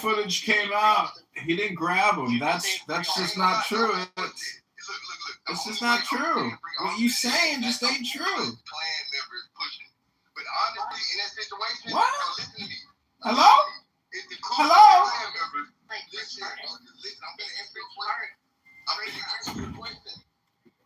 footage came out, he didn't grab him. That's just not true. It's just not true. What you saying just ain't true. Clan members pushing, but honestly, in that situation, what? Listen to me. Hello? Hello? Listen, I'm gonna answer your question.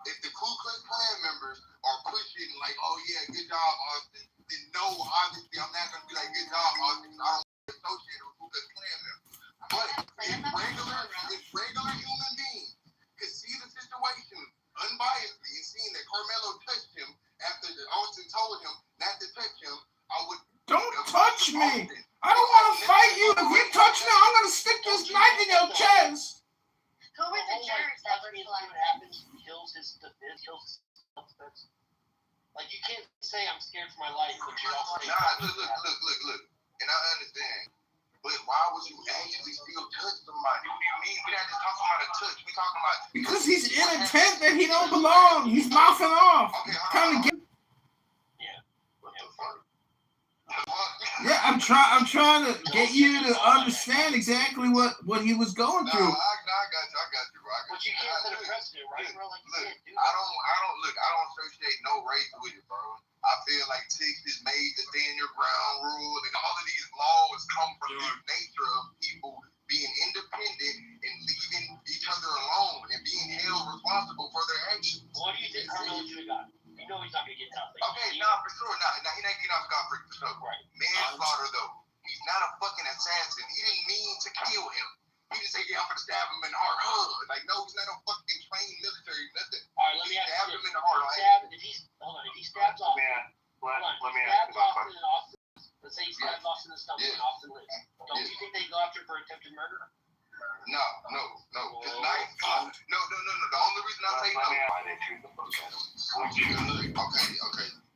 If the Ku Klux Klan members are pushing like, oh yeah, good job, Austin, then no, obviously I'm not gonna be like, good job, Austin, because I don't associate with Ku Klux Klan members. But if regular human beings could see the situation unbiasedly and seeing that Carmelo touched him after Austin told him not to touch him, I would. Don't touch me. I don't want to fight you. If you touch me, I'm gonna stick this knife in your chest. Who were the jurors that were selected? What happens kills his self-defense. Like, you can't say I'm scared for my life, but you're also... Look. And I understand. But why would you actually still touch somebody? What do you mean? We're not just talking about a touch. We're talking about... Because he's in a tent that he don't belong. He's mouthing off. Okay, Yeah. What the fuck? Yeah, I'm trying to get you to understand exactly what he was going through. I got you, bro. But you can't set a precedent, right, bro? Like, I don't associate no race with it, bro. I feel like Texas made the stand your ground rule, and all of these laws come from the nature of people being independent and leaving each other alone and being held responsible for their actions. What do you think Carmelo should have got? You know he's not gonna get tough. Okay, for sure. Nah, he ain't getting off scot-free for sure. Right. Manslaughter, though. He's not a fucking assassin. He didn't mean to kill him. He didn't say, yeah, I'm gonna stab him in the heart. Like, no, he's not a fucking trained military, nothing. All right, let me ask you. Stabbed him in the heart. If he stabs Austin. Let me ask ask you. Austin, let's say he stabs Austin in the stomach and Austin lives. Don't you think they go after him for attempted murder? No. Because no. The only reason I say no. Okay.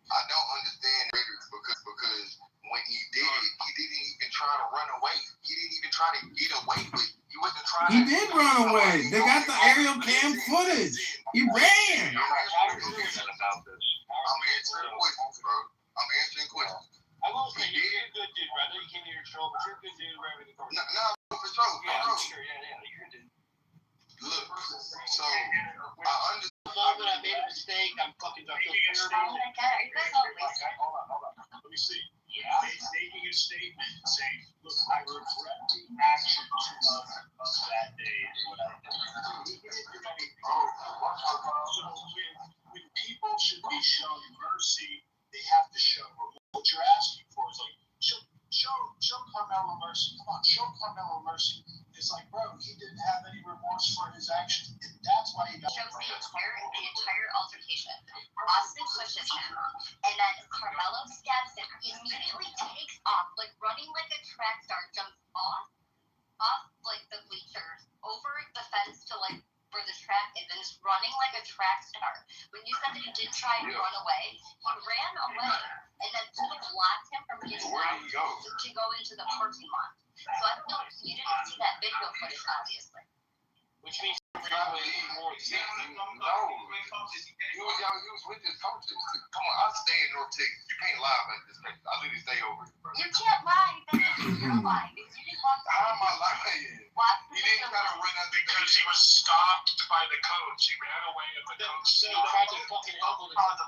I don't understand because when he did it, he didn't even try to run away. He didn't even try to get away with it. He wasn't trying. He did run away. They got the aerial cam footage. He ran. I'm answering questions, bro. I'm answering questions. I will say, you're a good dude, bro. I know you came to your show, but you're a good dude wherever you go. No, for sure. Sure, yeah, you're a dude. Look, so I understand. When I made a mistake, I'm fucking done. Are you guys all wasted? Hold on. Let me see. Yeah. Making a statement saying, look, I regret the actions of that day and what I did. So when people should be shown mercy, they have to show what you're asking for is like, show Carmelo mercy. Come on, show Carmelo mercy. It's like, bro, he didn't have any remorse for his actions, and that's why he got Shows the entire altercation. Austin pushes him, and then Carmelo stabs him, immediately takes off, like running like a track star, jumps off like the bleachers, over the fence to like for the track, and then is running like a track star. When you said that he did try and run away, he ran away, and then blocked him from getting out to go into the parking lot. So I don't know, you didn't see that video footage, obviously. Which means probably more He was with his coaches. Come on, I stay in North Texas. You can't lie about this place. I literally stay over here, bro. You can't lie. You're lying. If you didn't walk How am I lying? He didn't try to run out the because he was stopped by the coach. He ran away, and the coach said, the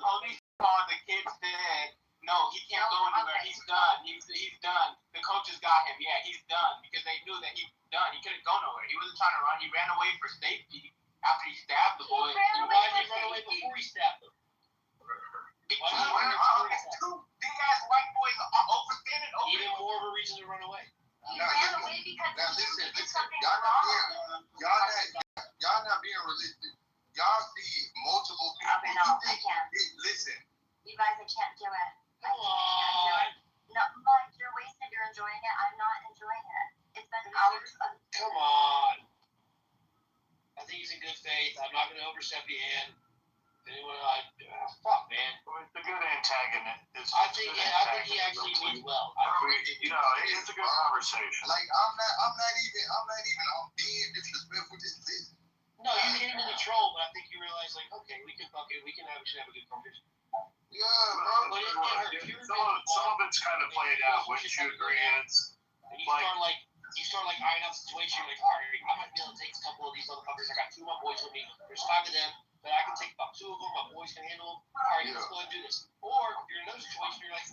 police called the kid's dad. No, he can't go anywhere. He's done. He's done. The coaches got him. Yeah, he's done because they knew that he was done. He couldn't go nowhere. He wasn't trying to run. He ran away for safety after he stabbed the boy. He ran away before he stabbed him. Two big-ass white boys overstanding over. Even more of a reason to run away. He ran away because he did something wrong. Y'all not being realistic. Y'all see multiple people. No, I can't. Listen. You guys, I can't do it. Come on. No, but you're wasted. You're enjoying it. I'm not enjoying it. It's been hours of... Come on. I think he's in good faith. I'm not going to overstep the hand. Anyway, fuck, man. It's a good antagonist. I think he actually means well. It's a good conversation. Like I'm not even being disrespectful. No, you hit him in the troll, but I think you realize, like, okay, we can actually have a good conversation. Yeah, bro. Some of it's kind of played out. Wouldn't you agree? And you start like down situation, like, all right, I'm gonna be able to take a couple of these motherfuckers. I got 2 of my boys with me. There's 5 of them, but I can take about 2 of them. My boys can handle them. All right, let's go and do this. Or you're in another situation, you're like,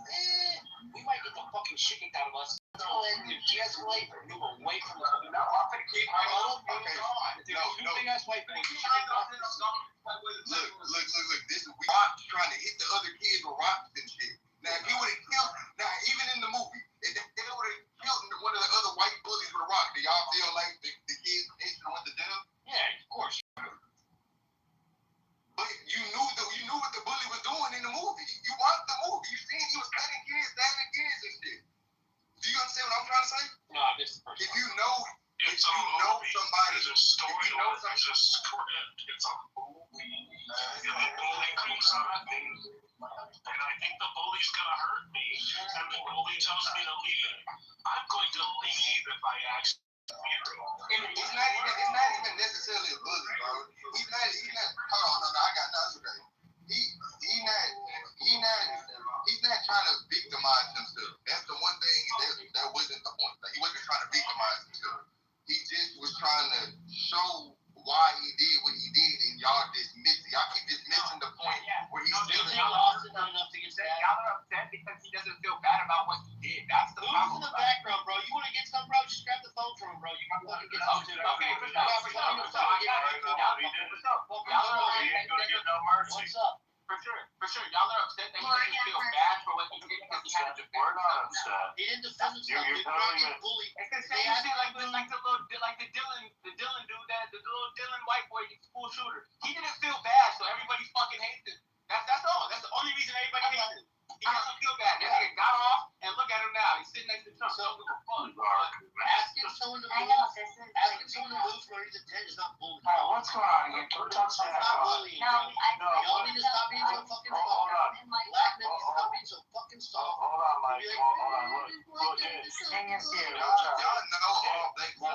we might get the fucking shit kicked out of us. Let's go ahead and de-escalate or move away from the fucking. No, I'm gonna keep my own. Okay. Two big ass white things. Look. This is we Rock trying to hit the other kids with rocks and shit. Now, if he would have killed, now even in the movie, if they would have killed one of the other white bullies with a rock, do y'all feel like the kids went to jail? Yeah, of course. But you knew what the bully was doing in the movie. You watched the movie. You seen he was cutting kids, stabbing kids and shit. Do you understand what I'm trying to say? No, I missed the first If you know somebody, there's a story, there's a script, it's a movie, and the bully comes at me, and I think the bully's gonna hurt me, and the bully tells me to leave. I'm going to leave if I actually. It's not even necessarily a bully, bro. He's not. Hold on, no, I got nothing okay. He's not trying to victimize himself. That's the one thing that wasn't the point. Like, he wasn't trying to victimize himself. He just was trying to show why he did what he did, and y'all dismiss it. Y'all keep dismissing the point where he's still still Austin not enough to get sad. Y'all are upset because he doesn't feel bad about what he did. That's the Who's problem. in the background, bro? You want to get some, bro? Just grab the phone from him, bro. You can fucking get some. Okay, for sure. What's up? For sure. Y'all are upset that he doesn't feel bad for what he did because he had to defend himself. He didn't defend himself. You're He was getting bullied. It's the same shit like the Dylan dude, the little Dylan white boy school shooter. He didn't feel bad, so everybody fucking hates him. That's all. That's the only reason everybody hates him. He doesn't feel bad. That nigga got off, and look at him now. He's sitting next to Trump. So Asking someone to I move. know, this is Asking someone to move from 1 to 10 is not bullying. What's going on here? Can we talk It's some not bullying. No, Y'all need to stop being so fucking soft. Hold on. Black men need to stop being so fucking soft. Hold on, Mike. Hold on. Look. Hang in here. y'all know all black people.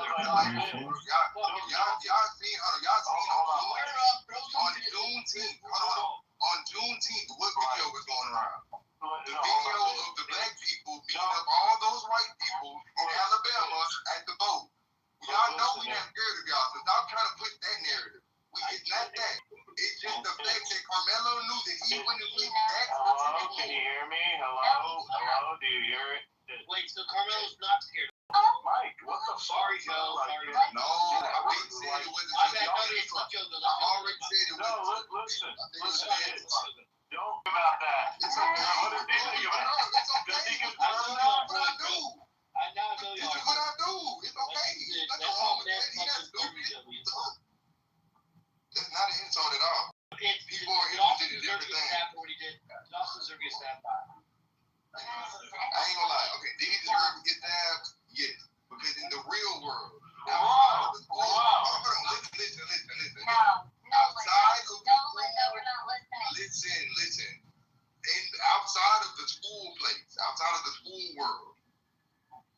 Y'all seen on Juneteenth. On Juneteenth, what video was going around? The video of the black people beating up all those white people in Alabama at the vote. Y'all know we not scared of y'all, so stop trying to push that narrative. It's not that. It's just the fact that Carmelo knew that he wouldn't win that. Hello, can you hear me? Hello, do you hear it? Wait, so Carmelo's not scared. Mike, what the fuck? Sorry, Joe. Sorry. No, I already said it wasn't. I already said it No, wasn't. listen. Don't about that. It's okay. What is it? It's okay. This is what I do. I now know This y'all. is what I do. It's okay. There's nothing wrong with that. He's not stupid. It's not an insult at all. People are interested in different things. What he did. Dawson deserved to get stabbed. I ain't gonna lie. Okay, did he deserve to get stabbed? Yes. Because in the real world, outside of the school, hold on, listen. Outside of the school, we're not listening. listen. Outside of the school place, outside of the school world,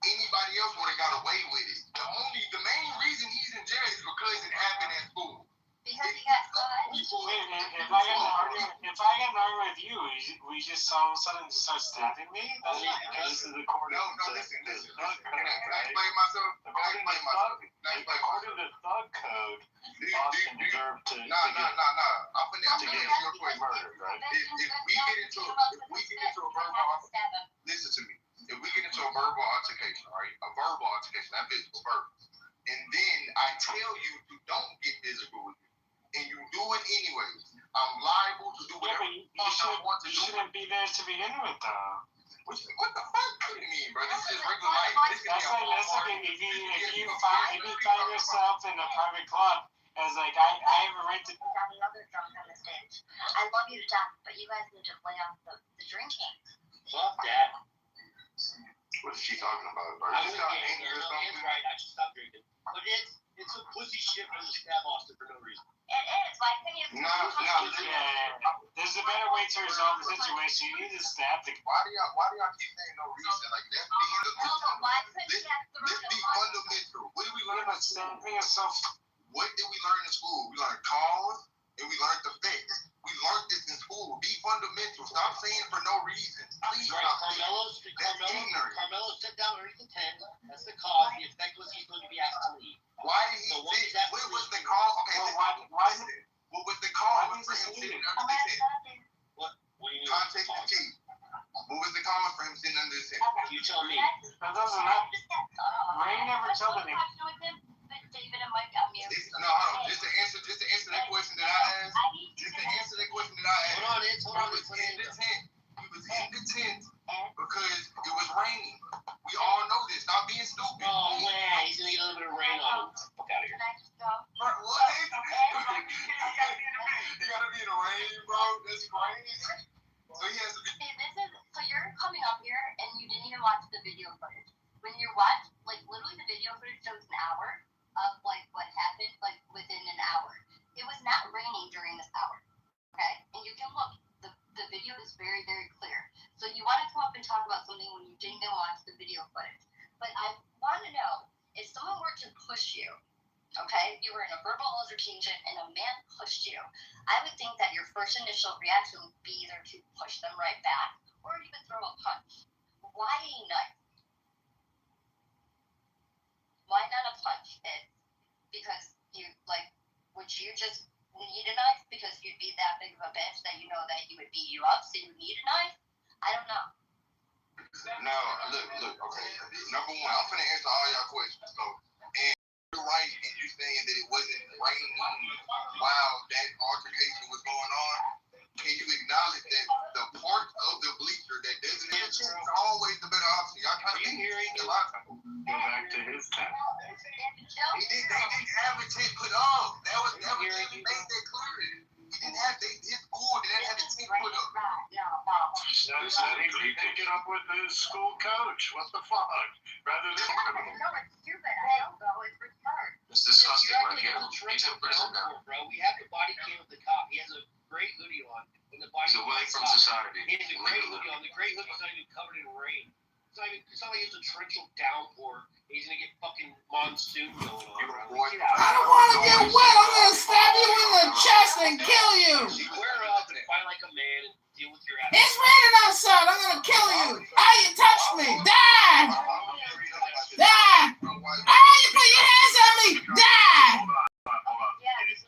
anybody else would have got away with it. The main reason he's in jail is because it happened at school. Because he got caught. If I get an argument with you, we just all of a sudden just start stabbing me? This is according No, listen. Can I explain myself? According to thug code, Austin deserved to Nah. I'm finna answer your question. murder, right? If we get into a verbal altercation, listen to me. If we get into a verbal altercation, right? A verbal altercation, not physical, verbal. And then I tell you to don't get physical with me, and you do it anyways, I'm liable to do whatever you want to do. You shouldn't be there to begin with, though. What the fuck do you mean, bro? This is regular life. That's like if you find yourself in a private club, as like I have a right to. I love you to death, but you guys need to lay off the drinking. Fuck that. What is she talking about, bro? I She's was got getting angry or something? right. I should stop drinking. But it's a pussy shit for the stab Austin for no reason. It is. Why couldn't you? There's a better way to resolve the situation. You need to stab the. Why do y'all keep saying no reason? Like that's being the Why couldn't you have let's be fundamental. What did we learn in school? Stabbing yourself. What did we learn in school? We learned cause and we learned effect. We learned this in school. Be fundamental. Stop saying for no reason. Please stop saying. That's ignorant. Carmelo sit down underneath the tent. That's the cause. The effect was he's going to be asked never told me. David and Mike got me. No, hold on. Just to answer that question that I asked. Hold on, He was in the tent because it was raining. We all know this. Stop being stupid. Oh man, he's gonna get a little bit of rain on him. Fuck out of here. Can I just go? What? You gotta be in the rain, bro. That's crazy. So he has to be. Okay, so you're coming up here and you didn't even watch the video footage. When you watch, like literally the video footage shows an hour of like what happened, like within an hour. It was not raining during this hour. Okay? And you can look, the video is very, very clear. So you want to come up and talk about something when you didn't even watch the video footage. But I want to know, if someone were to push you, okay, you were in a verbal altercation and a man pushed you, I would think that your first initial reaction would be either to push them right back or even throw a punch. Why a knife? Why not a punch? Because you, like, would you just need a knife because you'd be that big of a bitch that you know that he would beat you up, so you need a knife? I don't know. No, look, okay. Number one, I'm finna answer all y'all questions. So, and you're right in you saying that it wasn't raining while that altercation was going on. Can you acknowledge that the part of the bleacher that doesn't have tent is always the better option? Y'all kind of think a lot of people. Go back to his tent. They didn't have a tent put up. That was they made that clear. He didn't have his school didn't have a tent put up. He said he'd pick it up with his school coach. What the fuck? Rather than criminal. No, it's stupid. I don't go. It's retarded. It's disgusting right here. He's in prison now. Bro, we have the body cam of the cop. He has a great hoodie on. When the body He's away from society. He has a great hoodie on. The great hoodie's not even covered in rain. It's not like it's a torrential downpour. He's gonna get fucking monsoon going on. I don't want to get wet. I'm gonna stab you in the chest and kill you. Square up and fight like a man and deal with your ass. It's raining outside. I'm gonna kill you. Ah, you touched me. Die. Die. Ah, you put your hands on me. Die.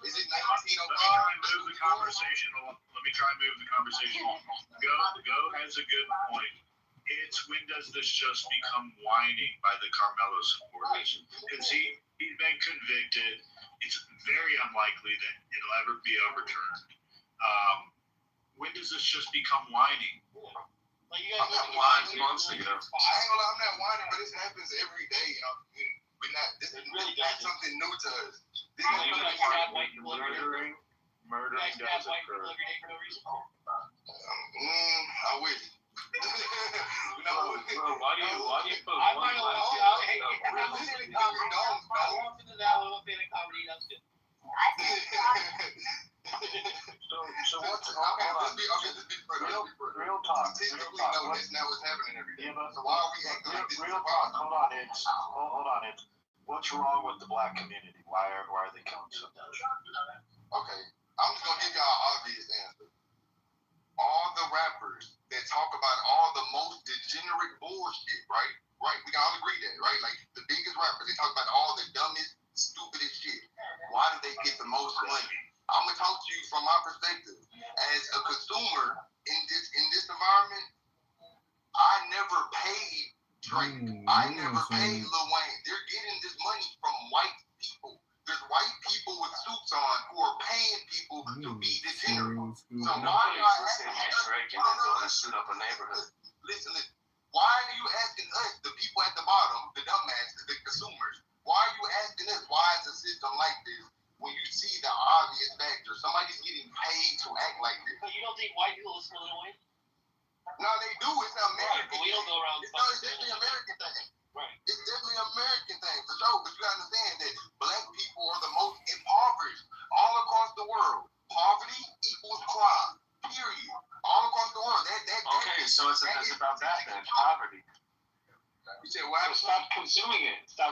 Is it 1905? Let me try and move the conversation. Go has a good point. It's when does this just become whining by the Carmelo supporters? Because he's been convicted. It's very unlikely that it'll ever be overturned. When does this just become whining? Like you I'm guys not whining months I ago. ain't gonna lie, I'm not whining, but this happens every day in our community. This is not something new to us. This is You guys stab white people every day. Murdering You guys does stab white people occur. every day for no reason. I wish. Bro, why do you put I one might last allow year? I'm listening to comedy. I walked into that little bit of comedy. That's good. So what's hold on? Real talk. That's not what's happening every day. Yeah, but So why are we acting like this? real talk. Hold on, it's what's wrong with the black community? Why are they killing so much? Okay, I'm just gonna give y'all an obvious answer. All the rappers that talk about all the most degenerate bullshit, right? Right, we can all agree that, right? Like the biggest rappers, they talk about all the dumbest, stupidest shit. Why do they get the most money? I'm gonna talk to you from my perspective. As a consumer in this environment, I never paid Drake. I never paid Lil Wayne. They're getting this money from white people. There's white people with suits on who are paying people to be degenerate. So why are you asking Drake and then go and shoot up a neighborhood? Listen. Why are you asking us, the people at the bottom, the dumbasses, the consumers? Why are you asking us why is a system like this when you see the obvious factor? Somebody's getting paid to act like this. But you don't think white people listen to Lil Wayne? No, they do. It's an American. But we don't go around. It's definitely an American thing. Right. It's definitely an American thing for sure. But you gotta understand that black people are the most impoverished all across the world. Poverty equals crime. Period. All across the world. Okay, so it's about that then, poverty. You said, well, Stop consuming it. So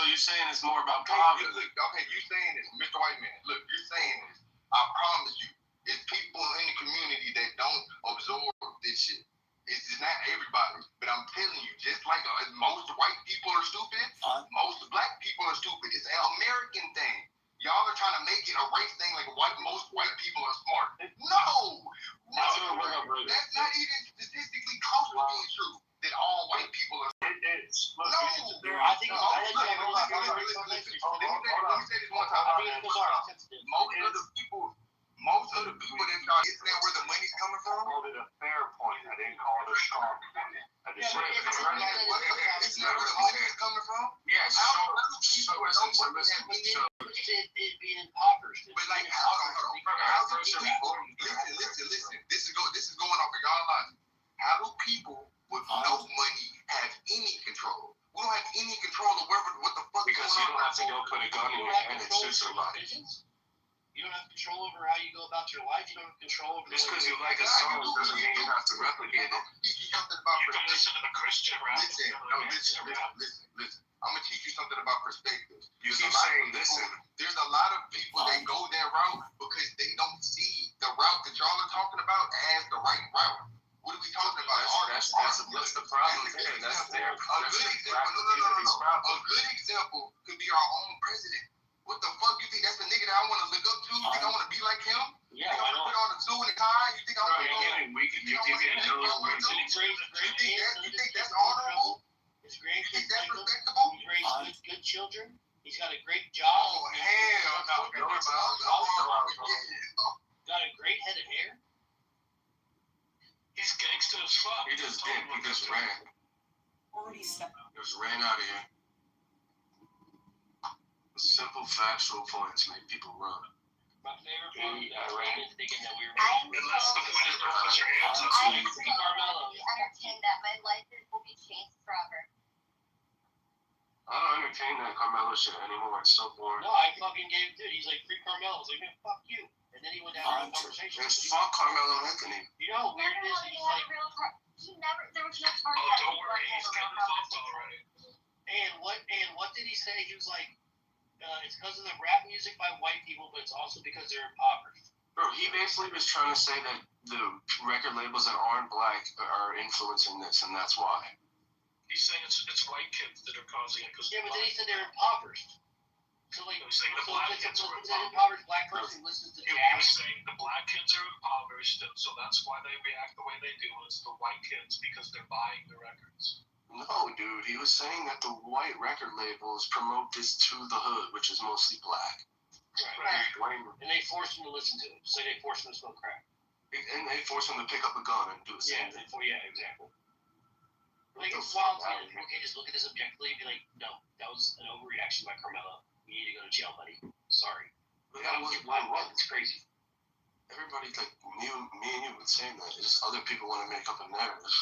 you're saying it's more about okay, poverty. you saying this, Mr. White Man. Look, you're saying this. I promise you, it's people in the community that don't absorb this shit. It's not everybody, but I'm telling you, just like most white people are stupid, most black people are stupid. It's an American thing. Y'all are trying to make it a race thing like most white people are smart. No! That's not even statistically close to being true. That all white people are. I think No, say this one time. Most of the people that y'all, isn't that where the money's coming from? I called it a fair point. I didn't call it a strong point. I just said Isn't that where the money is coming from? yes. It'd be impoverished. But like, how do people, listen, this is going off of y'all lives. How do people with no money have any control? We don't have any control of what the fuck Because is you going don't on. have to go put a gun in your hand and shoot somebody. You don't have control over how you go about your life. You don't have control over. Just because you like a song doesn't mean you have to replicate it. Teach you something about You can listen to the Christian rap. listen. I'm gonna teach you something about perspective. You keep saying listen. There's a lot of people that go that route because they don't see the route that y'all are talking about as the right route. What are we talking about? That's the problem there. That's their A good example could be our own president. What the fuck you think that's the nigga that I want to look up to? You think I want to be like him? Yeah, you think why I want to not? put on the suit and the tie? You think I want to go? You think that's honorable? His You think grandkids that's like him. respectable? He raised good children. He's got a great job. Oh, hell no. Got a great head of hair. He's gangster as fuck. He just did. He just ran. Just ran out of here. Simple factual points make people run. My favorite part of that is thinking that we were. Unless the point is don't put your hands up. I am entertained that my life will be changed forever. I don't entertain that Carmelo shit anymore. It's so boring. No, I fucking gave dude. He's like, free Carmelo. I was like, man, fuck you. And then he went down to the conversation. And fuck Carmelo Anthony. You know how weird it is? He's like, There was no target. Oh, don't worry. He's getting fucked already. and what did he say? He was like, it's because of the rap music by white people, but it's also because they're impoverished. Bro, he basically was trying to say that the record labels that aren't black are influencing this, and that's why. He's saying it's white kids that are causing it. Yeah, but then he said they're impoverished. So like, He's saying the so black it's kids are an impoverished black person who listens to He was jazz. saying the black kids are impoverished, and so that's why they react the way they do. It's the white kids because they're buying the records. No, dude, he was saying that the white record labels promote this to the hood, which is mostly black. Right. And they force him to listen to it. So they force him to smoke crack. And they force him to pick up a gun and do the same thing. Yeah, exactly. Like, it's wild to okay, just look at this objectively and be like, no, that was an overreaction by Carmelo. You need to go to jail, buddy. Sorry. But that was what? It's crazy. Everybody, like me and you would say that. Just other people want to make up a narrative.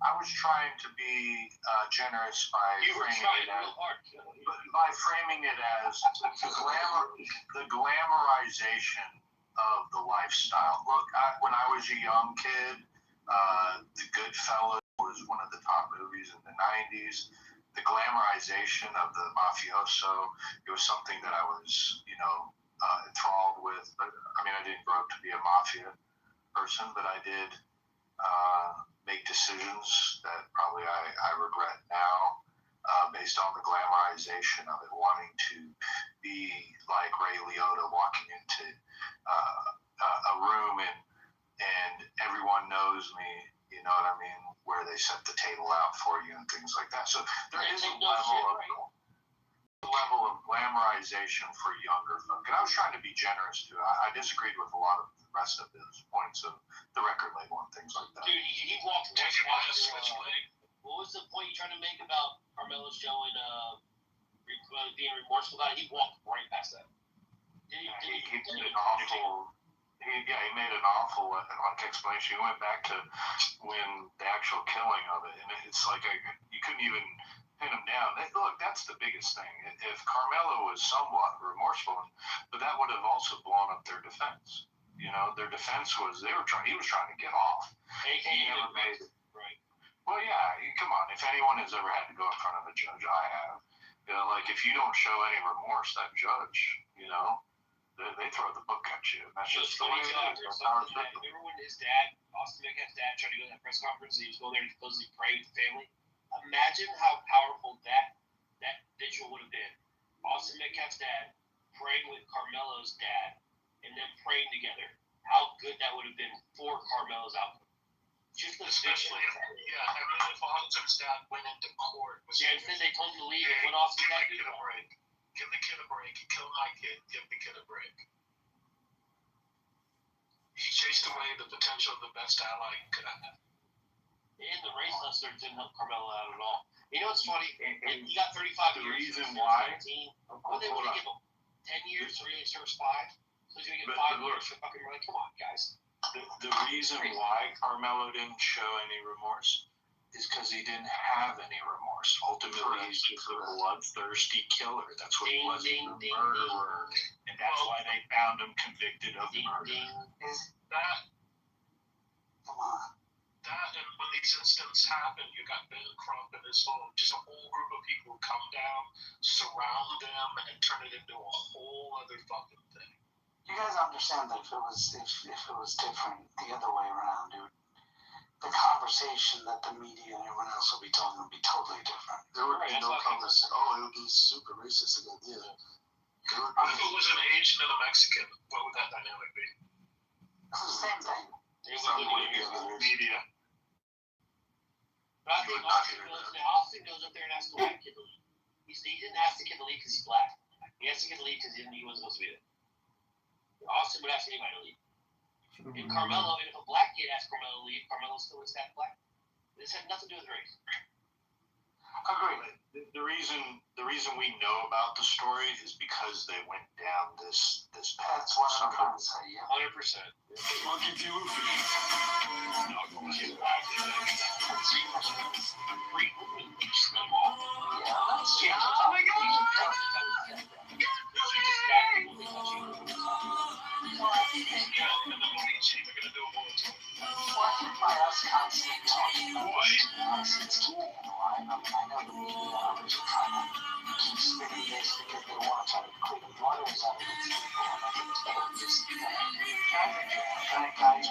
I was trying to be generous by framing it as the glamorization of the lifestyle. Look, when I was a young kid, The Goodfellas was one of the top movies in the 90s. The glamorization of the mafioso, it was something that I was, enthralled with. But I mean, I didn't grow up to be a mafia person, but I did make decisions that probably I regret now, based on the glamorization of it, wanting to be like Ray Liotta, walking into a room and everyone knows me, you know what I mean, where they set the table out for you and things like that. So there is a level of glamorization for younger folk. And I was trying to be generous too. I disagreed with a lot of the rest of his points of the record label and things like that. Dude, he walked right past what was the point you trying to make about Carmelo showing being remorseful about it? He walked right past that. He made an awful explanation. He went back to when the actual killing of it, and it's like you couldn't even pin him down. Look, that's the biggest thing. If Carmelo was somewhat remorseful, but that would have also blown up their defense. You know, their defense was he was trying to get off. He never made it. Right. Well, yeah, come on. If anyone has ever had to go in front of a judge, I have. You know, like if you don't show any remorse, that judge, they throw the book at you. That's just the way it is. Remember when his dad, Austin Metcalf's dad, tried to go to that press conference and he was going there to supposedly pray with the family? Imagine how powerful that visual would have been. Austin Metcalf's dad praying with Carmelo's dad and then praying together. How good that would have been for Carmelo's outcome. Just the Especially, yeah, I mean, if Austin's dad went into court, instead they told him to leave and went off to that give a break. Give the kid a break. He killed my kid. Give the kid a break. He chased away the potential of the best ally he could have had. And the race hustler didn't help Carmelo out at all. You know what's funny? He got 35 The years. reason why. What they want to give him? 10 years, so he only serves 5. So he's going to get 5 years for fucking running. Come on, guys. The reason why Carmelo didn't show any remorse is because he didn't have any remorse. Ultimately, he's just a bloodthirsty killer. That's what he was, a murderer. And that's why they found him convicted of murder. Is that, and when these incidents happen, you got Ben Crump and his whole, just a whole group of people who come down, surround them, and turn it into a whole other fucking thing. You guys understand that if it was different the other way around, the conversation that the media and everyone else will be talking would be totally different. There would be no conversation. Oh, it would be super racist again. Yeah. If it was an Asian and a Mexican, what would that dynamic be? It's the same thing. Media. But I think Austin goes up there and asks the white kid to leave. He didn't ask the kid to leave because he's black. He asked the kid to leave because he wasn't supposed to be there. Austin would ask anybody to leave. And Carmelo, and if a black kid asked Carmelo to leave, Carmelo still would stack black. This had nothing to do with race. Agreed. The reason we know about the story is because they went down this path. That's what I'm trying to say, yeah. 100%. Monkey Kitover. Oh my God! By us constantly talking about nonsense, keeping it alive. I know the media are just trying to keep spinning this because they want to try to clean the waters out of these people. And I think they're just trying to guide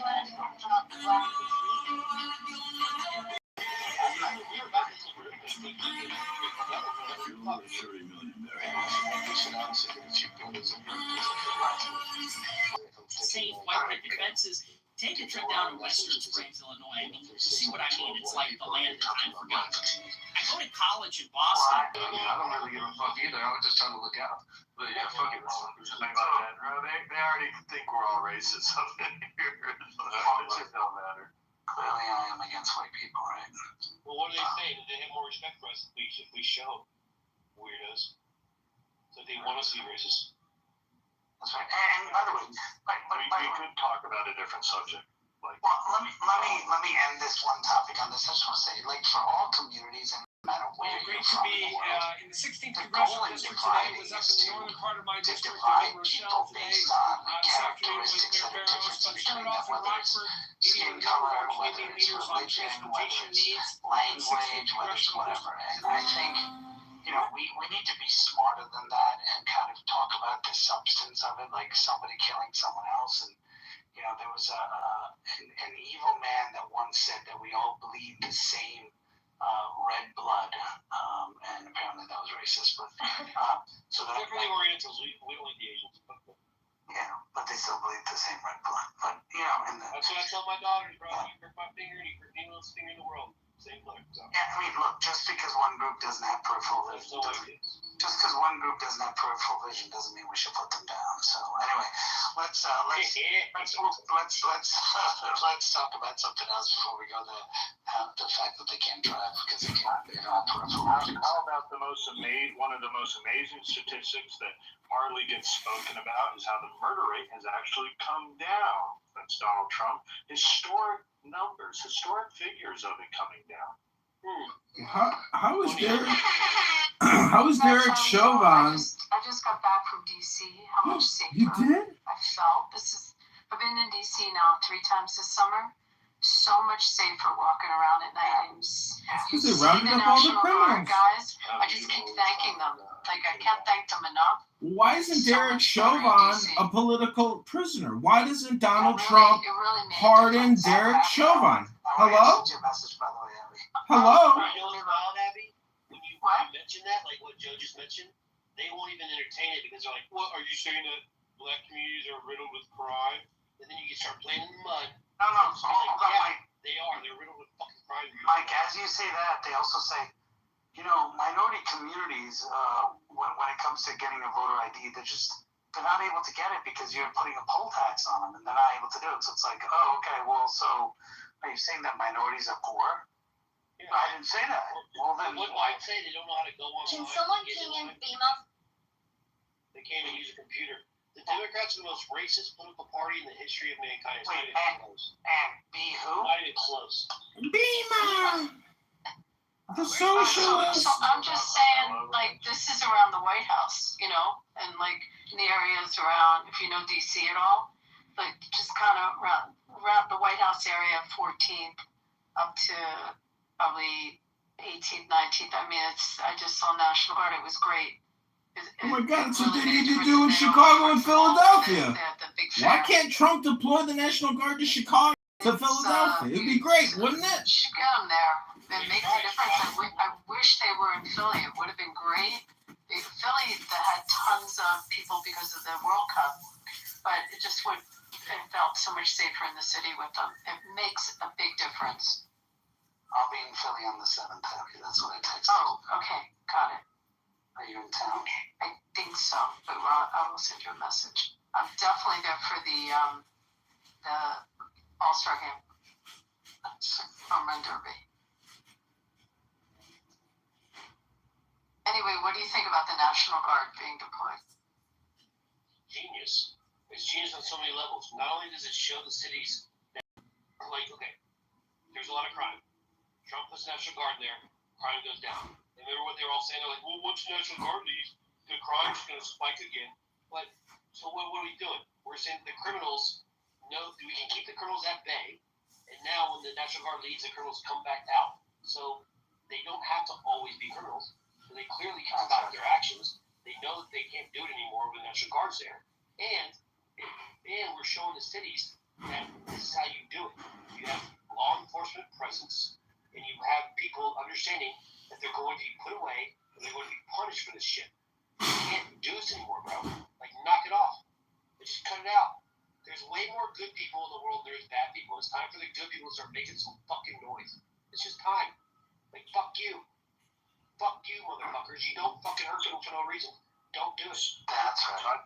Safe white defenses. Take a trip down to Western Springs, Illinois. I mean, you see what I mean? It's like the land of time forgotten. I go to college in Boston. I don't really give a fuck either. I was just trying to look out. But yeah, fuck it. They already think we're all racist up in here. It just don't matter. Clearly, I am against white people, right? Well, what do they say? That they have more respect for us if we show weirdos. So they want us to be racist. That's right. And by the way, We could talk about a different subject. Like, well, let me end this one topic on this. I just want to say, like, for all communities, and no matter where Well, you're great to from be in the world, in the 16th the Congressional goal in District today. dividing Was up is in the northern part of my to district divide in Rochelle people today. based on This afternoon with characteristics Mayor that are Barrows, different but between started them, off in whether it's Rockford, skin meeting color, our whether community it's leaders on religion, whether transportation it's needs. language, whether it's whatever. And I think, you know, we need to be smarter than that and kind of talk about the substance of it, like somebody killing someone else. And, you know, there was an evil man that once said that we all bleed the same red blood, and apparently that was racist. But so that Except for the Orientals, we don't like the Asians. yeah, but they still bleed the same red blood. But you know, and That's what I tell my daughters, bro. You hurt my finger, and you hurt the littlest finger in the world. Same blood. So. yeah, I mean, look, just because one group doesn't have peripheral That's vision, the way it is. just because one group doesn't have peripheral vision doesn't mean we should put them down. So anyway, let's talk about something else before we go to the fact that they can't drive because they don't have peripheral vision. how about one of the most amazing statistics that hardly gets spoken about is how the murder rate has actually come down since Donald Trump. Historic numbers, historic figures of it coming down. How is Derek? How is Derek Chauvin? I just got back from DC. How much safer You did? I felt. I've been in DC now 3 times this summer. So much safer walking around at night. Because they rounded up all the criminals. Guys, I just keep thanking them. Like, I can't thank them enough. Why isn't Derek Chauvin a political prisoner? Why doesn't Donald Trump pardon Derek Chauvin? Hello? Hello? You know what's wild, Abby? When you mention that, like what Joe just mentioned, they won't even entertain it because they're like, "What are you saying that black communities are riddled with crime?" And then you can start playing in the mud. No, hold on, Mike. They are. They're riddled with fucking crime. Mike, as you say that, they also say, minority communities, when it comes to getting a voter ID, they're not able to get it because you're putting a poll tax on them, and they're not able to do it. So it's like, oh, okay, well, so are you saying that minorities are poor? Yeah. I didn't say that. Well, then What I'd say they don't know how to go online. Can someone ping in female? They can't even use a computer. The Democrats are the most racist political party in the history of mankind. It's Wait, not even close. and be who? Not even close. Beamer! The So socialist! I'm just saying, like, this is around the White House, and like in the areas around, if you know DC at all, like just kind of around the White House area, 14th up to probably 18th, 19th. I mean, I just saw National Guard. It was great. Oh my God, it's what they need to do in Chicago and Philadelphia. Why can't Trump deploy the National Guard to Chicago, to Philadelphia? It'd be great, wouldn't it? Should get them there. It makes a difference. I wish they were in Philly. It would have been great. Philly that had tons of people because of the World Cup, but it felt so much safer in the city with them. It makes a big difference. I'll be in Philly on the 7th. That's what I texted. Oh, okay, got it. Are you in town? I think so, but I will send you a message. I'm definitely there for the All-Star game. Home run derby. Anyway, what do you think about the National Guard being deployed? Genius. It's genius on so many levels. Not only does it show the cities that, like, okay, there's a lot of crime. Trump puts National Guard there, crime goes down. And remember what they were all saying? They're like, well, once National Guard leaves, the crime's going to spike again. But, so what are we doing? We're saying the criminals, we can keep the criminals at bay. And now when the National Guard leaves, the criminals come back out. So they don't have to always be criminals. So they clearly can stop their actions. They know that they can't do it anymore when the National Guard's there. And we're showing the cities that this is how you do it. You have law enforcement presence, and you have people understanding that they're going to be put away and they're going to be punished for this shit. You can't do this anymore, bro. Like, knock it off. Just cut it out. There's way more good people in the world than there's bad people. It's time for the good people to start making some fucking noise. It's just time. Like, fuck you. Fuck you, motherfuckers. You don't fucking hurt people for no reason. Don't do it. That's right.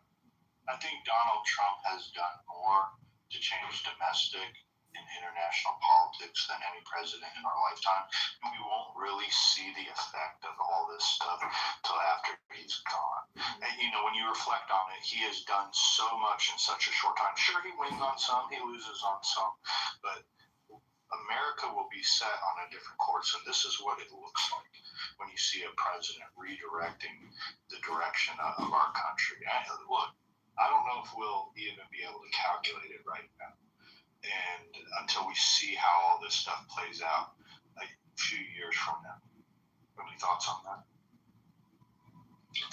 I think Donald Trump has done more to change domestic and international politics than any president in our lifetime. And we won't really see the effect of all this stuff till after he's gone. And, when you reflect on it, he has done so much in such a short time. Sure, he wins on some, he loses on some, but America will be set on a different course, and this is what it looks like when you see a president redirecting the direction of our country. Look, I don't know if we'll even be able to calculate it right now. And until we see how all this stuff plays out a few years from now. Any thoughts on that?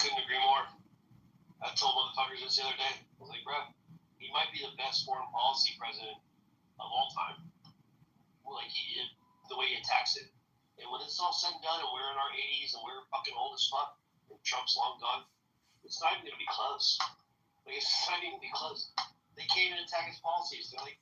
Couldn't agree more. I told motherfuckers this the other day. I was like, bro, he might be the best foreign policy president of all time. Like, the way he attacks it. And when it's all said and done and we're in our 80s and we're fucking old as fuck and Trump's long gone, it's not even going to be close. Like, it's not even going to be close. They can't even attack his policies. They're like,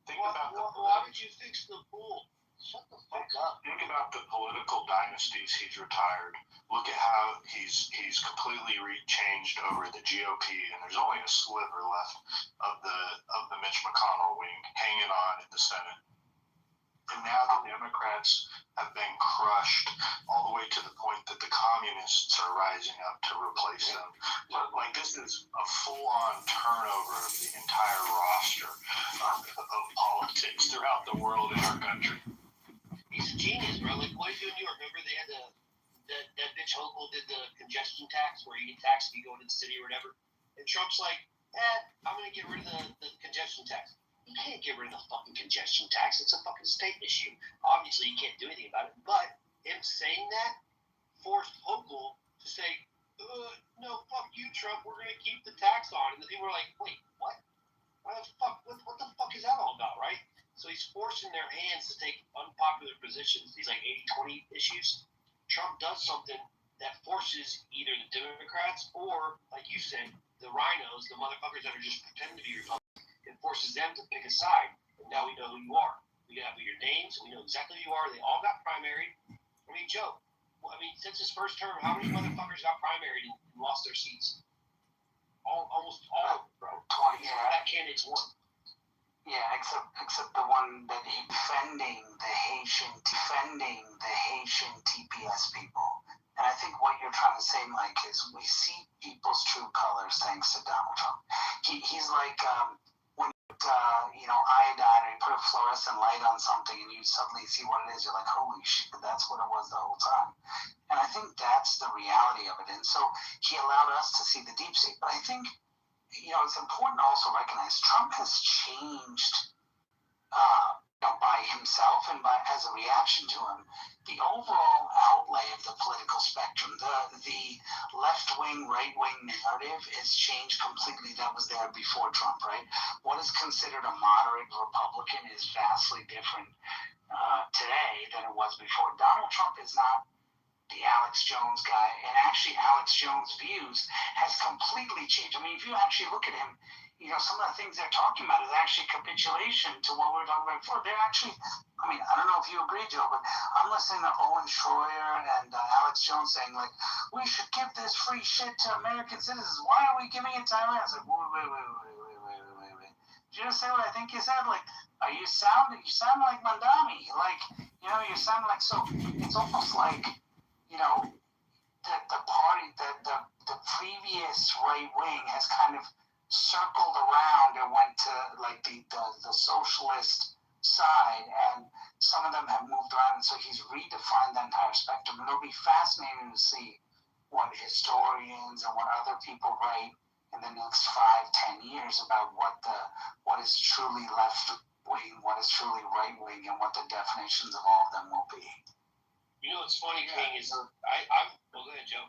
why would you fix the pool? Shut the fuck up. Think about the political dynasties he's retired. Look at how he's completely changed over the GOP, and there's only a sliver left of the Mitch McConnell wing hanging on in the Senate. And now the Democrats have been crushed all the way to the point that the communists are rising up to replace them. But this is a full-on turnover of the entire roster of politics throughout the world in our country. He's a genius, bro. Like, what did you do in New York? Remember they had that bitch Hochul did the congestion tax where you get taxed if you go into the city or whatever. And Trump's like, I'm going to get rid of the congestion tax. You can't get rid of the fucking congestion tax. It's a fucking state issue. Obviously, you can't do anything about it. But him saying that forced Hochul to say, no, fuck you, Trump. We're going to keep the tax on. And the people were like, wait, what? What the fuck is that all about, right? So he's forcing their hands to take unpopular positions, these like 80-20 issues. Trump does something that forces either the Democrats or, like you said, the rhinos, the motherfuckers that are just pretending to be Republicans, and forces them to pick a side. And now we know who you are. We have your names. We know exactly who you are. They all got primaried. I mean, Joe. Since his first term, how many motherfuckers got primaried and lost their seats? Almost all of them, bro. 20, yeah. That candidate's won. Yeah, except the one that he defending the Haitian TPS people. And I think what you're trying to say, Mike, is we see people's true colors thanks to Donald Trump. He's like when iodine, or you put a fluorescent light on something and you suddenly see what it is. You're like, holy shit, that's what it was the whole time. And I think that's the reality of it. And so he allowed us to see the deep state. But I think, it's important to also recognize Trump has changed by himself and as a reaction to him. The overall outlay of the political spectrum, the left-wing, right-wing narrative has changed completely. That was there before Trump, right? What is considered a moderate Republican is vastly different today than it was before. Donald Trump is not the Alex Jones guy, and actually Alex Jones' views has completely changed. I mean, if you actually look at him, some of the things they're talking about is actually capitulation to what we were talking about before. They're actually, I don't know if you agree, Joe, but I'm listening to Owen Schroyer and Alex Jones saying, like, we should give this free shit to American citizens. Why are we giving it to Iran? I was like, wait. Did you just say what I think you said? Like, you sound like Mandami. Like, you sound like, so it's almost like, the party, the previous right wing has kind of circled around and went to like the socialist side, and some of them have moved around, and so he's redefined the entire spectrum. And it'll be fascinating to see what historians and what other people write in the next 5-10 years about what is truly left wing, what is truly right wing, and what the definitions of all of them will be. What's funny, King, is go ahead, Joe.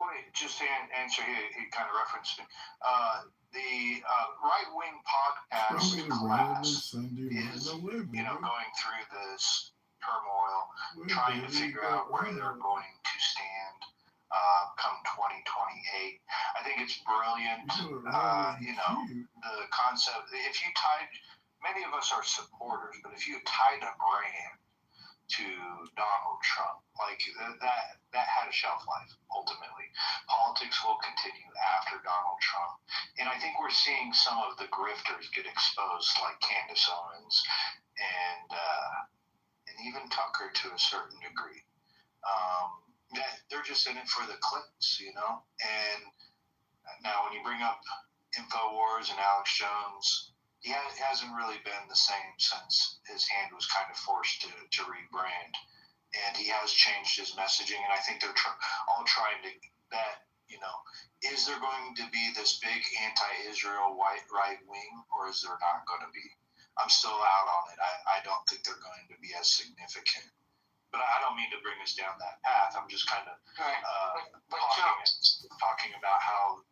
Wait, just to answer, he kind of referenced me. The right-wing podcast class is, going through this turmoil, trying to figure out where they're going to stand come 2028. I think it's brilliant. The concept. If you tied, many of us are supporters, but if you tied a brand to Donald Trump, like that had a shelf life. Ultimately, politics will continue after Donald Trump, and I think we're seeing some of the grifters get exposed, like Candace Owens and even Tucker to a certain degree. That they're just in it for the clicks, And now, when you bring up Infowars and Alex Jones, he hasn't really been the same since his hand was kind of forced to rebrand. And he has changed his messaging, and I think they're all trying to is there going to be this big anti-Israel white right wing, or is there not going to be? I'm still out on it. I don't think they're going to be as significant. But I don't mean to bring us down that path. I'm just kind of talking about how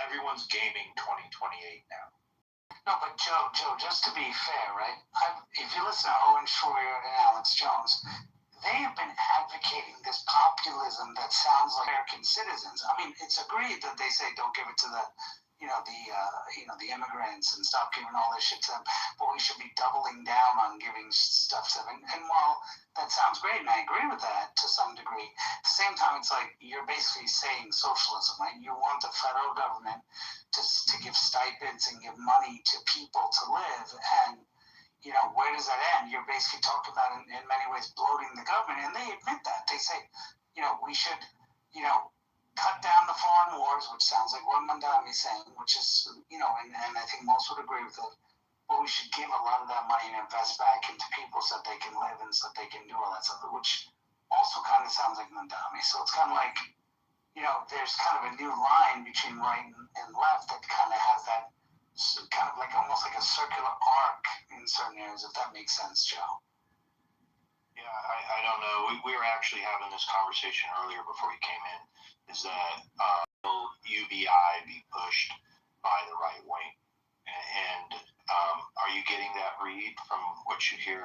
everyone's gaming 2028 now. No, but Joe, just to be fair, right? If you listen to Owen Schroyer and Alex Jones, they have been advocating this populism that sounds like American citizens. I mean, it's agreed that they say don't give it to the immigrants and stop giving all this shit to them, but we should be doubling down on giving stuff to them. And while that sounds great, and I agree with that to some degree, at the same time, it's like you're basically saying socialism, right? You want the federal government to give stipends and give money to people to live, and where does that end? You're basically talking about, in many ways, bloating the government, and they admit that. They say, we should, cut down the foreign wars, which sounds like what Mandami's saying, which is, and I think most would agree with it, but we should give a lot of that money and invest back into people so that they can live and so that they can do all that stuff, which also kind of sounds like Mandami. So it's kind of like, there's kind of a new line between right and left that kind of has that kind of like almost like a circular arc in certain areas, if that makes sense, Joe. Yeah, I don't know. We were actually having this conversation earlier before you came in, is that will UBI be pushed by the right wing? And are you getting that read from what you hear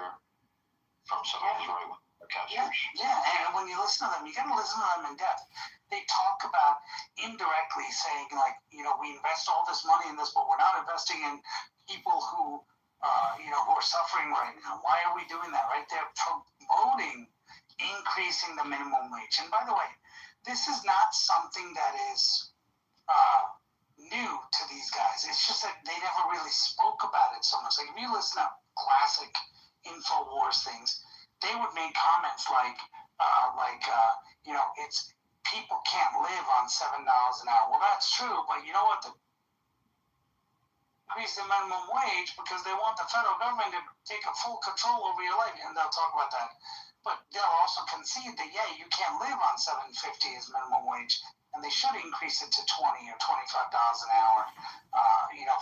from some of those right wing podcasters? Yeah, and when you listen to them, you got to listen to them in depth. they talk about indirectly saying, like, we invest all this money in this, but we're not investing in people who, who are suffering right now. Why are we doing that, right? They're promoting increasing the minimum wage. And by the way, this is not something that is new to these guys. It's just that they never really spoke about it so much. Like, if you listen to classic InfoWars things, they would make comments like, it's people can't live on $7 an hour. Well, that's true, but you know what? Increase the minimum wage because they want the federal government to take a full control over your life, and they'll talk about that. But they'll also concede that, yeah, you can't live on $7.50 as minimum wage, and they should increase it to $20 or $25 an hour,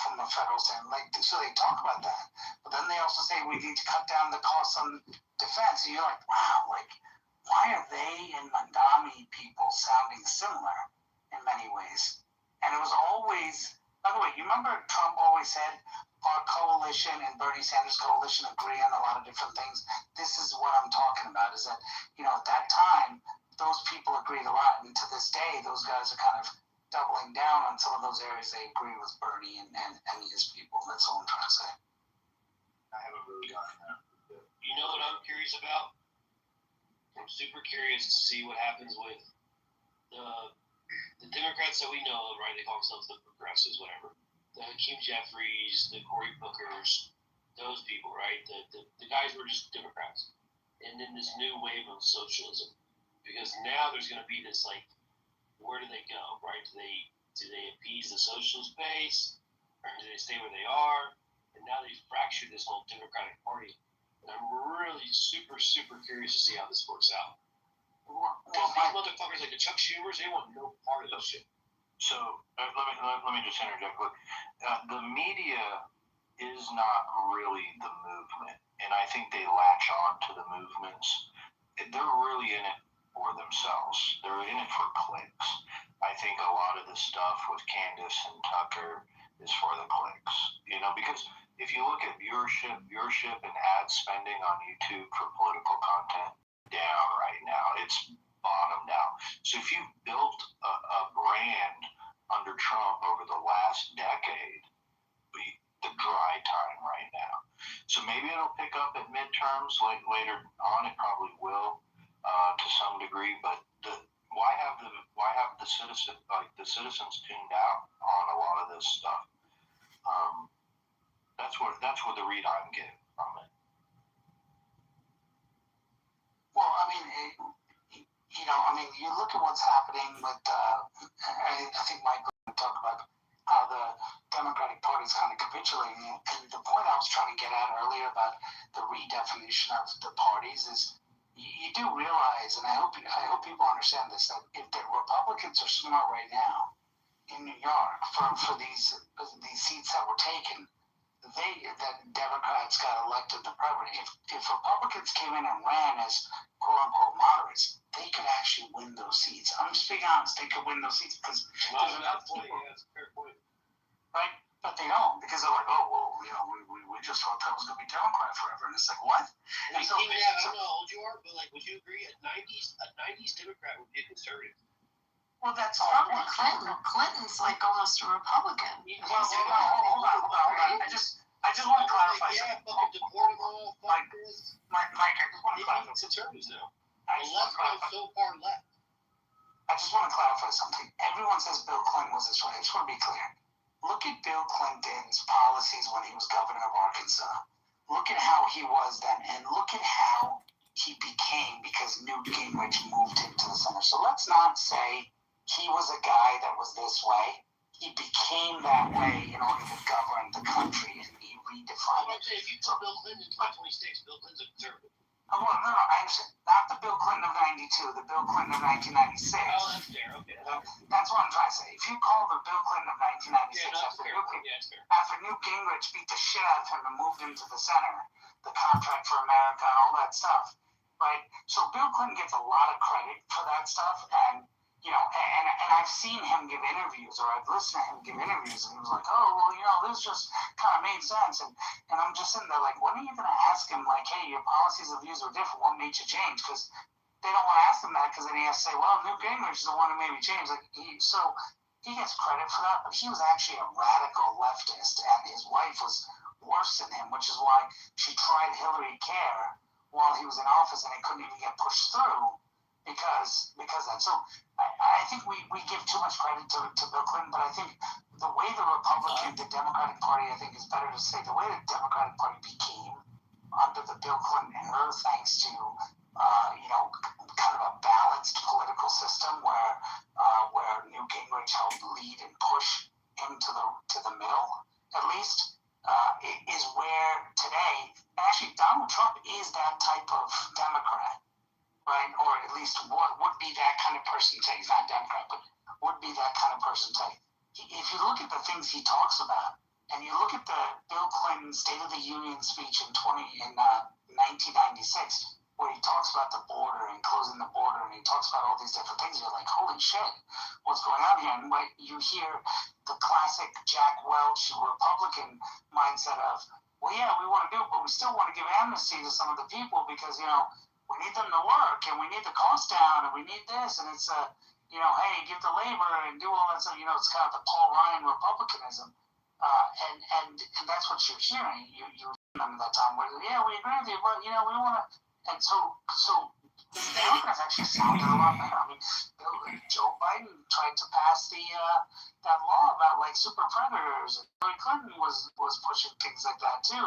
from the federal standpoint. So they talk about that. But then they also say we need to cut down the costs on defense. And you're like, wow, why are they and Mandami people sounding similar in many ways? And it was always, by the way, you remember Trump always said our coalition and Bernie Sanders' coalition agree on a lot of different things. This is what I'm talking about, is that, at that time, those people agreed a lot. And to this day, those guys are kind of doubling down on some of those areas they agree with Bernie and his people. That's all I'm trying to say. I haven't really gotten that. You know what I'm curious about? I'm super curious to see what happens with the Democrats that we know of, right? They call themselves the progressives, whatever. The Hakeem Jeffries, the Cory Bookers, those people, right? The guys who are just Democrats. And then this new wave of socialism. Because now there's going to be this, like, where do they go, right? Do they appease the socialist base? Or do they stay where they are? And now they've fractured this whole Democratic Party. And I'm really super, super curious to see how this works out. Because these motherfuckers like the Chuck Schumers, they want no part of this shit. So let me just interject quick. The media is not really the movement, and I think they latch on to the movements. They're really in it for themselves. They're in it for clicks. I think a lot of the stuff with Candace and Tucker is for the clicks. Because if you look at viewership and ad spending on YouTube for political content, down right now. It's bottomed out. So if you've built a brand under Trump over the last decade, the dry time right now. So maybe it'll pick up at midterms later on. It probably will to some degree. But why have the citizens tuned out on a lot of this stuff? That's what the read I'm getting from it. Well, you look at what's happening with, I think Mike talked about how the Democratic Party is kind of capitulating. And the point I was trying to get at earlier about the redefinition of the parties is you do realize, and I hope people understand this, that if the Republicans are smart right now in New York for these seats that were taken, that Democrats got elected the president. If Republicans came in and ran as quote unquote moderates, they could actually win those seats. I'm just being honest, they could win those seats because there's enough people. Yeah, that's a fair point. Right? But they don't, because they're like, oh well, we just thought that was gonna be Democrat forever. And it's like, what? I don't know how old you are, but would you agree a 90s Democrat would be a conservative? Well, that's probably Clinton. Clinton's like almost a Republican. Well, hold on. I just want to clarify something. Fucking deport them all. Mike, I just want to clarify. Conservatives now. The left goes so far left. I just want to clarify something. Everyone says Bill Clinton was this way. I just want to be clear. Look at Bill Clinton's policies when he was governor of Arkansas. Look at how he was then, and look at how he became because Newt Gingrich moved him to the center. So let's not say he was a guy that was this way. He became that way in order to govern the country, and he redefined it. If you put Bill Clinton in 2026, Bill Clinton's a conservative. Oh, well, no, I understand. Not the Bill Clinton of 92, the Bill Clinton of 1996. Oh, that's fair. Okay. That's what I'm trying to say. If you call the Bill Clinton of 1996 after Newt Gingrich beat the shit out of him and moved him to the center, the Contract for America and all that stuff, right? So Bill Clinton gets a lot of credit for that stuff, and and I've seen him give interviews, or I've listened to him give interviews, and he was like, oh, well, this just kind of made sense. And I'm just sitting there like, when are you going to ask him, like, hey, your policies and views are different. What made you change? Because they don't want to ask him that because then he has to say, well, Newt Gingrich is the one who made me change. Like so he gets credit for that, but he was actually a radical leftist, and his wife was worse than him, which is why she tried Hillary Care while he was in office, and it couldn't even get pushed through because that. So I think we give too much credit to Bill Clinton, but I think the way the Democratic Party, I think is better to say, the way the Democratic Party became under the Bill Clinton era, thanks to kind of a balanced political system where Newt Gingrich helped lead and push him to the middle, at least, is where today, actually Donald Trump is that type of Democrat, right? Or at least would be that kind of person today. He's not a Democrat, but would be that kind of person today. If you look at the things he talks about, and you look at the Bill Clinton State of the Union speech in 1996, where he talks about the border and closing the border, and he talks about all these different things, you're like, holy shit, what's going on here? And you hear the classic Jack Welch Republican mindset of, well, yeah, we want to do it, but we still want to give amnesty to some of the people because, we need them to work, and we need the cost down, and we need this, and it's hey, give the labor and do all that stuff. It's kind of the Paul Ryan Republicanism. And that's what you're hearing. You remember that time where, yeah, we agree with you, but, we want to. And so the Democrats actually sounded a lot better. I mean, Joe Biden tried to pass that law about, like, super predators. Hillary Clinton was pushing things like that, too,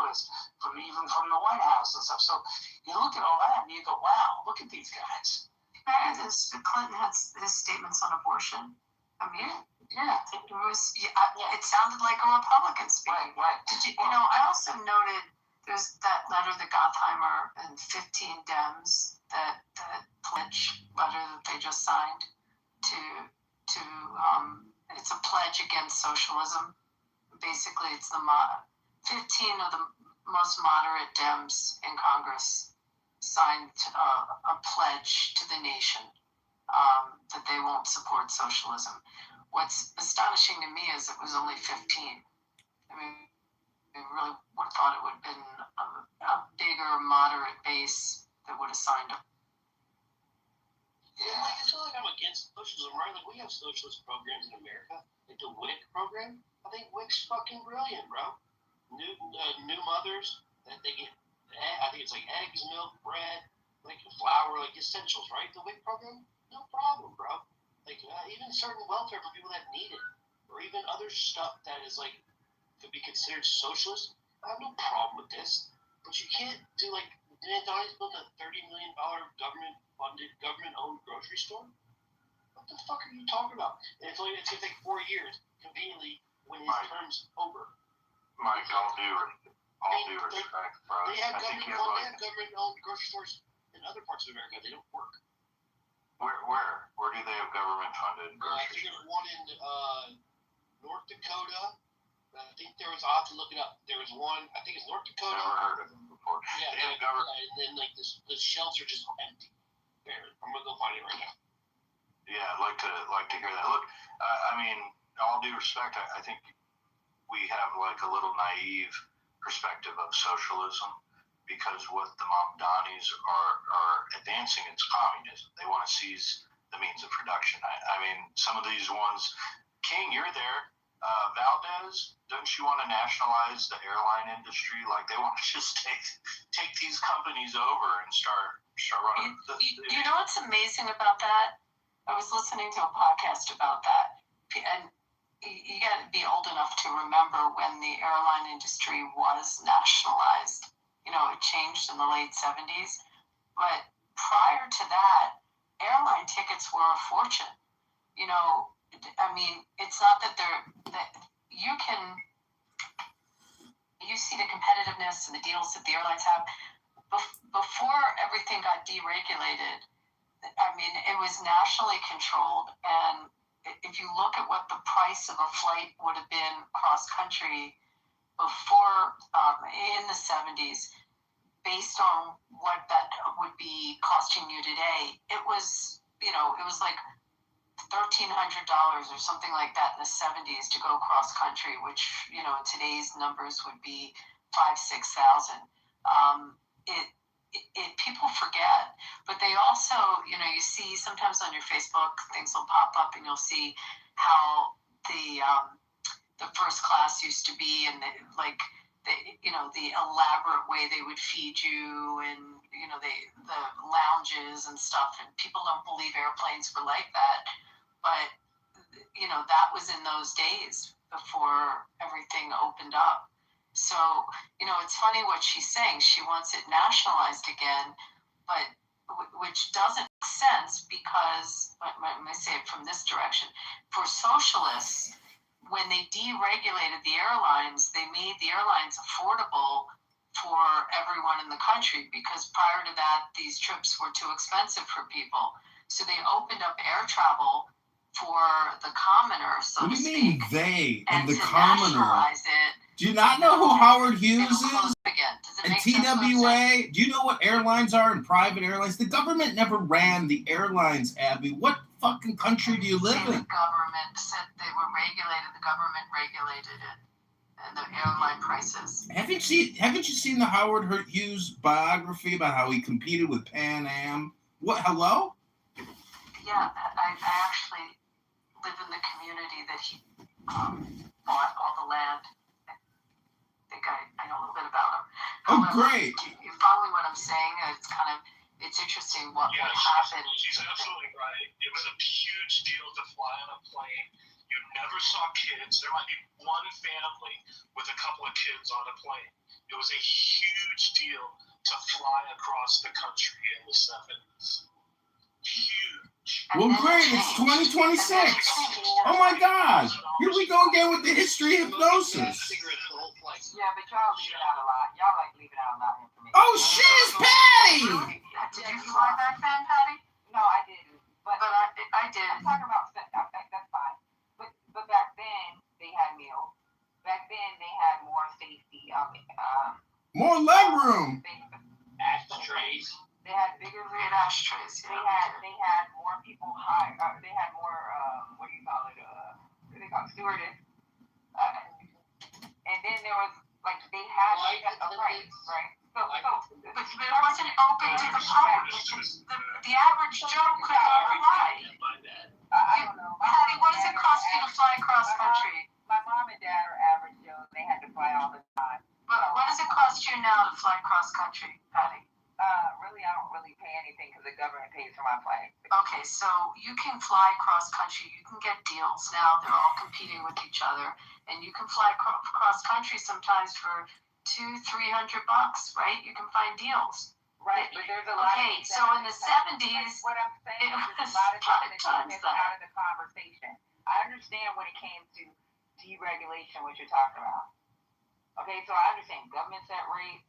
even from the White House and stuff. So you look at all that and you go, wow, look at these guys. And Clinton had his statements on abortion. I mean, yeah. It sounded like a Republican speaking. Right. Did you? I also noted there's that letter that Gottheimer and 15 Dems that pledge letter that they just signed to it's a pledge against socialism. Basically, it's 15 of the most moderate Dems in Congress signed a pledge to the nation that they won't support socialism. What's astonishing to me is it was only 15. I mean, I really would have thought it would have been a bigger moderate base that would have signed up. Yeah, it's not like I'm against socialism, right? Like, we have socialist programs in America. Like the WIC program. I think WIC's fucking brilliant, bro. New mothers, that they get, I think it's like eggs, milk, bread, like flour, like essentials, right? The WIC program, no problem, bro. Like, even certain welfare for people that need it, or even other stuff that is like, could be considered socialist. I have no problem with this, but you can't do like, didn't Donnie's build a $30 million government-funded, government-owned grocery store? What the fuck are you talking about? And it's gonna take 4 years, conveniently, when his term's over. Mike, all due respect, bro. They have government-owned grocery stores in other parts of America. They don't work. Where do they have government-funded I grocery think there's stores? one in North Dakota. I think I'll have to look it up. There was one, I think it's North Dakota. Never heard of them before. Yeah, They have government. and then like the shelves are just empty. There, I'm gonna go find it right now. Yeah, I'd like to hear that. Look, I mean, all due respect, I think we have like a little naive perspective of socialism because what the Mamdanis are advancing is communism. They want to seize the means of production. I mean, some of these ones, King, you're there. Valdez, don't you want to nationalize the airline industry? Like, they want to just take these companies over and start running. You know what's amazing about that? I was listening to a podcast about that, and you got to be old enough to remember when the airline industry was nationalized. It changed in the late 70s, but prior to that, airline tickets were a fortune. I mean, it's not that you see the competitiveness and the deals that the airlines have. Before everything got deregulated, I mean, it was nationally controlled, and if you look at what the price of a flight would have been cross country before in the 70s, based on what that would be costing you today, it was like $1,300 or something like that in the 70s to go cross country, which in today's numbers would be 5,000-6,000. people forget, but they also, you know, you see sometimes on your Facebook things will pop up and you'll see how the first class used to be, and the elaborate way they would feed you, and the lounges and stuff, and people don't believe airplanes were like that, but that was in those days before everything opened up. So it's funny what she's saying. She wants it nationalized again, but which doesn't make sense, because let me say it from this direction. For socialists, when they deregulated the airlines, they made the airlines affordable for everyone in the country, because prior to that, these trips were too expensive for people. So they opened up air travel for the commoner, so what to do you speak. mean they and the to commoner? nationalize it, Do you not know who Howard Hughes it'll close is? again. Does it And make sense what I'm saying? TWA? Do you know what airlines are and private airlines? The government never ran the airlines, Abby. What fucking country do you live in? The government said they were regulated. The government regulated it, and the airline prices. Haven't you seen the Howard Hughes biography about how he competed with Pan Am? What? Hello? Yeah, I actually live in the community that he bought all the land. I think I know a little bit about him. Oh, However, great. You follow what I'm saying? It's interesting what happened. She's absolutely right. It was a huge deal to fly on a plane. You never saw kids. There might be one family with a couple of kids on a plane. It was a huge deal to fly across the country in the 70s. Huge. Well, great. It's 2026. Oh, my God. Here we go again with the history of hypnosis. Yeah, but y'all leave it out a lot. Y'all leave it out a lot of information. Oh, shit, it's Patty! Did you fly back then, Patty? No, I didn't. But I did. I'm talking about that's fine. But back then they had meals. Back then they had more safety. More legroom. Ashtrays. They had bigger Great ashtrays. They had more people high. They had more what do you call it? What do they call it? Stewardess. And then there was they had a price, right? So But it wasn't open to the public. The average Joe couldn't fly. I don't know. Patty, what does it cost you to fly cross country? My mom and dad are average Joe. They had to fly all the time. But what does it cost you now to fly cross country, Patty? Really, I don't really pay anything because the government pays for my flight. Okay, so you can fly cross country. You can get deals now. They're all competing with each other, and you can fly cross country sometimes for $200-300, right? You can find deals. Right, but there's a lot. Okay, so in the 70s, what I'm saying is it there's a lot of was things that's out of the conversation. I understand when it came to deregulation, what you're talking about. Okay, so I understand government set rates,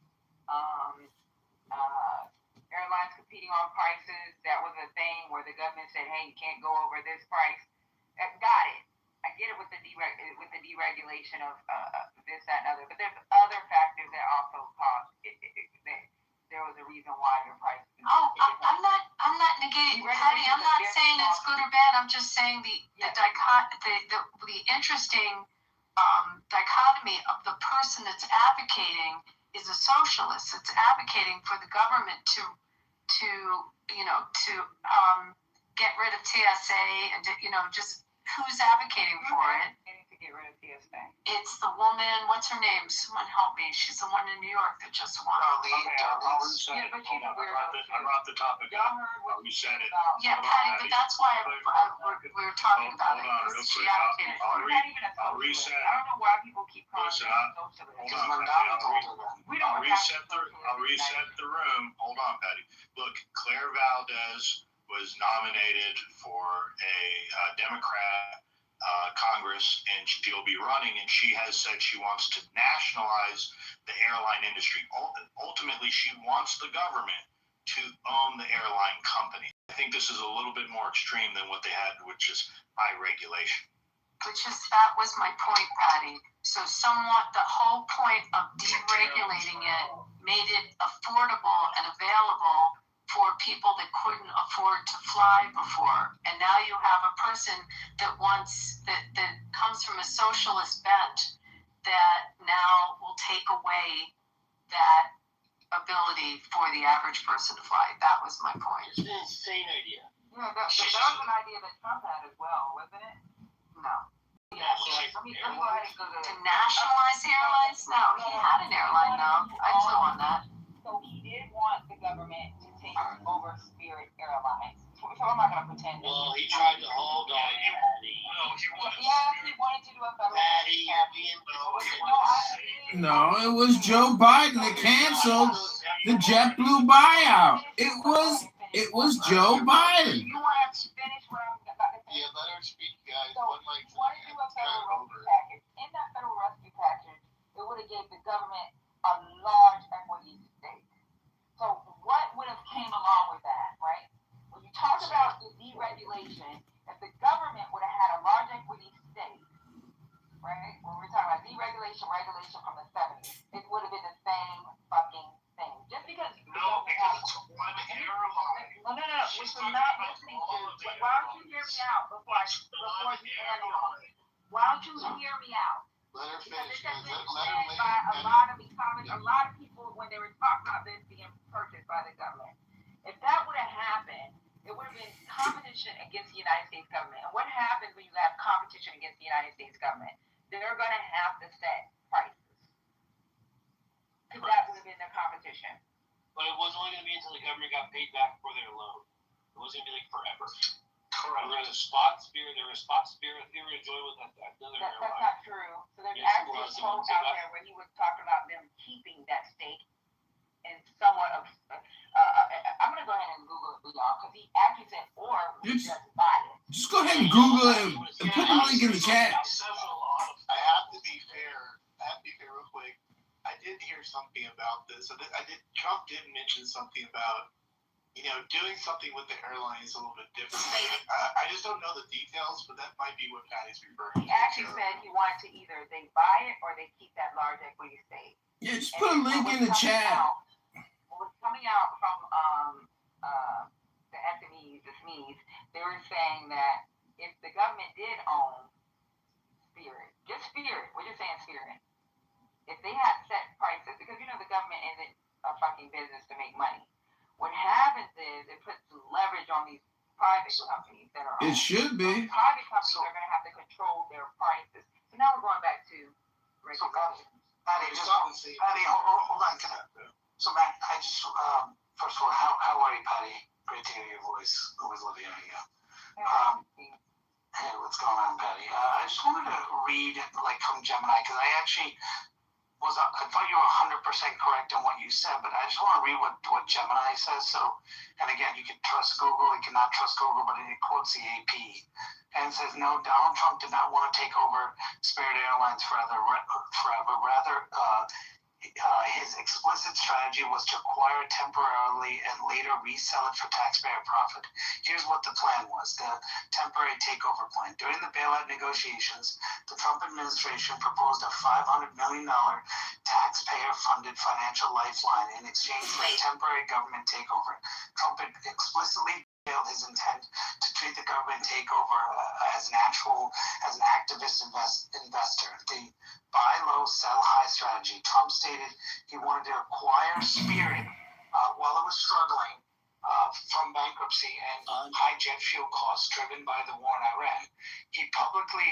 airlines competing on prices. That was a thing where the government said, "Hey, you can't go over this price." Got it. I get it with the deregulation of this, that, and other. But there's other factors that also caused it. There was a reason why your price. I'm not negating, Patty. I'm not saying it's good or bad. I'm just saying the interesting dichotomy of the person that's advocating is a socialist. It's advocating for the government to get rid of TSA and just who's advocating for it. To get rid of TSA. It's the woman. What's her name? Someone help me. She's the one in New York that just won. Yeah, but you know I brought the topic y'all up. heard what We said it. Yeah, Patty, but that's why we were talking about it. Hold on, real She quick. advocated for We're it. not even a I'll socialist. reset. I don't know why people keep calling Listen, us hold socialists. on, Patty. We don't I'll reset the room. Hold on, Patty. Look, Claire Valdez was nominated for a Democrat Congress, and she'll be running, and she has said she wants to nationalize the airline industry. Ultimately, she wants the government to own the airline company. I think this is a little bit more extreme than what they had, which is high regulation. That was my point, Patty. So somewhat the whole point of deregulating it made it affordable and available for people that couldn't afford to fly before. And now you have a person that comes from a socialist bent that now will take away that ability for the average person to fly. That was my point. It's an insane idea. Yeah, that was an idea that Trump had as well, wasn't it? No. Nationalize Let me go ahead and go To nationalize the airlines? No, he had an airline though. I flew on that. So he did want the government to take over Spirit Airlines. So I'm not gonna pretend. Well, he tried to hold on. Patty. Yes, he wanted to do a federal. Patty, you're being No, it was Joe Biden that canceled the JetBlue buyout. It was Joe Biden. You want to finish what I'm about to say? Yeah, let her speak, guys. So One mic. he wanted to do a federal rescue package. In that federal rescue package, it would have gave the government a large equity stake. So what would have came along with that, right? When you talk about the deregulation, if the government would have had a large equity stake, right? When we're talking about deregulation, regulation from the 70s, it would have been the same fucking thing. Just because the No, government because has it's one airline. no, which you're not listening to. Why don't you hear me out before you end on? Why don't you hear me out? Let her Because finish, it has guys. been Let her said by a lot of economists, a lot of people when they were talking about this being purchased by the government. If that would have happened, it would have been competition against the United States government. And what happens when you have competition against the United States government? They're going to have to set prices. Because that would have been the competition. But it was only going to be until the government got paid back for their loan. It was going to be like forever. Correct. There was a spot Spirit. There was spot Spirit. They were enjoying with that other That's airline. not true. So there's Yes, it actually a was. quote out there where he was talking about them keeping that stake in somewhat of. I'm going to go ahead and Google it for y'all because he actually said, or we It's- just buy it. Just go ahead and Google it and put the link in the chat. I have to be fair. Real quick. I did hear something about this. Trump did mention something about, doing something with the airlines a little bit different. I just don't know the details, but that might be what Patty's referring to. He actually said he wanted to either they buy it or they keep that large equity stake. Yeah, just put a link in the chat. What was coming out from the SMEs, the SMEs, they were saying that if the government did own Spirit, just Spirit, we're just saying Spirit, if they had set prices, because the government isn't a fucking business to make money. What happens is it puts some leverage on these private companies that are It should be. Those private companies are going to have to control their prices. So now we're going back to regulation. Patty, hold on. So, Matt, I just, first of all, how are you, Patty? Great to hear your voice. Always love hearing you. Hey, what's going on, Patty? I just wanted to read, from Gemini, because I actually I thought you were 100% correct on what you said, but I just want to read what Gemini says. So, and again, you can trust Google, you cannot trust Google, but it quotes the AP. And it says, no, Donald Trump did not want to take over Spirit Airlines forever. Rather, his explicit strategy was to acquire it temporarily and later resell it for taxpayer profit. Here's what the plan was, the temporary takeover plan. During the bailout negotiations, the Trump administration proposed a $500 million taxpayer-funded financial lifeline in exchange for a temporary government takeover. Trump explicitly revealed his intent to treat the government takeover as an activist investor. The buy low, sell high strategy. Trump stated he wanted to acquire Spirit while it was struggling from bankruptcy and high jet fuel costs driven by the war in Iran. He publicly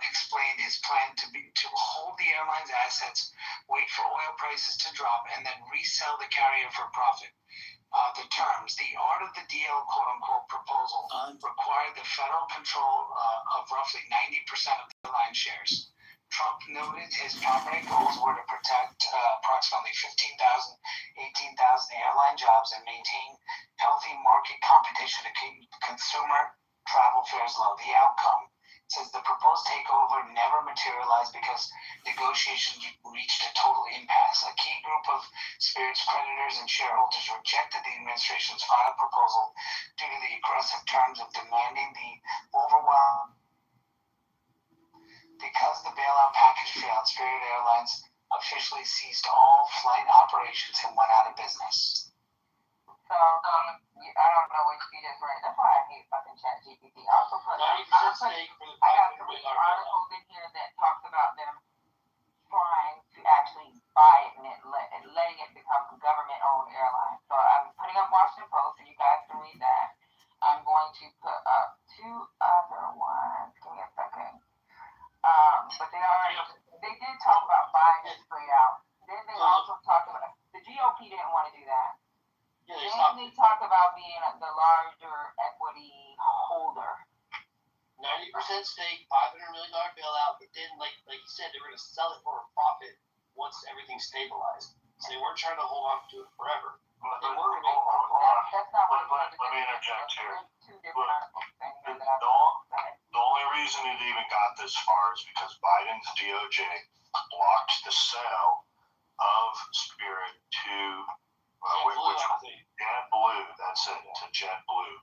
explained his plan to hold the airline's assets, wait for oil prices to drop, and then resell the carrier for profit. The terms, the art of the deal, quote-unquote, proposal required the federal control of roughly 90% of the airline shares. Trump noted his primary goals were to protect approximately 15,000, 18,000 airline jobs and maintain healthy market competition to keep consumer travel fares low. The outcome says the proposed takeover never materialized because negotiations reached a total impasse. A key group of Spirit's creditors and shareholders rejected the administration's final proposal due to the aggressive terms of demanding the overwhelming. Because the bailout package failed, Spirit Airlines officially ceased all flight operations and went out of business. So, I don't know what you just read. That's why I hate fucking ChatGPT. I also put, I got 3 articles in here that talks about them trying to actually buy it and letting it become government put up two other ones. Give me a second. But they did talk about buying it straight out. Then they also talked about the GOP didn't want to do that. Yeah, Then they talked about being the larger equity holder. 90% stake, $500 million bailout, but then, like you said, they were going to sell it for a profit once everything's stabilized. So they weren't trying to hold on to it forever. But they were going to make profit. That's not what Let me interject here. Two different things that The only reason it even got this far is because Biden's DOJ blocked the sale of Spirit to JetBlue. That's it, to JetBlue.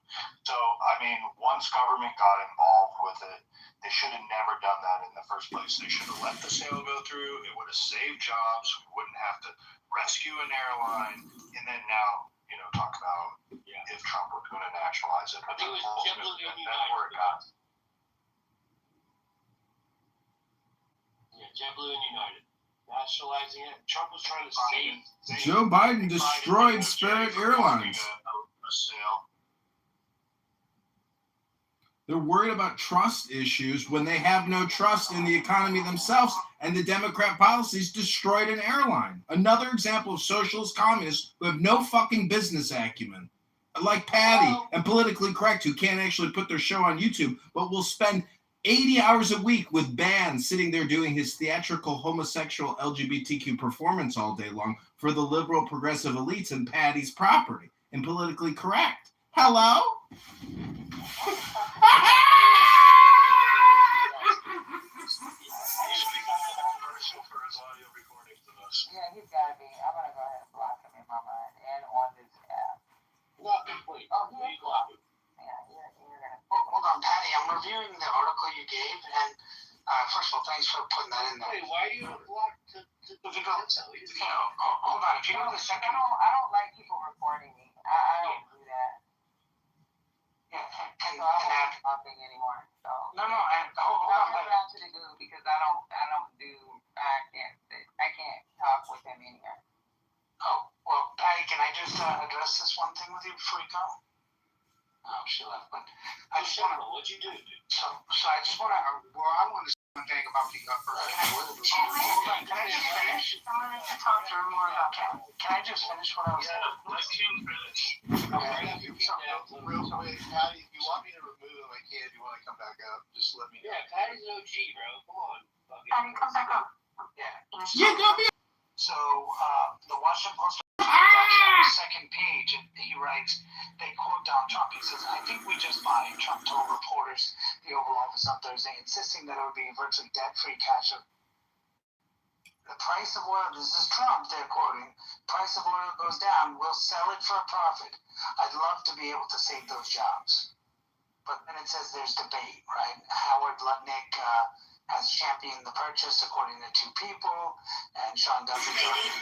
So, I mean, once government got involved with it, they should have never done that in the first place. They should have let the sale go through. It would have saved jobs. We wouldn't have to rescue an airline. And then now, talk about if Trump were going to nationalize it. But I think it was JetBlue and that's where it got. Yeah, JetBlue and United. Nationalizing it. Trump was trying to save. Joe Biden destroyed Spirit Airlines. A sale. They're worried about trust issues when they have no trust in the economy themselves, and the Democrat policies destroyed an airline. Another example of socialist communists who have no fucking business acumen. Like Patty and Politically Correct, who can't actually put their show on YouTube, but will spend 80 hours a week with bands sitting there doing his theatrical homosexual LGBTQ performance all day long for the liberal progressive elites and Patty's property and Politically Correct. Hello? Yeah, he's got to be. I'm going to go ahead and block him in my mind and on this app. Wait. Oh, he is blocked. Yeah, you're going to. Hold on, Patty. I'm reviewing the article you gave, and first of all, thanks for putting that in there. Wait, why are you blocked to If you go, hold on. If you go to the second, I don't like people recording me. I don't do that. yeah, and So I that. won't do nothing anymore. So. No, and hold I'll on. get around to the goo because I can't talk with him in here. Oh, well, Patty, can I just address this one thing with you before you go? Oh, she left, but I just want to. What'd you do, dude? So I just want to. I want to say one thing about the upper. Can I just finish? I wanted to talk to her more about that. Can I just finish what I was saying? Let Kim finish. Real quick, Patty, if you want me to remove him, I can. If you want to come back up, just let me know. Yeah, Patty's an OG, bro. Come on. Patty, come back up. Yeah. You got me. So the Washington Post on the second page, he writes, they quote Donald Trump. He says, "I think we just fine." Trump told reporters the Oval Office on Thursday, insisting that it would be virtually debt-free cash. The price of oil, this is Trump they're quoting, price of oil goes down, we'll sell it for a profit. I'd love to be able to save those jobs. But then it says there's debate, right? Howard Lutnick has championed the purchase, according to two people, and Sean Duffy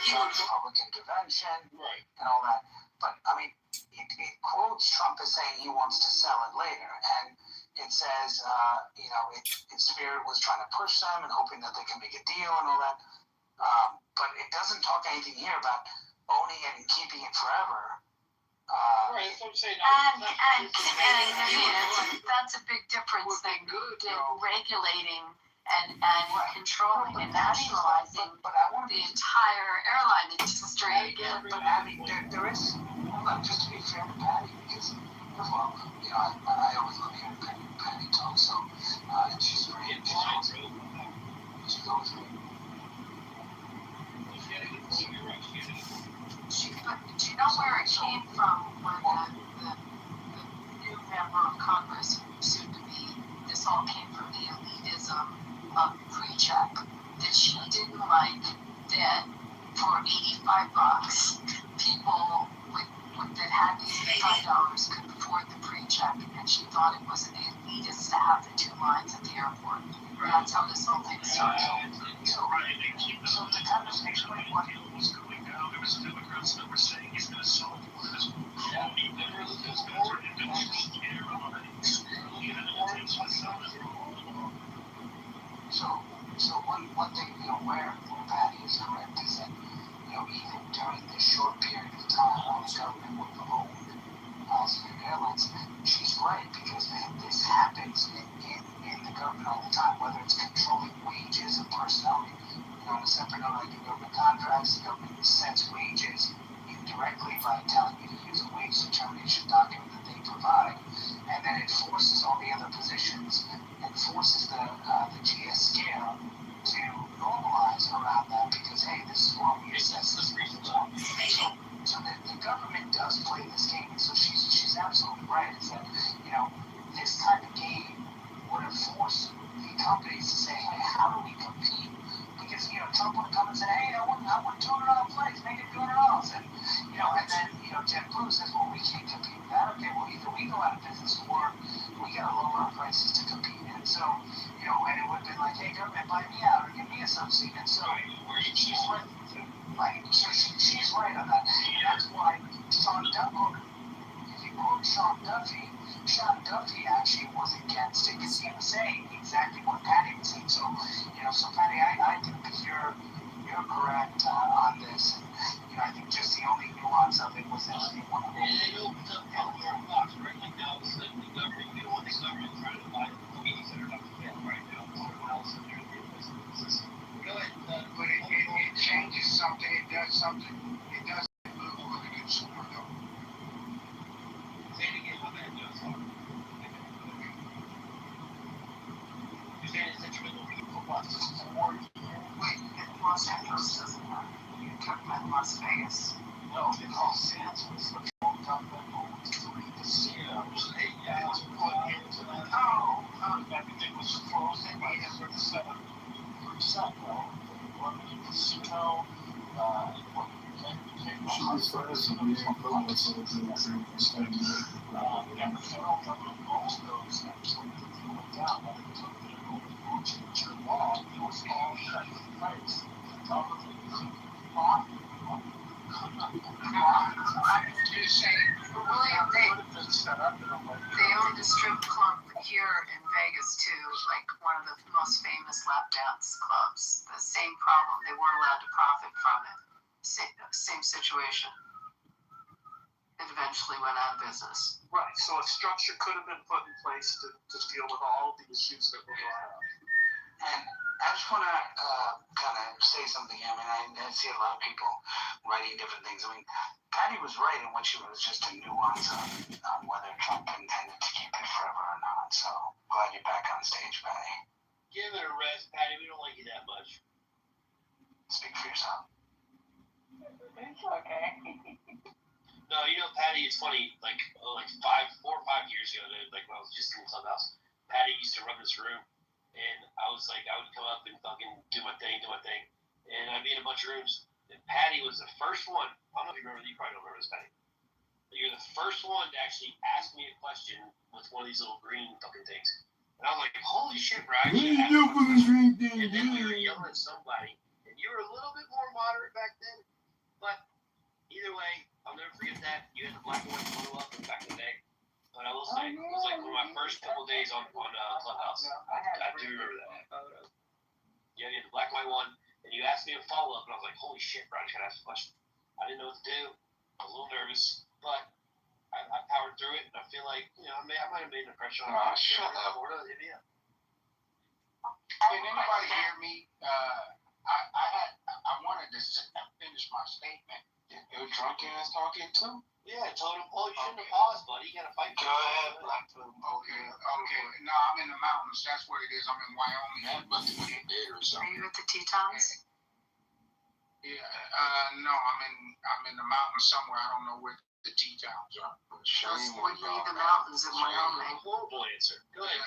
joins public intervention, and all that. But, I mean, it quotes Trump as saying he wants to sell it later, and it says, Spirit was trying to push them and hoping that they can make a deal and all that. But it doesn't talk anything here about owning it and keeping it forever. Right, that's what I'm saying. That's a big difference than regulating and controlling and nationalizing the entire airline industry again. But Abby, there is, just to be fair to Patty, because, well, I always love hearing Patty talk, so, and she's great. She's always great. But do you know where it came from when the new member of Congress, soon to be, this all came from the elitism of pre-check, that she didn't like that for $85, people that had $85 could afford the pre-check, and she thought it was an elitist to have the two lines at the airport. That's how this whole thing started. So to kind of explain what was going down, there was Democrats that were saying he's going to sell it for this phony So one thing, where Patty is correct is that, even during this short period of time when the government would have owned Spirit Airlines, she's right, because prices to compete in. So, you know, and it would have been like, hey, government, buy me out or give me a subsidy. And so she's right. Like, so she's right on that. And that's why Sean Duffy, if you quote Sean Duffy actually was against it because he was saying exactly what Patty was saying. So, you know, so Patty, I think you're correct on this. And, you know, I think just the only nuance of it was that they want to. And it opens up Pandora's box, right? Like now, it's like the government, you don't want the government trying to buy the meetings that are not fail right now. Someone else in there doing business. Go ahead. But it changes something. It does something. It does good for the consumer, though. Say it again, how bad does it? You're saying it's detrimental for what? Wait, Los Angeles doesn't matter. You're talking about Las Vegas. No, the Los Angeles. We're talking about three casinos. Hey, guys, put into the town. Everything was frozen. We had 37%. No, one casino. As far as the being homeless, I was in the same thing. And the federal government most of those actually went down. When they took their future law, it was all shut in place. The government fought. I'm just saying. But William, It would have been set up in a way. they owned a strip club here in Vegas too, like one of the most famous lap dance clubs. The same problem, they weren't allowed to profit from it. Same situation. It eventually went out of business. Right, so a structure could have been put in place to deal with all the issues that were brought up. And I just want to kind of say something. I mean, I see a lot of people writing different things. I mean, Patty was right in what she was just a nuance on whether Trump intended to keep it forever or not. So glad you're back on stage, Patty. Give it a rest, Patty. We don't like you that much. Speak for yourself. It's okay. No, you know, Patty, it's funny, like 4 or 5 years ago, like when I was just in Clubhouse, Patty used to run this room, and I would come up and fucking do my thing, and I'd be in a bunch of rooms, and Patty was the first one, I don't know if you remember, you probably don't remember this, Patty, but you're the first one to actually ask me a question with one of these little green fucking things, and I was like, holy shit, bro, I actually asked a question, and then we were yelling at somebody, and you were a little bit more moderate back then, but either way, I'll never forget that. You had the black and white photo up back in the day. But I will say, it was like one of my first couple days on Clubhouse. I do remember that. Yeah, you had the black and white one, and you asked me a follow-up, and I was like, holy shit, bro, I just got to ask a question. I didn't know what to do. I was a little nervous, but I powered through it, and I feel like, you know, I might have made an impression on Oh, shut up. Can anybody hear me? I wanted to finish my statement. You're drunk ass talking too? Yeah, I told him, you shouldn't have paused, buddy. You got to fight. Go ahead, Blackfoot. Okay. No, I'm in the mountains. That's what it is. I'm in Wyoming. Yeah, but to get there or Are something. you at the Tetons? Yeah. No, I'm in the mountains somewhere. I don't know where the Tetons are. Those would be the mountains in Wyoming. Horrible answer. Go ahead.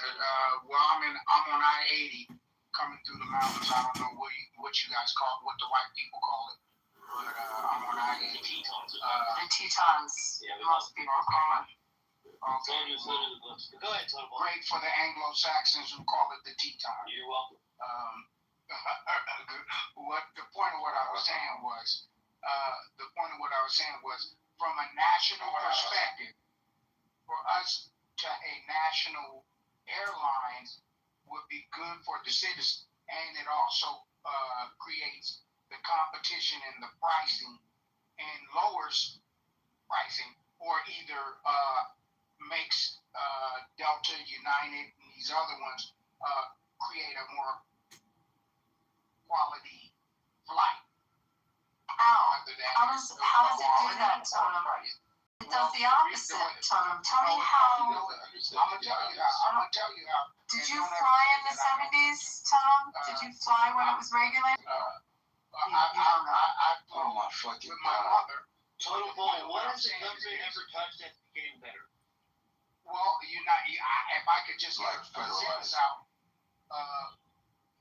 Well, I'm on I-80 coming through the mountains. I don't know what you guys call it, what the white people call it. But I'm on I-80. The Tetons, Yeah, most people call it. Okay. Go ahead, Total. Great for the Anglo-Saxons who call it the Tetons. You're welcome. The point of what I was saying was, from a national perspective, for us to a national airlines would be good for the citizens, and it also creates the competition and the pricing and lowers pricing, or either makes Delta, United, and these other ones create a more quality flight. How does it do that, Totem? It does the opposite, Totem. Tell me how. I'm gonna tell you how. Did you fly in the 70s, Totem? Did you fly when it was regulated? I flew with my mother. Total Boy, what has the government ever touched that's getting better? Well, if I could just get this out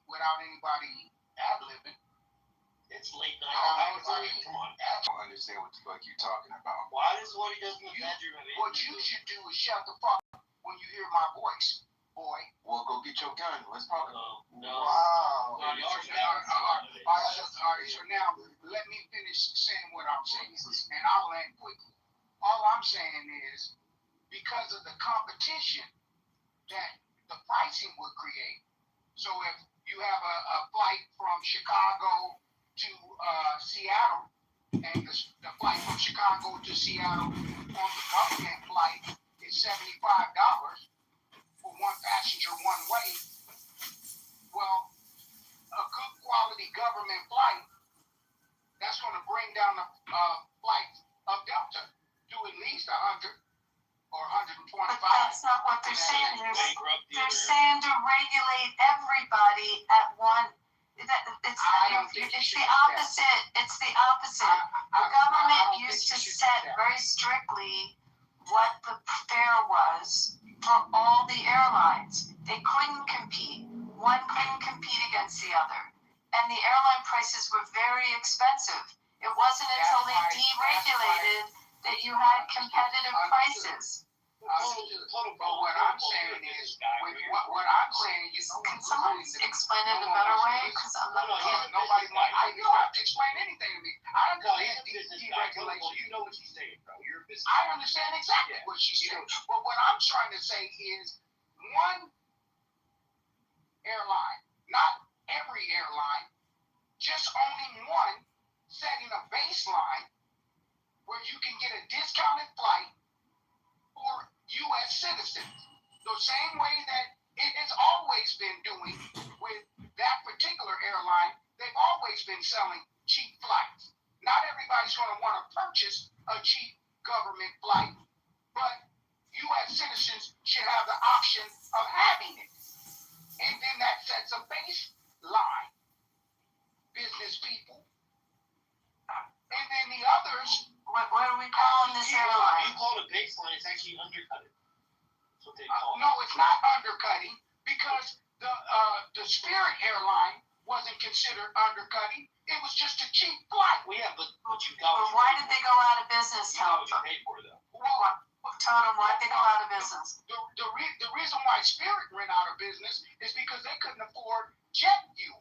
without anybody ad-libbing. It's late night. Come on. I don't understand what the fuck you're talking about. Why does what he does in the bedroom have What you should do is shut the fuck up when you hear my voice. boy. Well, go get your gun. Let's talk. No. Wow. No, y'all are All right, so now let me finish saying what I'm saying, and I'll end quickly. All I'm saying is because of the competition that the pricing would create. So if you have a flight from Chicago to Seattle, and the flight from Chicago to Seattle on the government flight is $75 for one passenger one way, well, a good quality government flight, that's going to bring down the flight of Delta to at least 100 or 125. But that's not what they're saying. bankrupt the They're other. saying to regulate everybody at one. It's the opposite. It's the opposite. The government used to set very strictly what the fare was for all the airlines. They couldn't compete. One couldn't compete against the other. And the airline prices were very expensive. It wasn't until they deregulated that you had competitive prices. But what I'm saying is, what I'm saying is, Can someone explain it a better way? Because I'm not. Nobody wants. You don't have to explain anything to me. I No, he's understand a business guy. deregulation. You know what she's saying, bro. You're a business I understand exactly what she's saying. But what I'm trying to say is one airline, not every airline, just owning one, setting a baseline where you can get a discounted flight for U.S. citizens. The same way that it has always been doing with that particular airline. They've always been selling cheap flights. Not everybody's going to want to purchase a cheap government flight, but U.S. citizens should have the option of having it. And then that sets a baseline, business people. And then the others. What are we calling this airline? You call it a baseline, it's actually undercutting. That's what they call it. No, it's not undercutting because the Spirit airline wasn't considered undercutting. It was just a cheap flight. Well, yeah, but you got. But why did they go out of business, You got what you Tom? paid for, though. Well, Totem, why'd they go out of business? The reason why Spirit went out of business is because they couldn't afford jet fuel.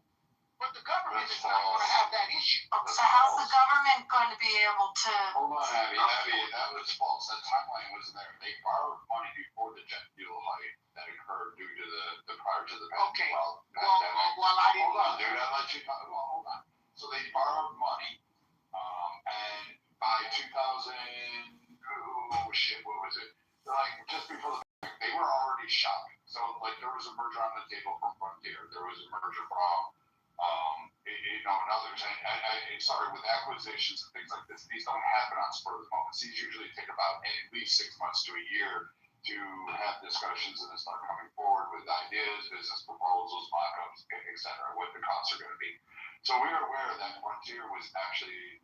But the government is not going to have that issue. So how's the government going to be able to? Hold on, Abby, that was false. That timeline was there. They borrowed money before the jet fuel hike that occurred due to the prior to the Okay. pandemic. Well, I didn't Hold on, know. dude. I'll let you know. Well, hold on. So they borrowed money, and by 2000, what was it? Like just before the pandemic, they were already shopping. So like there was a merger on the table from Frontier. There was a merger from and others. And sorry, with acquisitions and things like this, these don't happen on spur of the moment. These usually take about at least 6 months to a year to have discussions and start coming forward with ideas, business proposals, mock-ups, etc., what the costs are going to be. So we were aware that Frontier was actually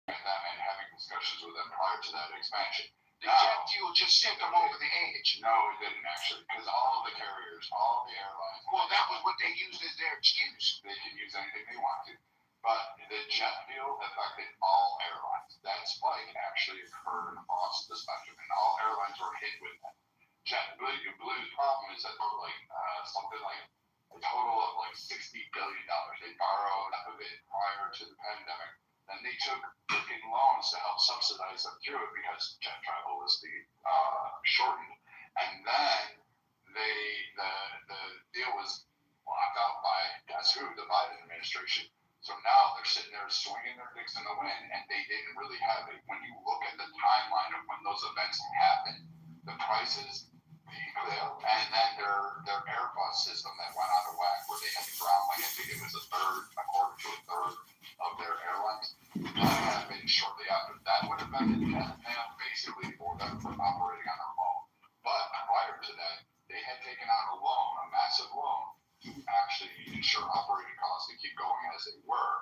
them and having discussions with them prior to that expansion. The jet fuel just sent them over the edge. No, it didn't actually, because all of the carriers, all of the airlines. Well, that was what they used as their excuse. They can use anything they want to. But the jet fuel affected all airlines. That spike actually occurred across the spectrum, and all airlines were hit with that. JetBlue's problem is that they're like something like a total of like $60 billion. They borrowed of it prior to the pandemic. Then they took freaking loans to help subsidize them through it because jet travel was shortened. And then the deal was blocked out by, guess who, the Biden administration. So now they're sitting there swinging their dicks in the wind, and they didn't really have it. When you look at the timeline of when those events happened, the prices, and then their Airbus system that went out of whack, where they had to ground, like I think it was a quarter to a third of their airlines. That happened shortly after. That would have been the death knell, basically, for them from operating on their own. But prior to that, they had taken out a loan, a massive loan, to actually ensure operating costs to keep going as they were.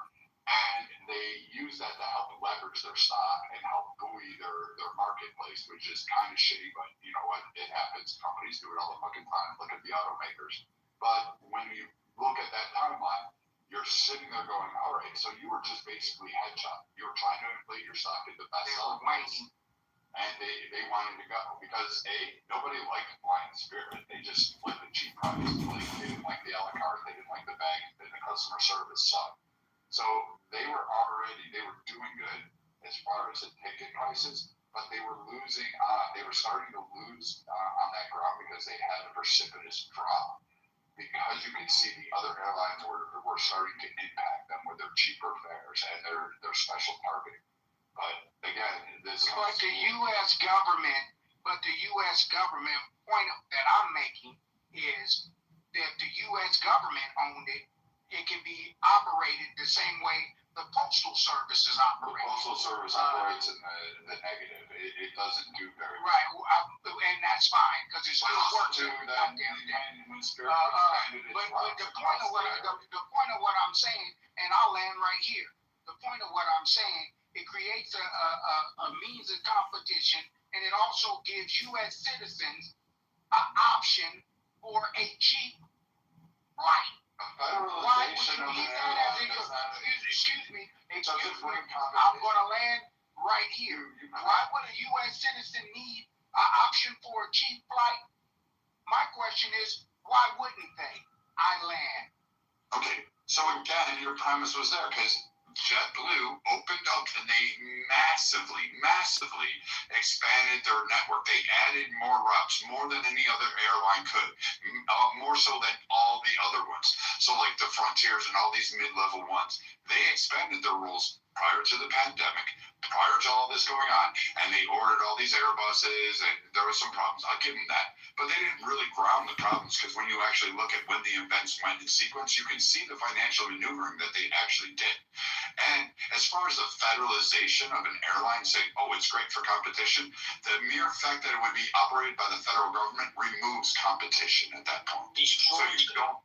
And they used that to help leverage their stock and help buoy their marketplace, which is kind of shitty, but you know what? It happens. Companies do it all the fucking time. Look at the automakers. But when you look at that timeline, you're sitting there going, all right, so you were just basically headshot. You were trying to inflate your stock at the best selling price. And they wanted to go because, A, nobody liked flying Spirit. They just already, they were doing good as far as the ticket prices, but they were losing, they were starting to lose on that ground because they had a precipitous drop. Because you can see the other airlines were starting to impact them with their cheaper fares and their special targeting. But again, this comes But the U.S. government, point that I'm making is that the U.S. government owned it. It can be operated the same way the Postal Service is the operated. Postal Service operates in the negative. It doesn't do very well. Right, and that's fine because it still works. But the point of what I'm saying, and I'll land right here. The point of what I'm saying, it creates a means of competition, and it also gives U.S. citizens an option for a cheap flight. Why would you need that as a excuse me, I'm going to land right here. Why would a U.S. citizen need an option for a cheap flight? My question is, why wouldn't they? I land. Okay, so again, your premise was there because JetBlue opened up and they massively expanded their network. They added more routes, more than any other airline could, more so than all the other ones. So like the Frontiers and all these mid-level ones, they expanded their rules prior to the pandemic, prior to all this going on, and they ordered all these Airbuses, and there were some problems. I'll give them that. But they didn't really ground the problems because when you actually look at when the events went in sequence, you can see the financial maneuvering that they actually did. And as far as the federalization of an airline saying, oh, it's great for competition, the mere fact that it would be operated by the federal government removes competition at that point. So you don't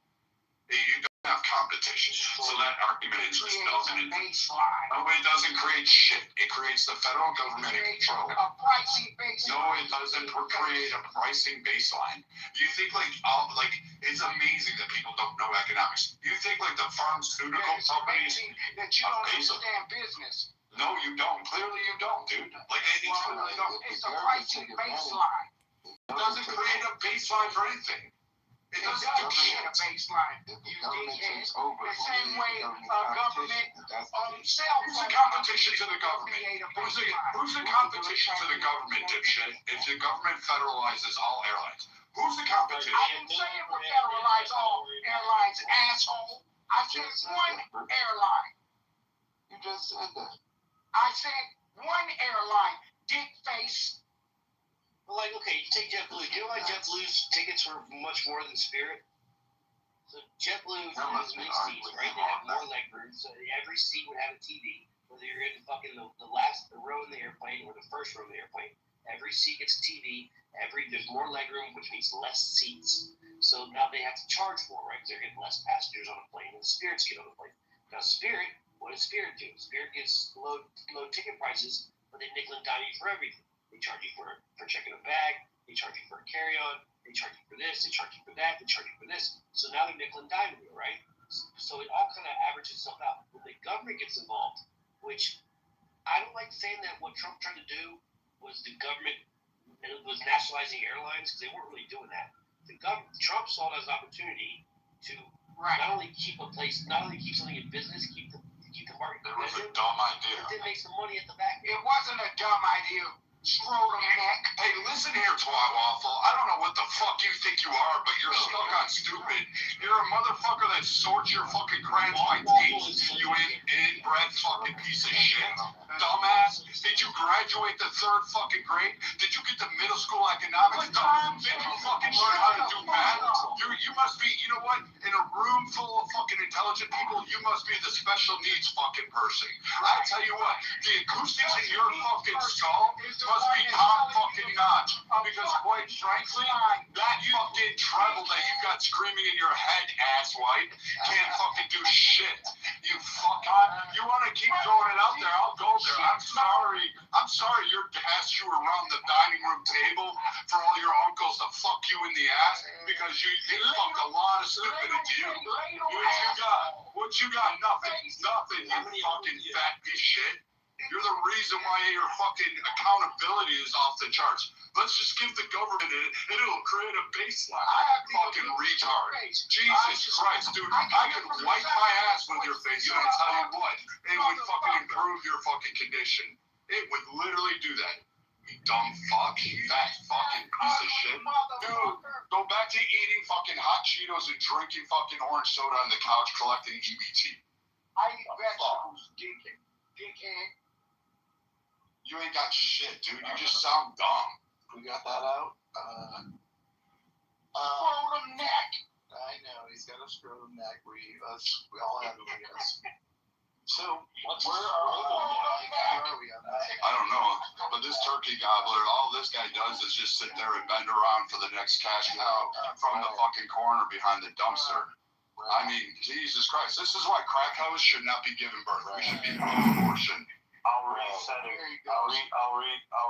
have competition. So that argument is just doesn't. No, it doesn't create shit. It creates the federal government in control. A pricing baseline. No, it doesn't create a pricing baseline. You think like it's amazing that people don't know economics. You think like the pharmaceutical companies that you don't understand business. No, you don't. Clearly you don't, dude. Like it's clearly don't. It's a pricing baseline. It doesn't create a baseline for anything. It doesn't create a baseline. The same way government sells. Who's the competition to the government? Who's the competition to the government, dipshit? If the government federalizes all airlines, who's the competition? I didn't say it would federalize all airlines, asshole. I said one airline. You just said that. I said one airline. Dick face. Well, like, okay, you take JetBlue. Do you know why JetBlue's tickets were much more than Spirit? So JetBlue has many seats, right? They have more leg room, so every seat would have a TV. Whether you're in fucking the row in the airplane or the first row in the airplane, every seat gets a TV. There's more leg room, which means less seats. So now they have to charge more, right? They're getting less passengers on a plane than Spirits get on a plane. Now Spirit, what does Spirit do? Spirit gives low ticket prices, but they nickel and dime you for everything. They charge you for checking a bag. They charge you for a carry-on. They charge you for this. They charge you for that. They charge you for this. So now they're nickel and diming you, right? So it all kind of averages itself out. When the government gets involved, which I don't like saying that what Trump tried to do was the government was nationalizing airlines because they weren't really doing that. Trump saw it as an opportunity to not only keep something in business, keep the market competitive. It was a dumb idea. But then make some money at the back. It wasn't a dumb idea. Scrotum neck. Hey, listen here, Twat Waffle. I don't know what the fuck you think you are, but you're stuck on stupid. You're a motherfucker that sorts your fucking crayons by taste. You inbred fucking piece of shit. Dumbass. Did you graduate the 3rd fucking grade? Did you get to middle school economics? Did you fucking learn how to do math? You must be, you know what? In a room full of fucking intelligent people, you must be the special needs fucking person. I tell you what, the acoustics in your fucking skull must be top fucking notch. Because quite frankly, that fucking treble that you got screaming in your head, asswipe, can't fucking do shit. You fucking, you want to keep throwing it out there, I'll go there. I'm sorry your ass you around the dining room table for all your uncles to fuck you in the ass because they fucked a lot of stupid into you. What you got? Nothing. You fucking fat piece of shit. You're the reason why your fucking accountability is off the charts. Let's just give the government it, and it'll create a baseline. Fucking retard. Jesus Christ, dude. I could wipe my ass with your face, and I tell you what, it would fucking improve your fucking condition. It would literally do that. You dumb fuck. That fucking piece of shit. Dude, go back to eating fucking hot Cheetos and drinking fucking orange soda on the couch collecting EBT. I eat vegetables, dickhead. You ain't got shit, dude. You just sound dumb. We got that out. Scrotum neck. I know he's got a scrotum neck. We all have it, I guess. So where are we on that? I don't know, but this turkey gobbler, all this guy does is just sit there and bend around for the next cash cow from the fucking corner behind the dumpster. I mean, Jesus Christ, this is why crack houses should not be given birth. We should be pro-abortion. I'll reset it. I'll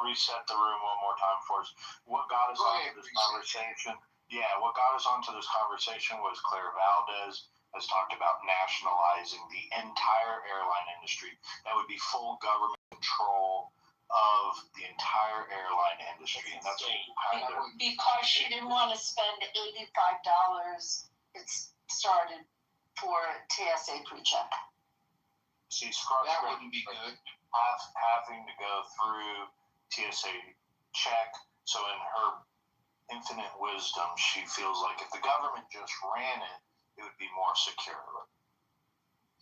reset the room one more time for us. What got us onto this conversation? Yeah, what got us onto this conversation was Claire Valdez has talked about nationalizing the entire airline industry. That would be full government control of the entire airline industry, and that's because she didn't want to spend $85. It's started for TSA pre-check. She's That wouldn't be good. having to go through TSA check. So in her infinite wisdom, she feels like if the government just ran it, it would be more secure.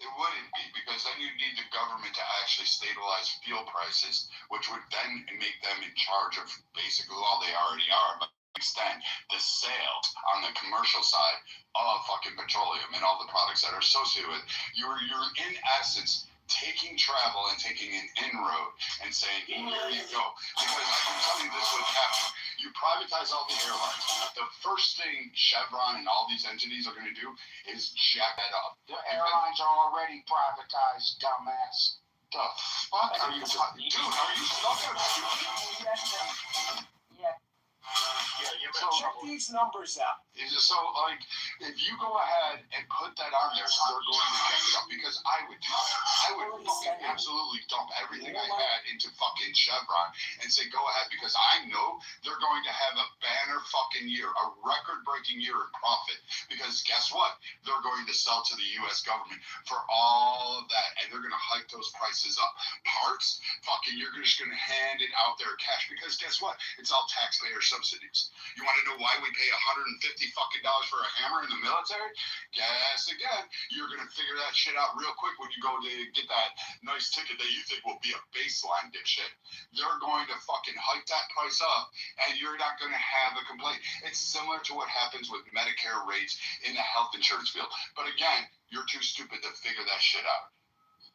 It wouldn't be, because then you need the government to actually stabilize fuel prices, which would then make them in charge of basically all they already are, but extend the sales on the commercial side of fucking petroleum and all the products that are associated with it. You're in essence taking travel and taking an inroad and saying, here you go. Because I can tell you this would happen. You privatize all the airlines. The first thing Chevron and all these entities are going to do is jack that up. The airlines are already privatized, dumbass. The fuck are you talking? Dude, are you fucking stupid? Yeah. So check these numbers out. So, like, if you go ahead and put that on there, they're going to jack it up, because I would do that. I would fucking absolutely dump everything I had into fucking Chevron and say, go ahead, because I know they're going to have a banner fucking year, a record-breaking year in profit, because guess what? They're going to sell to the U.S. government for all of that, and they're going to hike those prices up. Parts, fucking, you're just going to hand it out there cash, because guess what? It's all taxpayer subsidies. You want to know why we pay $150 fucking for a hammer in the military? Guess again, you're going to figure that shit out real quick when you go to get that nice ticket that you think will be a baseline, dipshit. They're going to fucking hike that price up, and you're not going to have a complaint. It's similar to what happens with Medicare rates in the health insurance field. But again, you're too stupid to figure that shit out.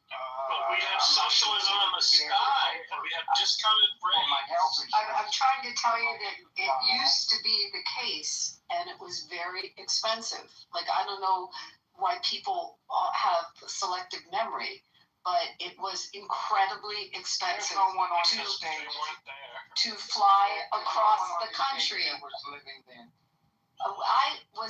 But we have socialism in the sky, and we have discounted rates. I'm trying to tell you that it used to be the case, and it was very expensive. Like, I don't know why people have selective memory, but it was incredibly expensive to fly across the country. I was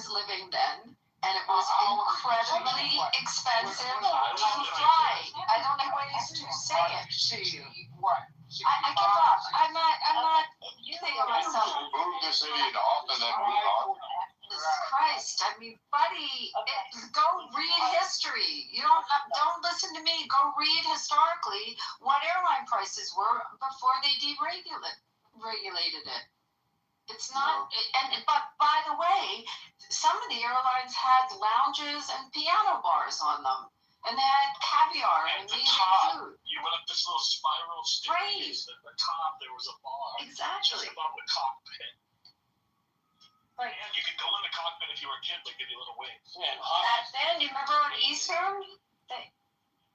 living then, and it was incredibly expensive to fly. I don't know ways to say it to you. What? I give up. I'm not thinking myself. Move this idiot off and then move on. Jesus Christ! I mean, buddy, go read history. You don't listen to me. Go read historically what airline prices were before they deregulated it. It's not, but by the way, some of the airlines had lounges and piano bars on them, and they had caviar and amazing food. You went up this little spiral staircase. At the top, there was a bar. Exactly. Just above the cockpit. Right. And you could go in the cockpit if you were a kid. They give you little wings. Yeah. Back then, you remember on Eastern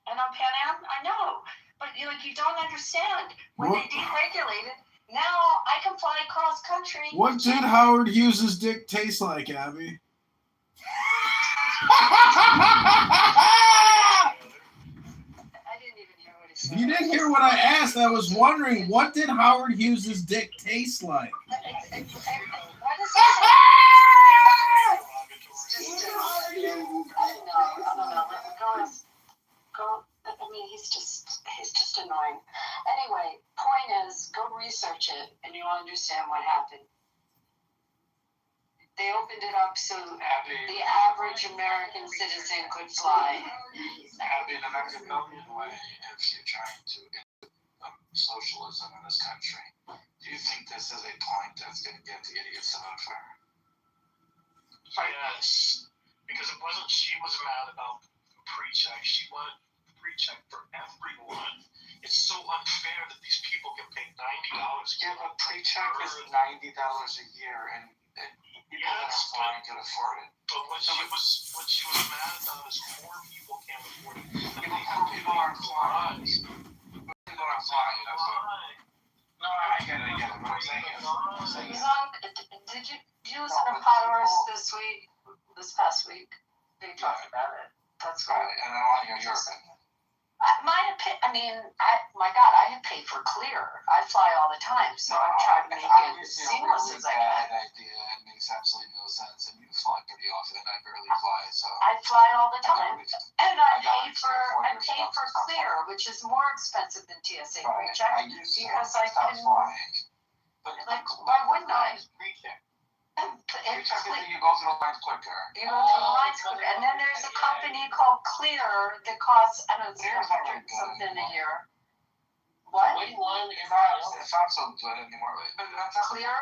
and on Pan Am? I know, but you don't understand when they deregulated. Now I can fly cross country. What did Howard Hughes' dick taste like, Abby? I didn't even hear what he said. You didn't hear what I asked. I was wondering, what did Howard Hughes' dick taste like? What is it? I don't know. Go. I mean, he's just annoying. opened it up so the average American citizen could fly. Happy in a Machiavellian way, if you're trying to socialism in this country. Do you think this is a point that's going to get the idiots to vote for her? Yes, because it wasn't. She was mad about pre-check. She wanted pre-check for everyone. It's so unfair that these people can pay $90. Yeah, but pre-check is $90 a year, and people that are flying can afford it. But what she was mad about is poor people can't afford it. People aren't flying. People aren't flying. That's what. No, I get it. What I'm saying is, Did you listen to Potter's this past week? They talked about it. That's right. And I want to hear your opinion. My God, I have paid for Clear. I fly all the time, so I try to make it as seamless as I can. Bad idea. It makes absolutely no sense. And you fly pretty often. I barely fly, so. I fly all the time, and I pay for Clear, which is more expensive than TSA PreCheck because I can. Why wouldn't I? You go through the lines quicker. You go through the lines quicker, and then there's a company called Clear that costs $100 something a year. What? It's not so good anymore. But that's Clear?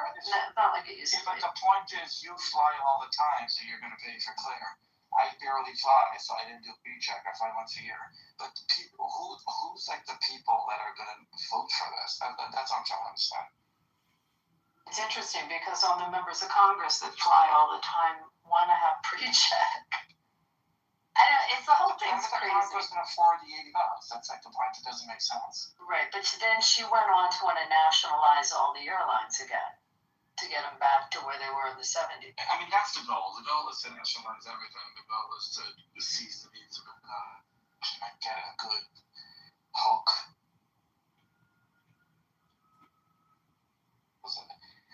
Not like it used to be. But the point is, you fly all the time, so you're going to pay for Clear. I barely fly, so I didn't do pre-check. I fly once a year. But people, who's like the people that are going to vote for this? That's what I'm trying to understand. It's interesting because all the members of Congress that fly all the time want to have pre-check. It's the whole thing's crazy. Congress can afford the $80. That's like the part that doesn't make sense. Right, but then she went on to want to nationalize all the airlines again to get them back to where they were in the 70s. I mean, that's the goal. The goal is to nationalize everything. The goal is to seize the needs of get a good hook.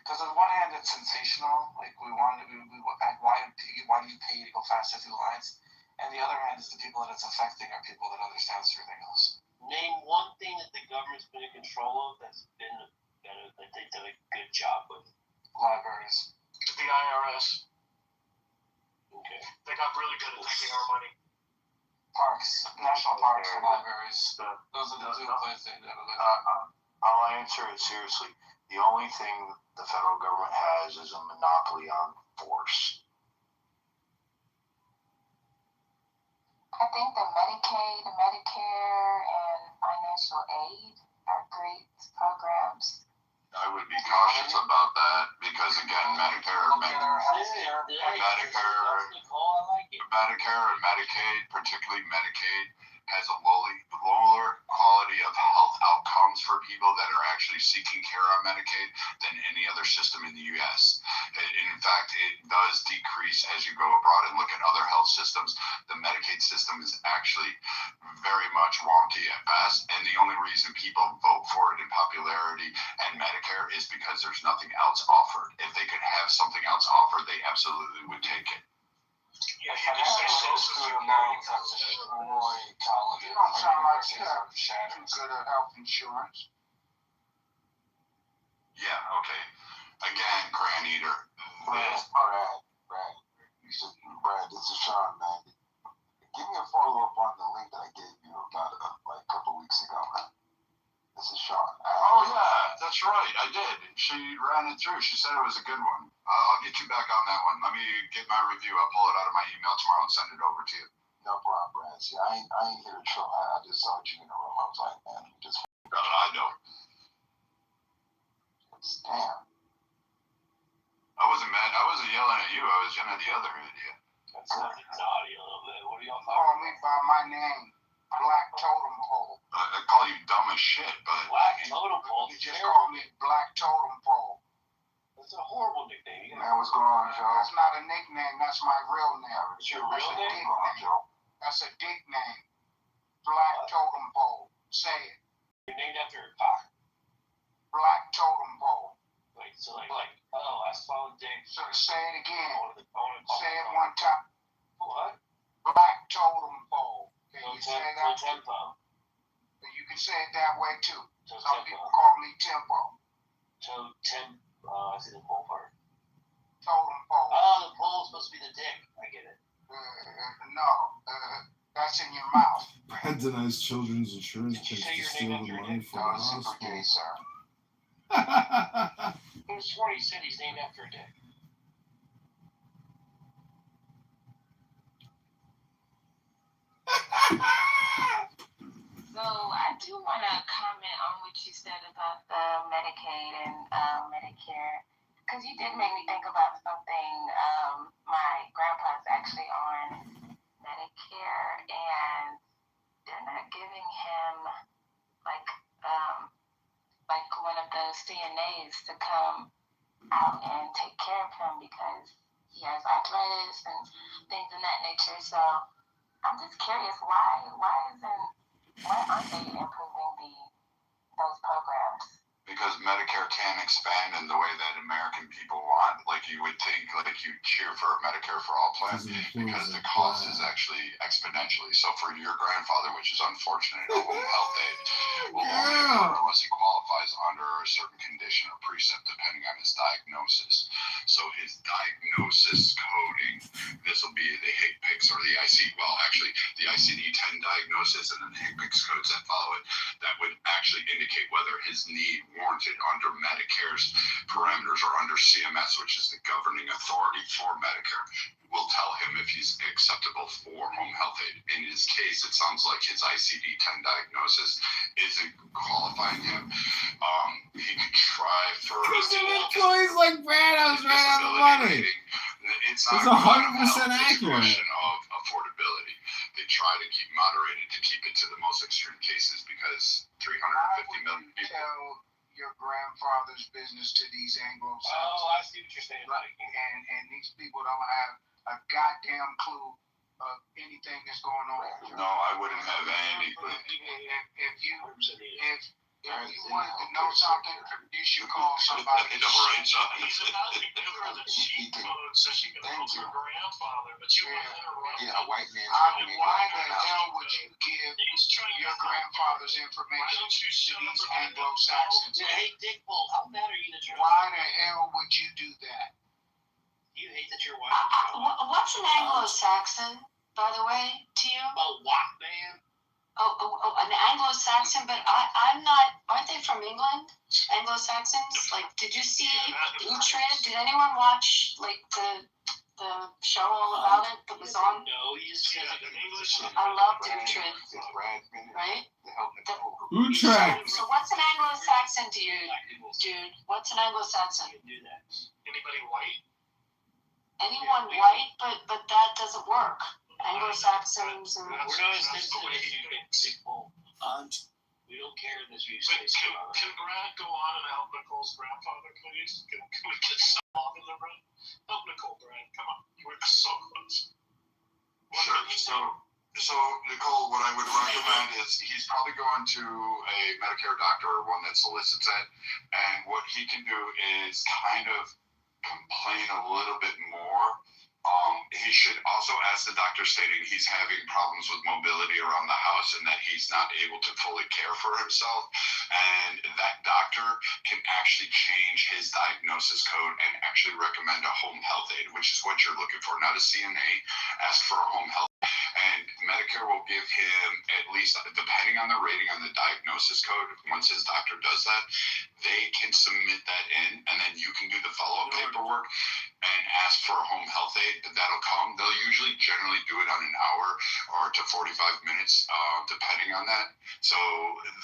Because on one hand, it's sensational. Like why do you pay to go faster through lines? And the other hand is the people that it's affecting are people that understand everything else. Name one thing that the government's been in control of that they did a good job with. Libraries. The IRS. Okay. They got really good at taking our money. Parks, national parks, and libraries. Those are the two places they did. I'll answer it seriously. The only thing the federal government has is a monopoly on force. I think the Medicaid, Medicare, and financial aid are great programs. I would be cautious about that because, again, Medicare and Medicaid, particularly Medicaid, has a lower quality of health outcomes for people that are actually seeking care on Medicaid than any other system in the U.S. In fact, it does decrease as you go abroad and look at other health systems. The Medicaid system is actually very much wonky at best, and the only reason people vote for it in popularity and Medicare is because there's nothing else offered. If they could have something else offered, they absolutely would take it. Yeah, you just say Social Security. You don't sound like you have good health insurance. Yeah, okay. Again, Grand Eater. Brad, this is Sean, man. Give me a follow-up on the link that I gave you about a couple weeks ago. This is Sean. Oh, yeah, that's right. I did. She ran it through. She said it was a good one. I'll get you back on that one. Let me get my review. I'll pull it out of my email tomorrow and send it over to you. No problem, Brad. See, I ain't here to troll. I just saw you in the room. I was like, man, you just... I know. Damn. I wasn't mad. I wasn't yelling at you. I was yelling at the other idiot. That sounded naughty a little bit. What are y'all Call talking me about? by my name. Black Totem Pole. I call you dumb as shit, but... Black Totem Pole? You just call me Black Totem Pole. That's a horrible nickname. Man, what's going on, Joe? That's not a nickname. That's my real name. It's your real That's a name? dick name. That's a dick name. Black Totem Pole. Say it. You're named after a cock. Black Totem Pole. Like, oh, I saw Dick. So say it again. Say it What? one time. Black Totem Pole. Can you say that? Tempo. You can say it that way too. So Some people call me Tempo. I see the pole part. totem pole. Oh, the pole's supposed to be the dick. I get it. No, that's in your mouth. Brad denies children's insurance Did you plans say to your steal name the after money a from No, the super hospital. gay, sir. Who swore he said he's named after a dick? So I do want to comment on what you said about the Medicaid and Medicare, because you did make me think about something. My grandpa's actually on Medicare, and they're not giving him like one of those CNAs to come out and take care of him because he has arthritis and things of that nature. So I'm just curious, why aren't they improving those programs? Because Medicare can't expand in the way that American people want. Like you would think, like you cheer for Medicare for all plans because the cost is actually exponentially. So for your grandfather, which is unfortunate, a home health aid will only occur unless he qualifies under a certain condition or precept depending on his diagnosis. So his diagnosis coding, this will be the HCPCS or the the ICD-10 diagnosis and then the HCPCS codes that follow it. That would actually indicate whether his need warranted under Medicare's parameters or under CMS, which is the governing authority for Medicare, will tell him if he's acceptable for home health aid. In his case, it sounds like his ICD-10 diagnosis isn't qualifying him. He could try for employees like Brad, I was right on the money. It's not 100% it's a accurate. question of affordability. They try to keep moderated to keep it to the most extreme cases because 350 million people. Tell your grandfather's business to these Anglo-Saxons. Oh, I see what you're saying. And these people don't have a goddamn clue of anything that's going on. No, I wouldn't have any. If you wanted to know something, you should call somebody. He's about to give her the cheat code so she can help her grandfather, but you want to interrupt. Yeah, a white man. Why the hell would you give your grandfather's information to these Anglo-Saxons? Hey, Dick Bull, how mad are you that you're Why the hell would you do that? You hate that your wife is What's an Anglo-Saxon, by the way, to you? a what, man? Oh, an Anglo-Saxon, but I'm not. Aren't they from England? Anglo-Saxons. Like, did you see Uhtred? Did anyone watch like the show all about it that was on? No, he just has an English. I loved Uhtred. Right? Utrecht. So what's an Anglo-Saxon to you, dude? What's an Anglo-Saxon? Do that. Anybody white? Anyone white, but that doesn't work. Anglo-Saxons and We're not as sensitive as you think, Dick Bull. We don't care in this view. But can Brad go on and help Nicole's grandfather, please? Can we get some off in the room? Help Nicole, Brad. Come on. We're so close. Sure. So Nicole, what I would recommend is he's probably going to a Medicare doctor or one that solicits it, and what he can do is kind of complain a little bit more. He should also ask the doctor stating he's having problems with mobility around the house and that he's not able to fully care for himself. And that doctor can actually change his diagnosis code and actually recommend a home health aid, which is what you're looking for, not a CNA. Ask for a home health aid. And Medicare will give him, at least depending on the rating on the diagnosis code, once his doctor does that, they can submit that in, and then you can do the follow-up paperwork and ask for a home health aid. That'll come. They'll usually generally do it on an hour or to 45 minutes, depending on that. So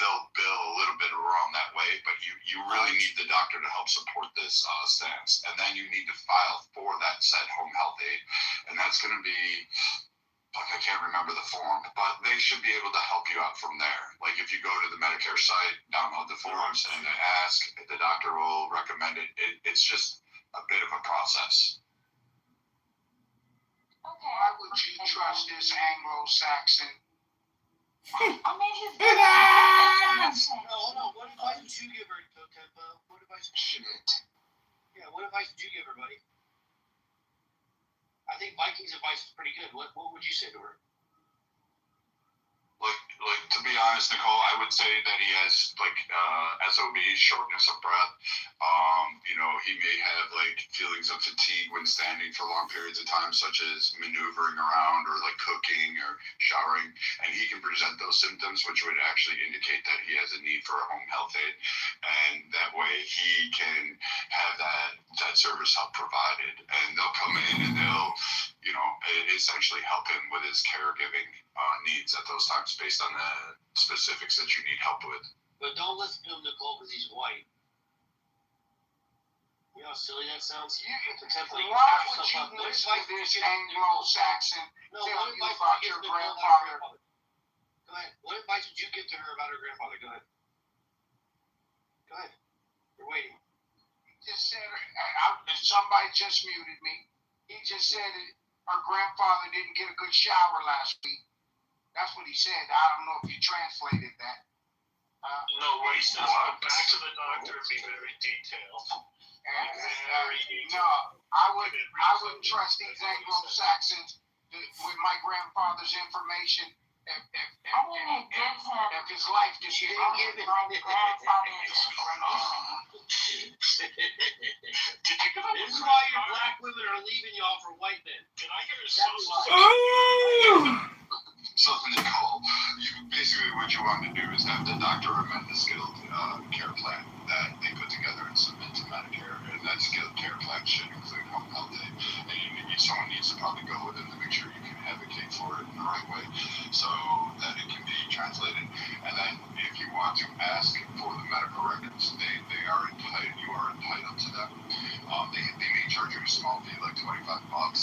they'll bill a little bit around that way, but you really need the doctor to help support this stance. And then you need to file for that said home health aid, and that's going to be, I can't remember the form, but they should be able to help you out from there. Like if you go to the Medicare site, download the forms, and ask, the doctor will recommend it. It's just a bit of a process. Okay. Why would you trust this Anglo-Saxon? I mean, he's No, hold on. What advice did you give her, Tempo? What advice did you give her? Yeah, what advice did you give her, buddy? I think Viking's advice is pretty good. What would you say to her? Like To be honest, Nicole, I would say that he has like SOB, shortness of breath. He may have like feelings of fatigue when standing for long periods of time, such as maneuvering around or like cooking or showering, and he can present those symptoms, which would actually indicate that he has a need for a home health aide, and that way he can have that service help provided, and they'll come in and they'll essentially help him with his caregiving needs at those times based on the specifics that you need help with. But don't listen to him, Nicole, because he's white. You know how silly that sounds? Why would you listen to this Anglo-Saxon tell you about your grandfather? Go ahead. What advice would you give to her about her grandfather? Go ahead. Go ahead. We're waiting. He just said, somebody just muted me. He just said that her grandfather didn't get a good shower last week. That's what he said. I don't know if you translated that. No, what he says, go back to the doctor and be very detailed. No, I wouldn't trust these Anglo-Saxons with my grandfather's information if his life just didn't give it. This is why your black women are leaving y'all for white men. Can I get a social So, Nicole, basically what you want to do is have the doctor amend the skilled care plan that they put together and submit to Medicare, and that skilled care plan should include home health aid. And someone needs to probably go with it to make sure you can advocate for it in the right way so that it can be translated. And then if you want to ask for the medical records, you are entitled to them. They may charge you a small fee, like $25.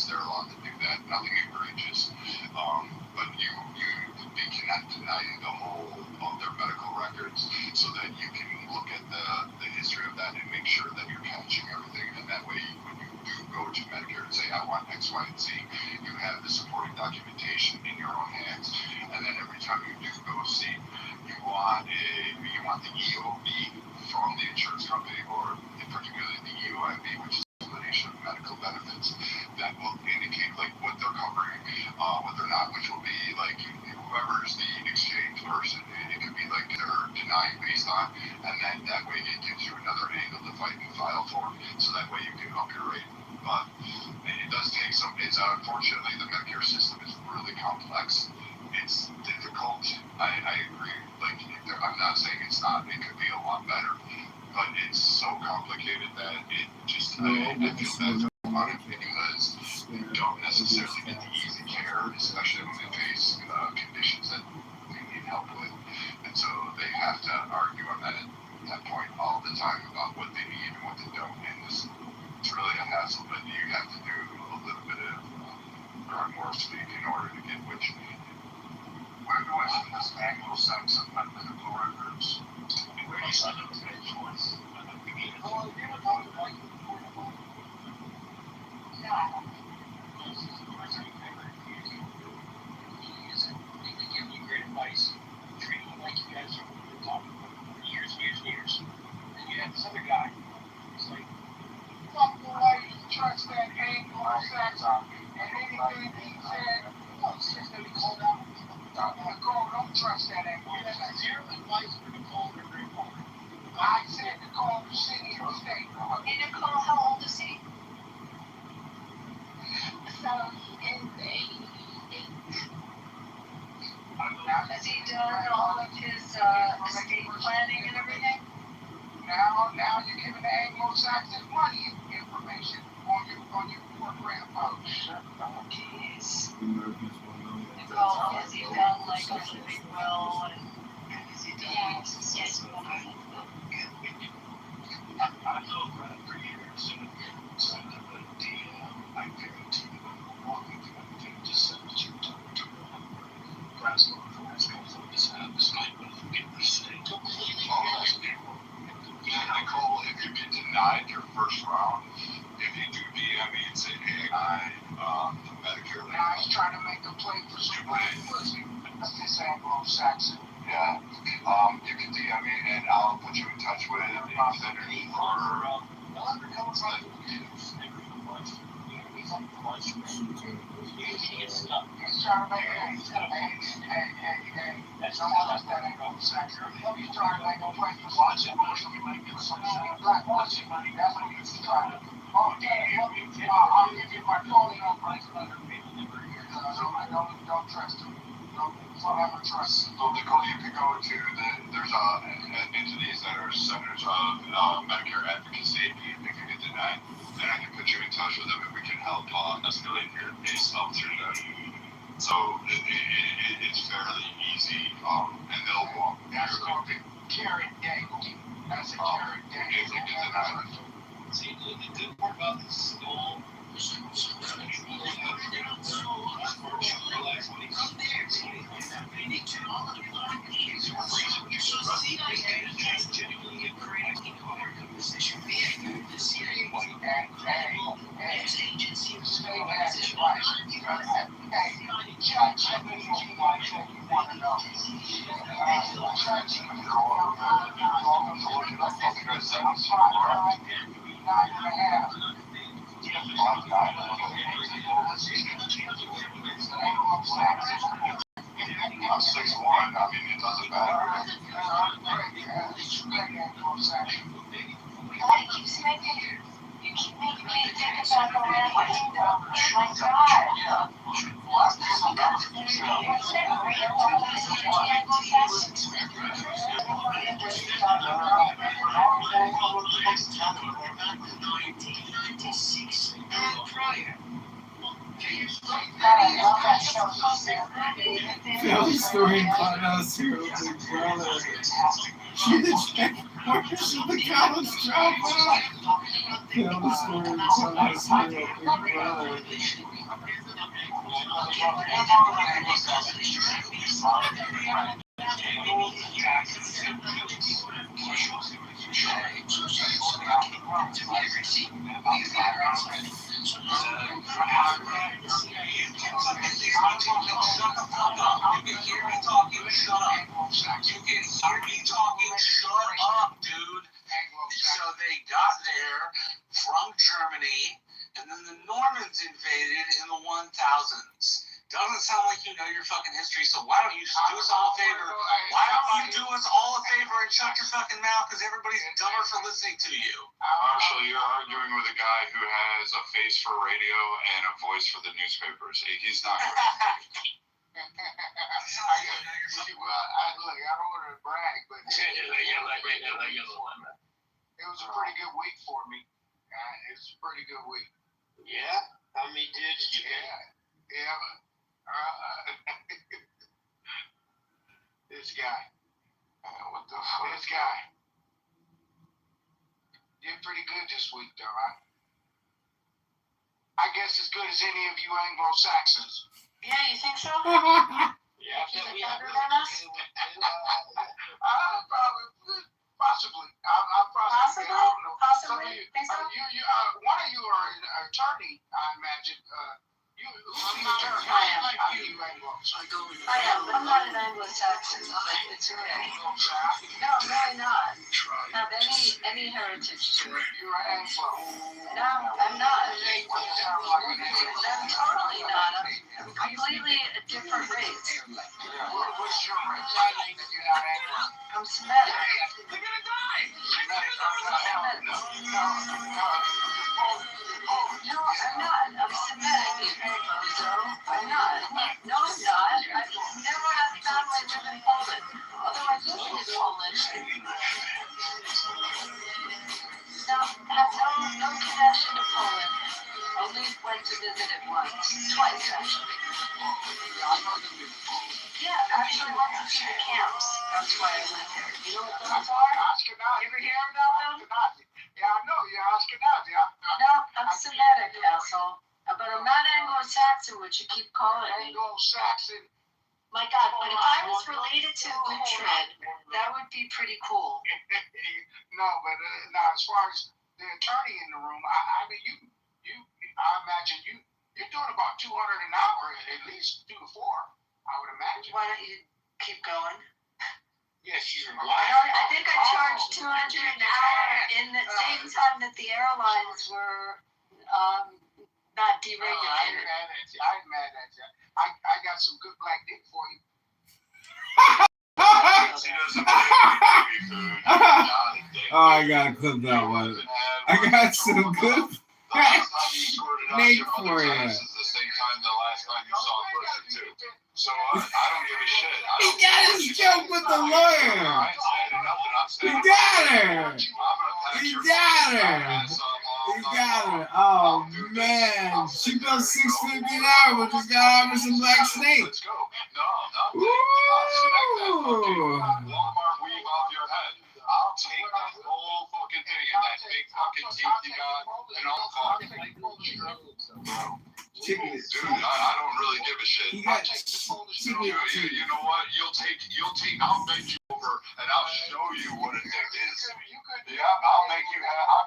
They're allowed to do that, nothing egregious. But they cannot deny you the whole of their medical records so that you can look at the history of that and make sure that you're catching everything. And that way, when you do go to Medicare and say, I want X, Y, and Z, you have the supporting documentation in your own hands. And then every time you do go see, you want the EOB from the insurance company, or particularly the EOIB, which is explanation of medical benefits, that will indicate like what they're covering, what they're not, which will be like whoever's the exchange person. It could be like they're denying based on, and then that way it gives you another angle to fight and file for, so that way you can up your rate. But it does take some. Unfortunately, the Medicare system is really complex. It's difficult. I agree. Like, I'm not saying it's not. It could be a lot better, but it's so complicated that it just. I feel bad about it because they don't necessarily get the easy care, especially when they face conditions that they need help with, and so they have to argue on that point all the time about what they need and what they don't. And it's really a hassle, but you have to do a little bit of groundwork in order to get what you need. Where do I send this Anglo-Saxon medical records? Where do you send them today, Joyce? Great advice, treating you like you guys have been talking for years. And you have this other guy. He's like, fuck the way you trust that Anglo-Saxon. And anything he said, it's just that he called out. Don't trust that Anglo-Saxon. Zero advice for Nicole and her grandfather. I said Nicole the city or state. Hey, Nicole, how old is he? 78. Has he done all of his estate planning and everything? Now you're giving the Anglo-Saxon money information on your poor grandpa. Jeez. Nicole, has he done like a living will and has he done yes. I know Brad for years, and so I put a DM. I guarantee you, when we're walking through everything, just send what you talk to Brad's going for his goals on this app. This night, but forget this thing. Completely honest people. Nicole, if you get denied your first round, if you do DM me and say, hey, the Medicare. Now he's trying to make a play for stupid pussy. That's this Anglo-Saxon. Yeah. You can DM me and I'll put you in touch with a senator or He's trying to make hey. Someone else that ain't gonna sack her. He's trying to make a way. You watch it, you might get some black watching money. That's what he's trying to do. Oh, I'll give you my phone number. So I don't trust him. Don't ever trust him. So Nicole, you can go to there's entities that are centers of Medicare advocacy. If you get denied, then I can put you in touch with them and we can help escalate your pay stub through them. So it's fairly easy, and they'll walk. That's called the carrot dangle. That's a carrot dangle. If you get denied. See, the good part about this school I'm 6'1", I mean, it doesn't matter. You keep making me think about the land. Oh my God. What's that Family story in Clubhouse here, big brother. She the checkpointers of the college dropout. Family story in Clubhouse here, big brother. So they got there from Germany, and then the Normans invaded in the 1000s. Doesn't sound like you know your fucking history, so why don't you just do us all a favor? Why don't you do us all a favor and shut your fucking mouth, because everybody's dumber for listening to you. Marshall, you're arguing with a guy who has a face for radio and a voice for the newspapers. He's not Look, I don't want to brag, but it was a pretty good week for me. It was a pretty good week. Yeah? How many did you get? Yeah. This guy. what the fuck? This guy. Did pretty good this week, though, right? I guess as good as any of you Anglo-Saxons. Yeah, you think so? Yeah, Is it better than us? Possibly. I Possibly? don't know. Possibly? Think so? One of you are an attorney, I imagine. I'm not an attorney. I am, but I'm not an Anglo-Saxon. It's okay. No, I'm really not. Have any heritage to it. You're an Anglo. No, I'm not. I'm totally not. I'm completely a different race. What's your race? You're not Anglo. I'm Semitic. We're gonna die! No, I'm not. I'm Semitic. So I'm not. No, I'm not. I've never had family live in Poland. Although I visited Poland. No, have no connection to Poland. Only went to visit it twice actually. Yeah, actually went to see the camps. That's why I went there. You know what those are? Ashkenazi. You ever hear about them? Ashkenazi. Yeah, I know. You're Ashkenazi. No, I'm Semitic, asshole. But I'm not Anglo-Saxon, which you keep calling me. Anglo-Saxon. My God, but if I was related to Uhtred, that would be pretty cool. No, but now as far as the attorney in the room, I mean, I imagine you're doing about 200 an hour, at least 2 to 4. I would imagine. Why don't you keep going? Yes, you're I think I charged $200 an hour in the same time that the airlines were not I deregulated. ain't mad at you. I ain't mad at you. I got some good black dick for you. She doesn't believe baby food. Oh, I gotta clip that one. I got some good The last time you squirted out Nate your for mother's you. ass is the same time the last time you saw a person too. So I don't give a shit. I He don't got care what his you joke say. with the I ain't lawyer. saying nothing. I'm He saying got her. I'm gonna pack He your got fucking her. ass up all He night got long. her. Oh I'll do this. man, I'll she sit built there and go, $650 an hour. We just got over some black snake. let's go. No, nothing. I'll snag that fucking Ooh. Walmart weave off your head. I'll take that whole fucking thing and that big fucking teeth you got and all fucking. Chicken is Dude, cheap. I don't really give a shit. He got You, chicken teeth. you know what? You'll take. I'll bend you over and I'll show you what a dick is. Yeah, I'll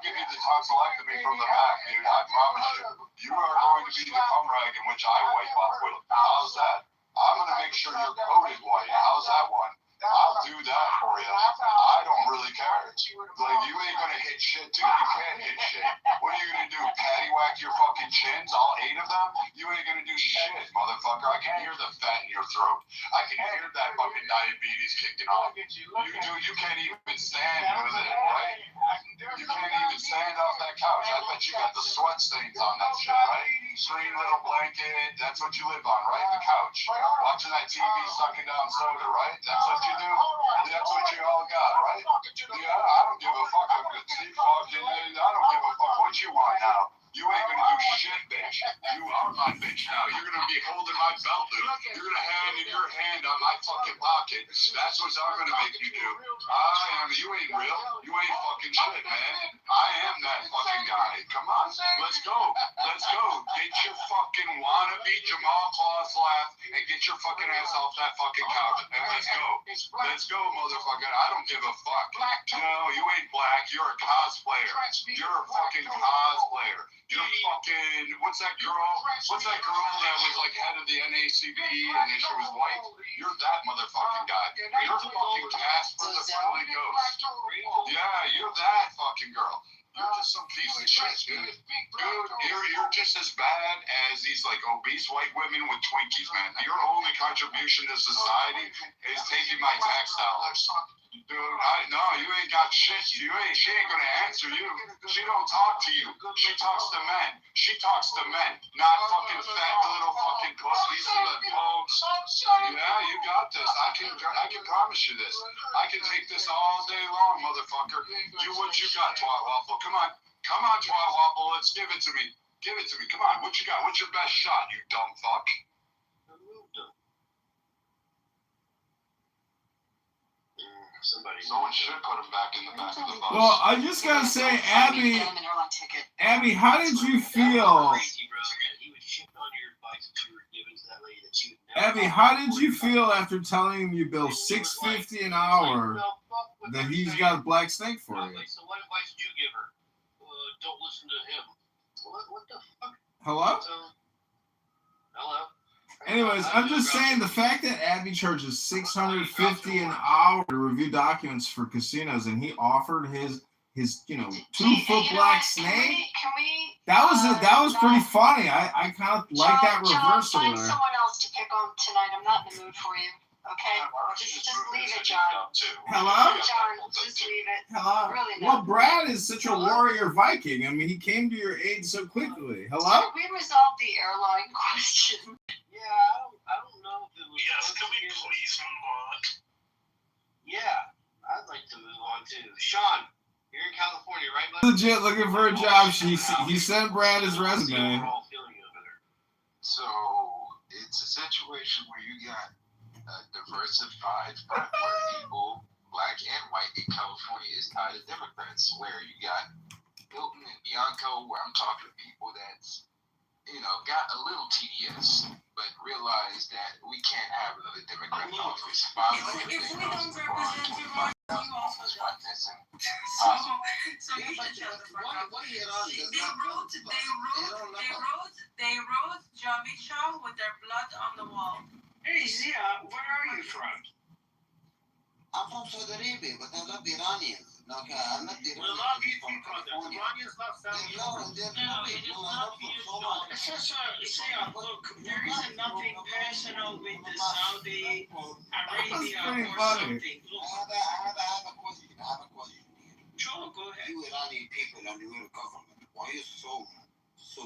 give you the tonsillectomy from the back, dude. I promise you. You are going to be the cum rag in which I wipe off with. How's that? I'm gonna make sure you're coated white. How's that one? I'll do that for you. I don't really care. Like, you ain't gonna hit shit, dude. You can't hit shit. What are you gonna do? Paddywhack your fucking chins, all 8 of them? You ain't gonna do shit, motherfucker. I can hear the fat in your throat. I can hear that fucking diabetes kicking off. You can't even stand with it, right? You can't even stand off that couch. I bet you got the sweat stains on that shit, right? Green little blanket, that's what you live on, right? The couch. Watching that TV sucking down soda, right? That's what you do? That's what you all got, right? Yeah, I don't give a fuck. I'm gonna see fucking, I don't give a fuck what you want now. You ain't gonna do shit, bitch. You are my bitch now. You're gonna be holding my belt loop. You're gonna hand in your hand on my fucking pocket. That's what I'm gonna make you do. You ain't real. You ain't fucking shit, man. I am that fucking guy. Come on, let's go. Let's go. Get your fucking wannabe Jamal Claus laugh and get your fucking ass off that fucking couch and let's go. Let's go, motherfucker. I don't give a fuck. No, you ain't black. You're a cosplayer. You're a fucking cosplayer. You're fucking, what's that girl that was like head of the NACP and then she was white? You're that motherfucking guy. You're fucking Casper the Friendly Ghost. Yeah, you're that fucking girl. You're just some piece of shit, dude. You're just as bad as these like obese white women with Twinkies, man. Your only contribution to society is taking my tax dollars. Dude, you ain't got shit. She ain't gonna answer you. She don't talk to you. She talks to men. She talks to men, not fucking fat little fucking pussies that pokes. Yeah, you got this. I can promise you this. I can take this all day long, motherfucker. You what you got, Twat Waffle? Come on, Twat Waffle. Let's give it to me. Give it to me. Come on. What you got? What's your best shot, you dumb fuck? Someone should put him back in the back of the bus. Well, I just gotta say, Abby, how did you feel? Abby, how did you feel after telling him you bill $650 an hour that he's got a black snake for you? So what advice did you give her? Don't listen to him. What the fuck? Hello? Hello? Anyways, I'm just saying the fact that Abby charges $650 an hour to review documents for casinos, and he offered his 2-foot black snake. Can we? That was pretty funny. I kind of like that reversal John, find there. someone else to pick on tonight. I'm not in the mood for you. Okay? Just leave it, John. Hello? John, just leave it. Hello? Really Well, not. Brad is such a warrior Viking. I mean, he came to your aid so quickly. Hello? Did we resolve the airline question? Yeah, I don't know if it was. Yes, can we please move on? Yeah, I'd like to move on too. Sean, you're in California, right, bud? Legit looking for a job. He sent Brad his resume. So it's a situation where you got a diversified front where people, black and white in California, is tied to Democrats. Where you got Hilton and Bianco, where I'm talking to people that's got a little TDS, but realize that we can't have another Democrat in office. If we don't represent you right, you also don't. So you should shut the fuck up. They wrote Jimmy Shaw with their blood on the wall. Hey, Zia, where are you from? I'm from Saudi Arabia, but I love Iranians. No, I'm not We love you people. The Iranians love family. No, it is not mutual. It's just look, there isn't nothing personal with the Saudi Arabia pretty or funny. something. Look, I have a question. sure, go ahead. You Iranian people and your government, why are you so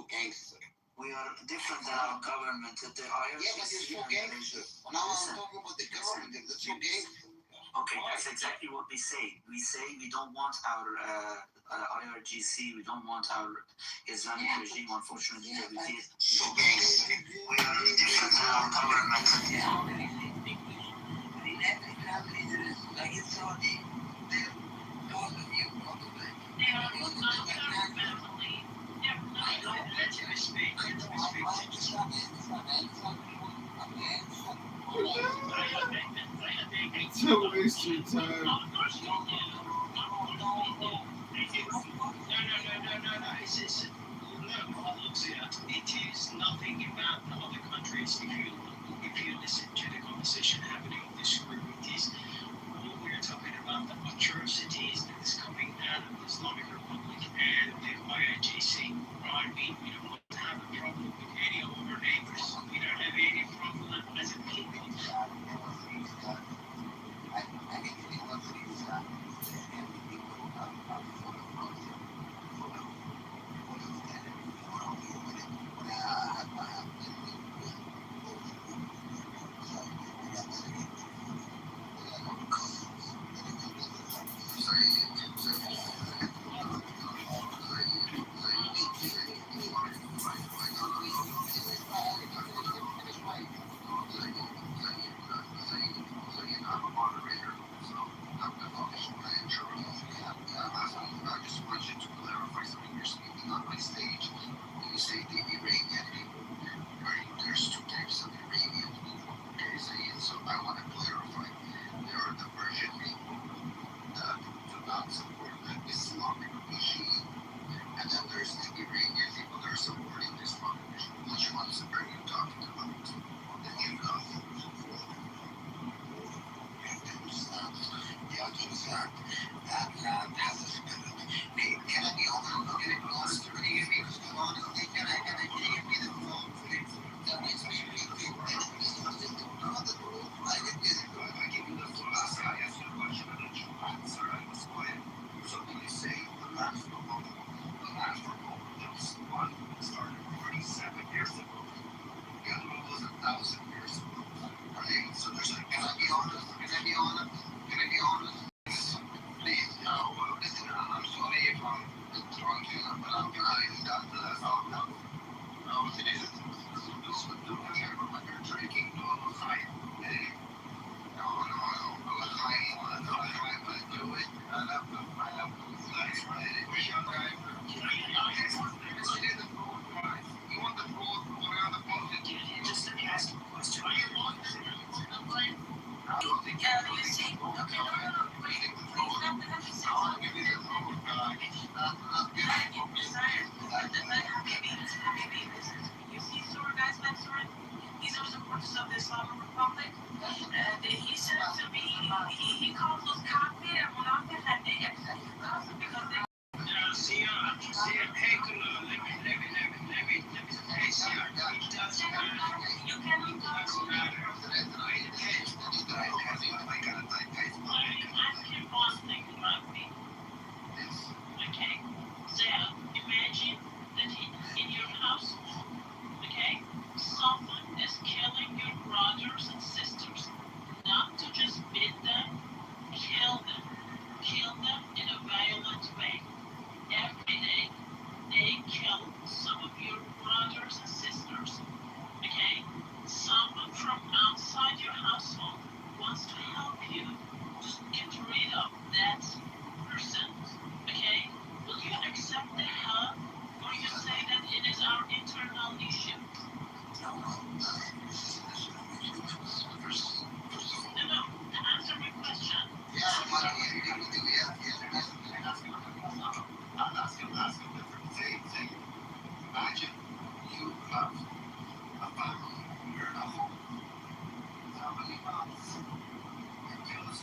gangster? We are different than our government. The IRGC. Yeah, but you're so gangster. Now I'm talking about the government. That's so gangster. Okay, that's exactly what we say. We say we don't want our IRGC, we don't want our Islamic regime, unfortunately, that we did. So gangster. We are different than our government. Like in Saudi, they're all of you, probably. They are not our family. I know, let's respect. Don't waste your time. Of course you do. No. It's it is nothing about the other countries. If you listen to the conversation happening in this group, it is what we're talking about, the atrocities that is coming out of the Islamic Republic and the IRGC. I mean, we don't have a problem with any of our neighbors. We don't have any problem as a people.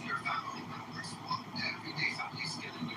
Your family members, every day somebody's killing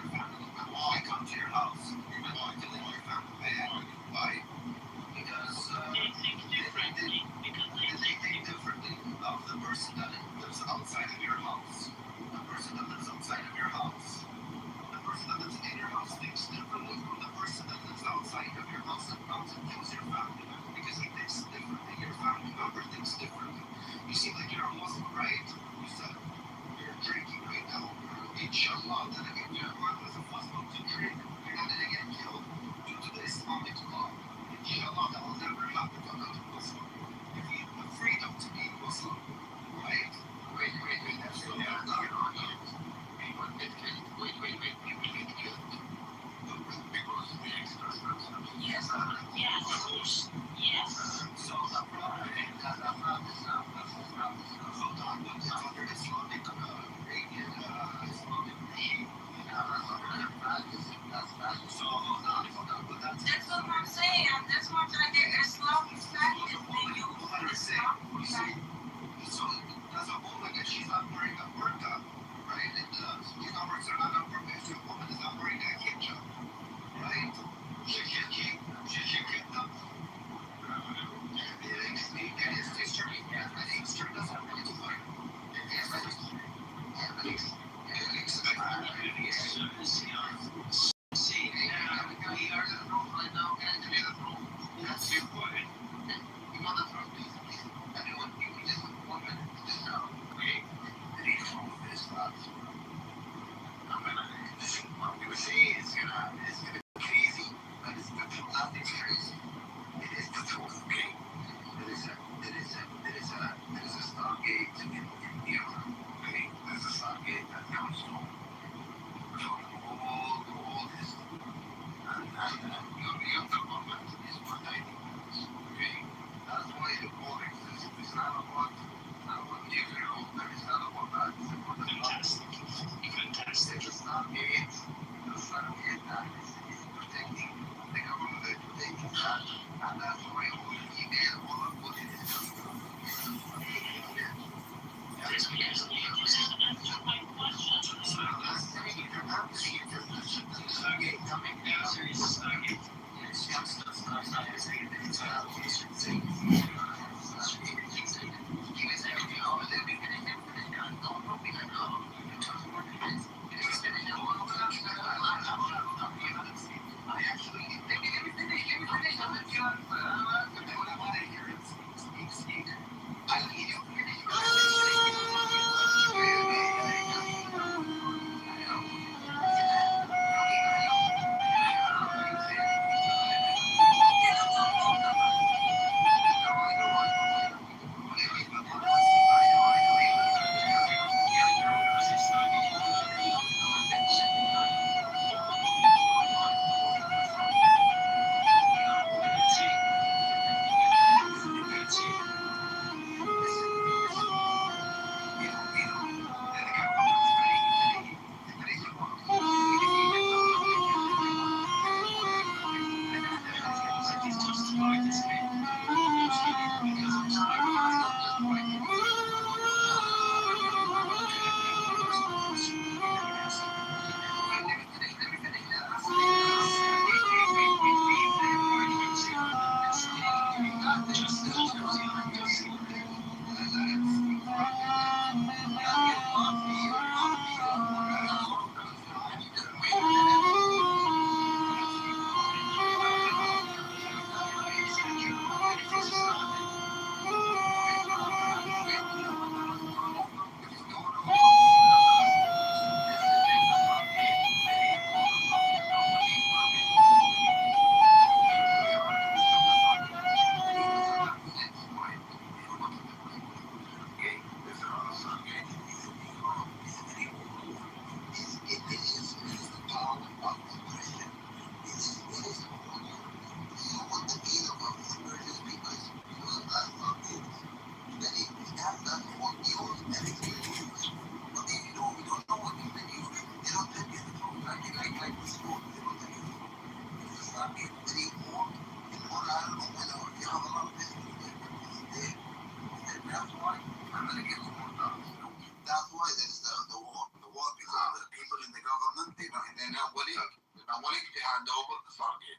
That's why there's the war. The war because the people in the government, they're not willing to hand over the target.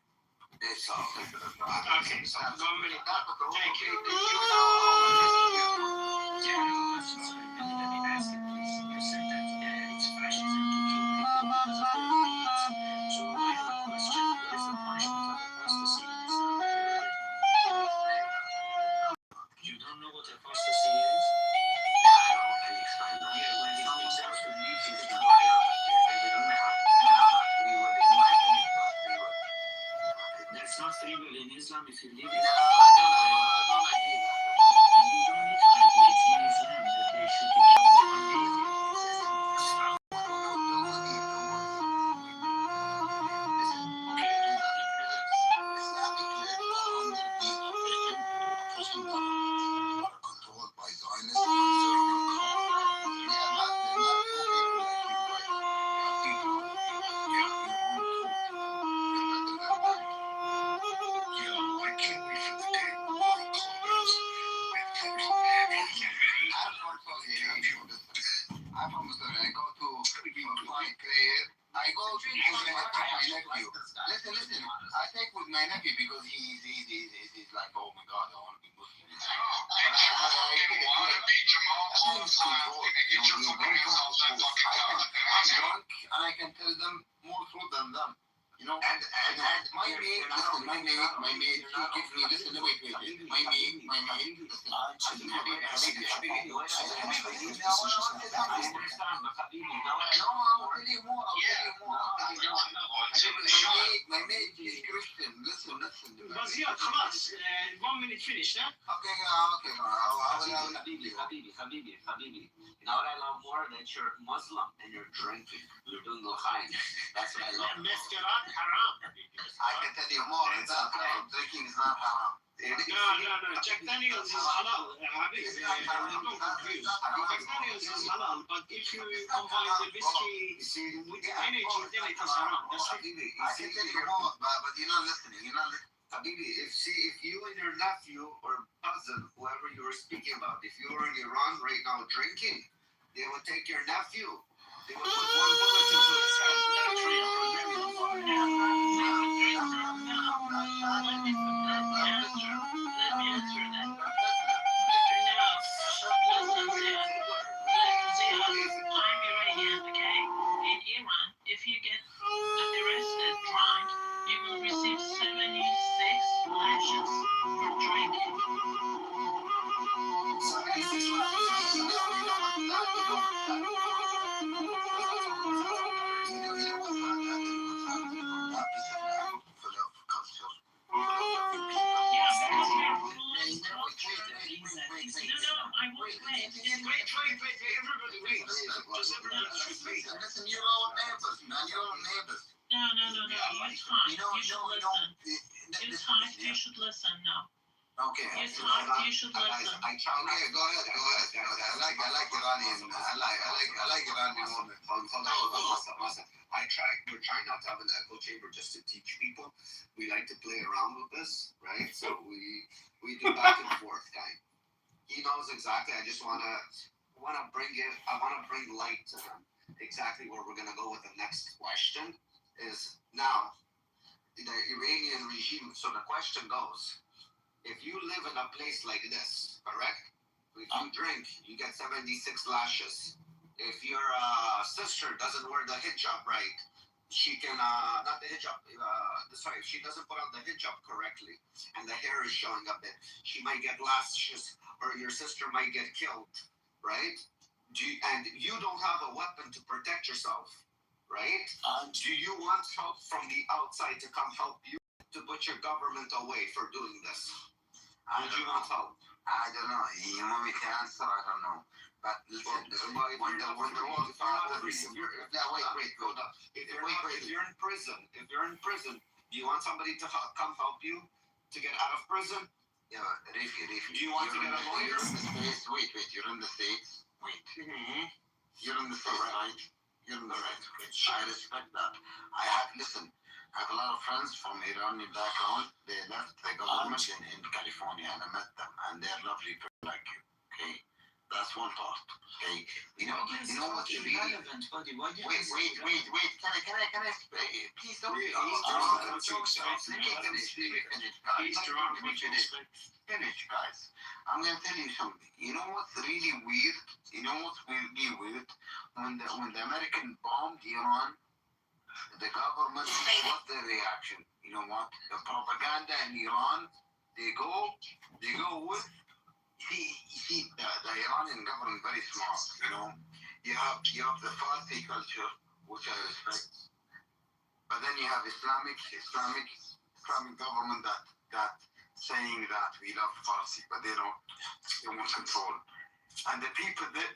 Okay, so 1 minute. Thank you. You said that it's fascism to kill people because of their beliefs. So I have a question. What is the punishment of apostasy in Islam? You don't know what apostasy is? Yeah, when someone starts to leave Islam. That's not free will in Islam if you leave Islam. You don't need to argue. It's in Islam that they should be controlled by Zionists. They're not poor people like you, right? They are people. They have their own truth. I can't wait for the day when Congress I'm from Missouri. I go to my prayer. I go to my nephew. Listen. I take with my nephew because he's like, oh my God, I want to be Muslim. I'm drunk and I can tell them more truth than them. You know, and my mate, he gives me, listen, wait, my mate, listen, my mate is Christian, listen. Ziad, خلاص 1 minute finish, huh? Okay, Habibi. Now what I love more that you're Muslim and you're drinking. You're doing l'chaim. That's what I love. Mescarat haram. I can tell you more. Drinking is not haram. No. Jack Daniels is halal. Habibi, don't confuse. Jack Daniels is halal, but if you combine the whiskey with the energy, then it is haram. That's right. I can tell you more, but you're not listening. Habibi, if you and your nephew or cousin, whoever you were speaking about, if you were in Iran right now drinking, they would take your nephew. They would put one bullet into his head. Let me answer that. I'm Iranian, okay? In Iran, if you get arrested drunk, you will receive 76 lashes for drinking. Everybody waits. Does everybody wait? Listen, you're all neighbors, man. You're all neighbors. No. You talk. You should listen. You should listen now. Okay. You talk. You should listen. Okay, go ahead. I like Iranian. I like Iranian women. Listen. We're trying not to have an echo chamber just to teach people. We like to play around with this, right? So we do back and forth kind. He knows exactly. I just want to bring light to him. Exactly where we're gonna go with the next question is now the Iranian regime. So the question goes: if you live in a place like this, correct? If you drink, you get 76 lashes. If your sister doesn't wear the hijab right, she can, not the hijab, sorry, if she doesn't put on the hijab correctly and the hair is showing a bit, she might get lashes or your sister might get killed, right? And you don't have a weapon to protect yourself, right? Do you want help from the outside to come help you to put your government away for doing this? Would you want help? I don't know. You want me to answer? I don't know. But listen, if you're in prison, do you want somebody to come help you to get out of prison? Yeah, Rifi. Do you want to get a lawyer? Wait, you're in the States. Wait. Mm-hmm. You're in the States, right? You're in the right. I respect that. I have a lot of friends from Iranian background. They left the government in California, and I met them, and they're lovely people like you. Okay. That's one part. Okay. You know what's really relevant, buddy. Wait. Can I please don't be finish, guys. I'm gonna tell you something. You know what's really weird? When the American bombed Iran, the government, what's their reaction? You know what? The propaganda in Iran, they go with. See, the Iranian government very smart, you know. You have the Farsi culture, which I respect, but then you have Islamic government that saying that we love Farsi, but they want control. And the people that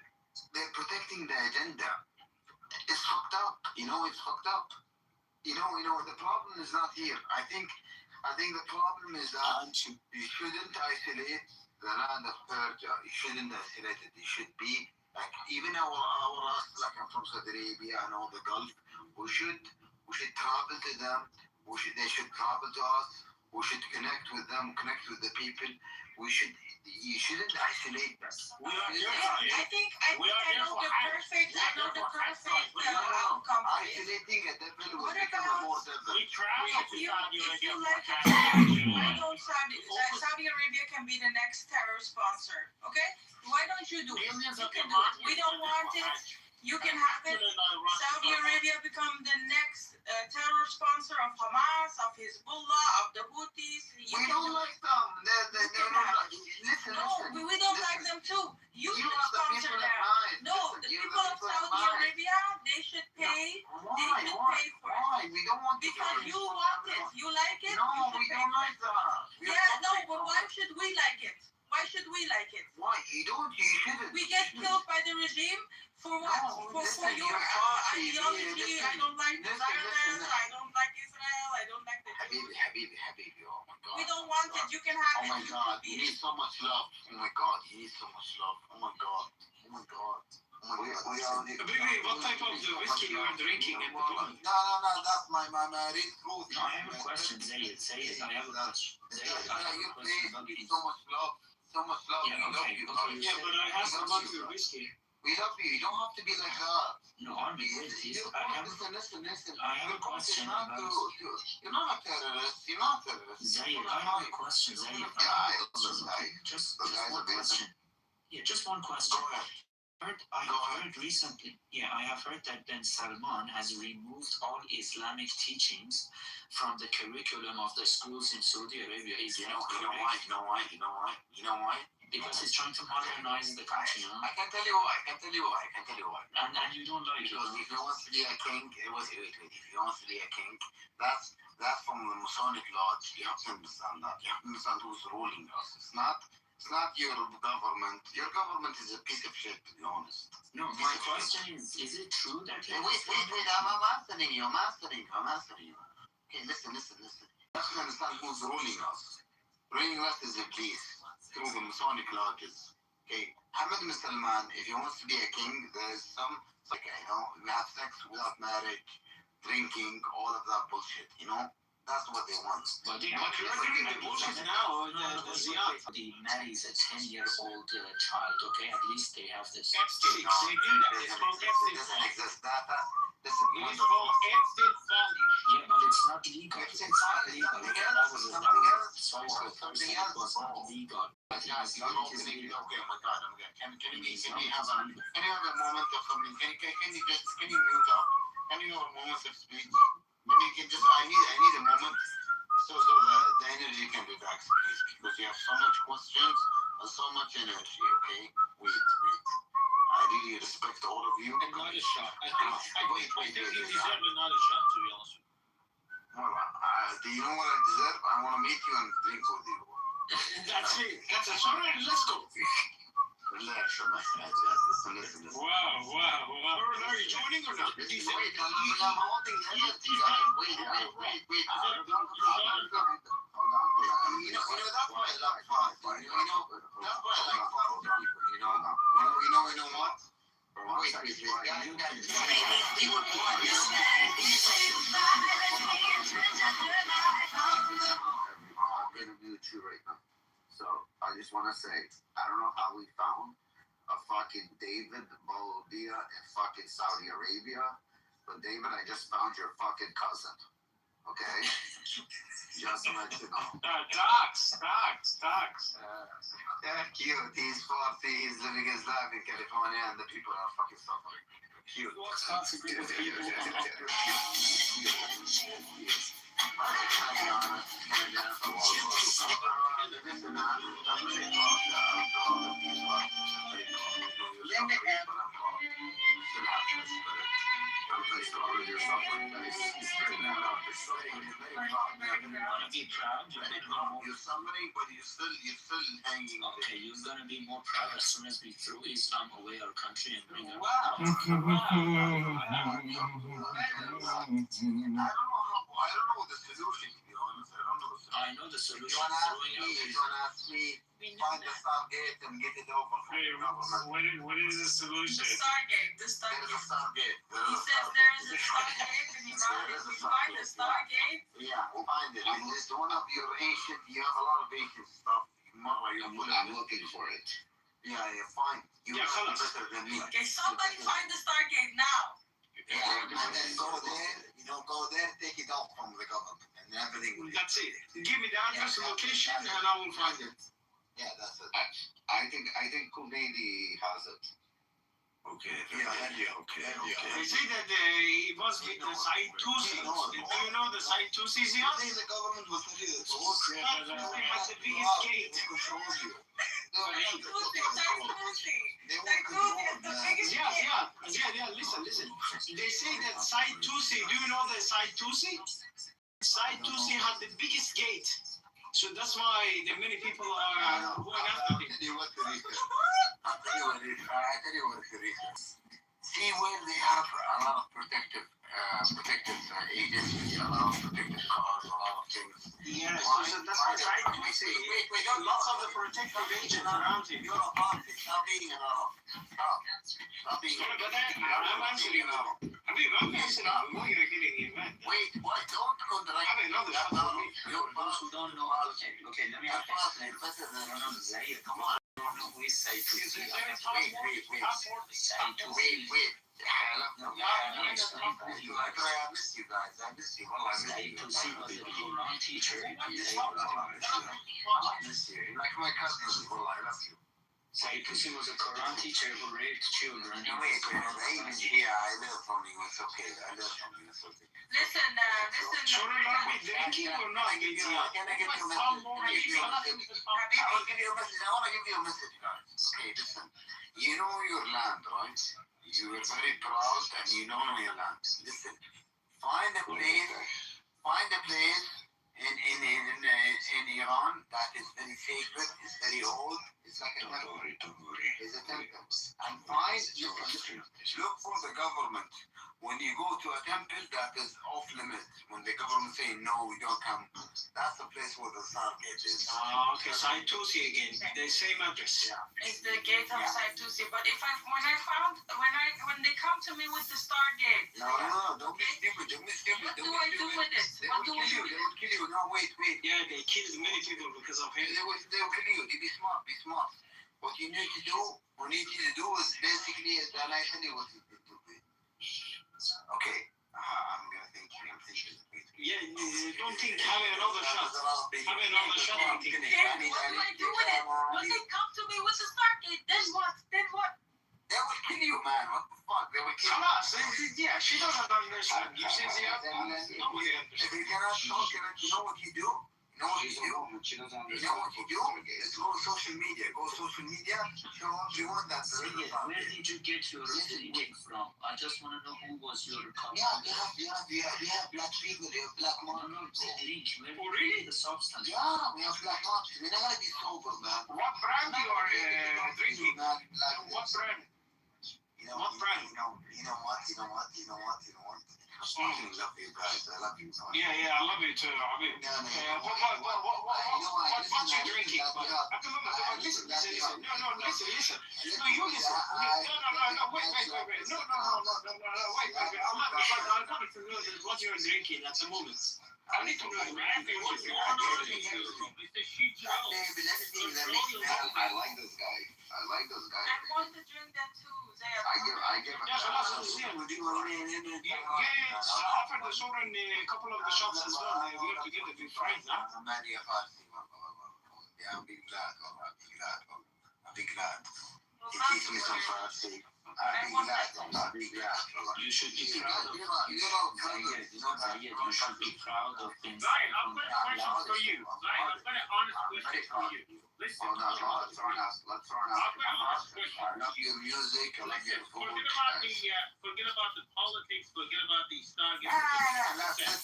they're protecting the agenda. It's fucked up. It's fucked up. The problem is not here. I think the problem is that you shouldn't isolate the land of Persia. You shouldn't isolate it. It should be like even our like I'm from Saudi Arabia and all the Gulf. We should travel to them. They should travel to us. We should connect with them, connect with the people. You shouldn't isolate them. I know the perfect outcome. Isolating a devil will become more devil. If you like it, why don't Saudi Arabia can be the next terror sponsor, okay? Why don't you do it? You can do it. We don't want it. You can have it. Saudi Arabia become the next terror sponsor of Hamas, of Hezbollah, of the Houthis. We don't like them. We don't like them too. You should sponsor them. No, the people of Saudi Arabia, they should pay. They should pay for it. Why? We don't want because you want it. You like it. No, we don't like that. Yeah, no, but why should we like it? Why should we like it? Why? You shouldn't. We get killed by the regime for what? For your ideology. I don't like the Zionist. I don't like Israel. I don't like the Jews. Habibi, oh my God. We don't want it. You can have it. Oh my God, you need so much love. Oh my God, you need so much love. Oh my God. Habibi, what type of whiskey you are drinking at the moment? No, that's my real truth. No, I have a question, Zayd. I have a question. You need so much love. So much love. Yeah, okay. Yeah, but I asked about your whiskey. We love you. You don't have to be like that. No, I'm listen. I have a question about. You're not a terrorist. You're not a terrorist. Zayd, I have a question, Zayd. Just one question. Yeah, just one question. Go ahead. I have heard recently, I have heard that Ben Salman has removed all Islamic teachings from the curriculum of the schools in Saudi Arabia. Is that correct? You know why? Because he's trying to modernize the country, huh? I can tell you why. And you don't like it? Because if he wants to be a king, wait. If he wants to be a king, that's from the Masonic lodge. You have to understand that. You have to understand who's ruling us. It's not your government. Your government is a piece of shit, to be honest. No, my question is it true that he wait, I'm answering you. Okay, listen. You have to understand who's ruling us. Ruling us is Iblis, through the Masonic lodges. Okay, Hamad bin Salman, if he wants to be a king, there's some, we have sex without marriage, drinking, all of that bullshit, That's what they want. But you're doing the bullshit now, the Zion. He marries a 10-year-old child, okay? At least they have this. Epstein, they do that. It's called Epstein. It doesn't exist. It's called Epstein family. Yeah, but It's not legal. It's not legal. That was a something else. Was not legal. Yes, I'm opening. Okay, oh my God, I'm good. Can we have a moment of something? Can you mute up? Can you have a moment of speech? I need a moment so the energy can be back, please, because you have so much questions and so much energy. Okay, wait. I really respect all of you. Another shot. I think you deserve another shot, to be honest with you. Well, do you know what I deserve? I want to meet you and drink with you. That's it. That's it. All right, let's go. Relax, my friends. Listen. Wow. Are you joining or not? Wait, I'm holding the energy. Wait. Hold on. You know, that's why I like fun. You know, that's why I like fun. You know what? Wait. I'm gonna mute you right now. So I just want to say, I don't know how we found a fucking David Bolodia in fucking Saudi Arabia, but David, I just found your fucking cousin. Okay? Just to let you know. Docs. Cute. He's 40. He's living his life in California, and the people are fucking suffering. Cute. Walks constantly with people. You're suffering, but you're still hanging. Okay, you're gonna be more proud as soon as we throw Islam away our country and bring it. Wow. I don't know the solution, to be honest. I know the solution. You wanna ask me, find the Stargate and get it over. What is the solution? The Stargate. There's a Stargate. He says there is a Stargate, and he wrote it. We find the Stargate. Yeah, we'll find it. It's one of your ancient. You have a lot of ancient stuff. I'm looking for it. Yeah, fine. You know better than me. Okay, somebody find the Stargate now. Yeah, and then go there, take it off from the government, and everything will. That's it. Give me the address and location, and I will find it. Yeah, that's it. I think Kuwaiti has it. Okay. They say that it was with the Side 2C. Do you know the Side 2C? I think the government will tell you the truth. That's the biggest gate. They control you. Yeah. Listen. They say that Side 2C. Do you know the Side 2C? Side 2C has the biggest gate. So that's why the many people are going after him. I'll tell you what it is. See where they have a lot of protective agencies, a lot of protective cars, a lot of things. Yes, so that's what Side 2C. Wait, Lots of the protective agents around him. You're a politics. Stop being an Stop being an I'm answering now. I'm answering now. Why are you getting it, man? Wait, don't contradict. I have another shot for me. Those who don't know Okay, let me ask you. Come on. We say to see. Wait. I miss you guys. I miss you. Well, I miss you. Quran teacher. I miss you. Like my cousins. Well, I love you. Said Tusi was a Quran teacher who raped children. Wait. I learned from you. It's okay. Listen. Should we not be drinking or not? Can I get you a message? I want to give you a message, guys. Okay, listen. You know your land, right? You are very proud and you know your land. Listen. Find a place in Iran that is very sacred, it's very old, it's like a temple. It's a temple. And look for the government. When you go to a temple that is off limit, when the government say no, we don't come, that's the place where the Stargate is. Okay, Side 2C again, the same address. Yeah. It's the gate of Side 2C. But when they come to me with the Stargate. No, don't be stupid. What do I do with it? They will kill you. No, wait. Yeah, they killed many people because of him. They will kill you. Be smart. What you need to do is basically, then I tell you what you do. Okay, I'm thinking. Yeah, don't think having another shot. Having another shot. What do I do with it? When they come to me with the circuit, then what? They will kill you, man. What the fuck? They will kill you. Yeah, she doesn't understand. You see, nobody If you cannot talk, you know what you do? You know what you do? Is go social media. Show everyone that there is a Where family. did you get your drinking from? I just want to know who was your We company. have black people, we have black No, monks. the drink. Where Oh, did you really? get the substance? Yeah, we have black monks. We're not gonna be sober, man. What brand you are drinking? Not like What this. brand? What brand? You know what? I fucking love you guys. I love you so much. Yeah, I love it too. I mean, what's you drinking? Listen. No, listen. No, you listen. No, wait. No, wait. I'm not familiar with what you're drinking at the moment. I need to know exactly what you are drinking. It's a shit show. Baby, anything that makes me happy. I like this guy. I want to drink that too. I give a Offer the children a couple of the shots as well. We have to get the big friends, huh? Yeah, I'll be glad. I'll be glad. He teach me some Farsi. I'll be glad. You should be proud of You know, Zayed. You should be proud of being Zion, I've got a question for you. Zion, I've got an honest question for you. Listen, Hold on, let's throw it out. I've got an honest question. I love your music. I love your Listen, food. forget about the politics, forget about the targets.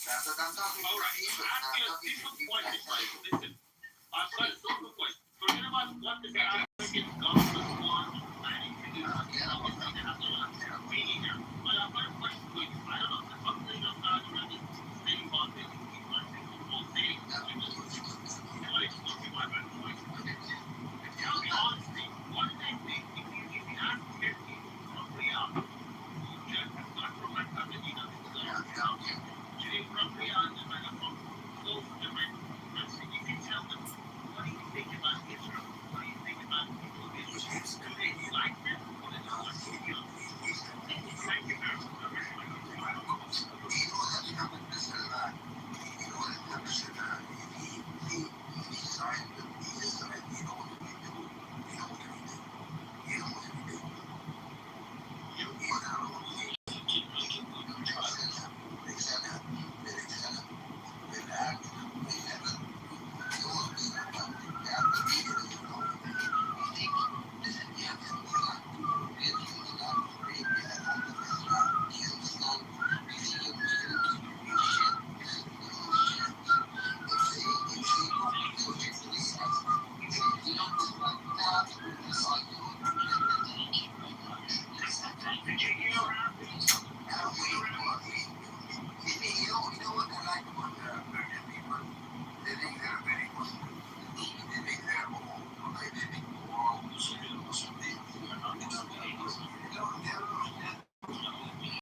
That's what I'm talking All right, about. ask you a simple question, right? Listen, I've got a simple question. Forget about what the American government wants planning to do. Obviously, they have a lot of meaning here. But I've got a question for you. I don't know if the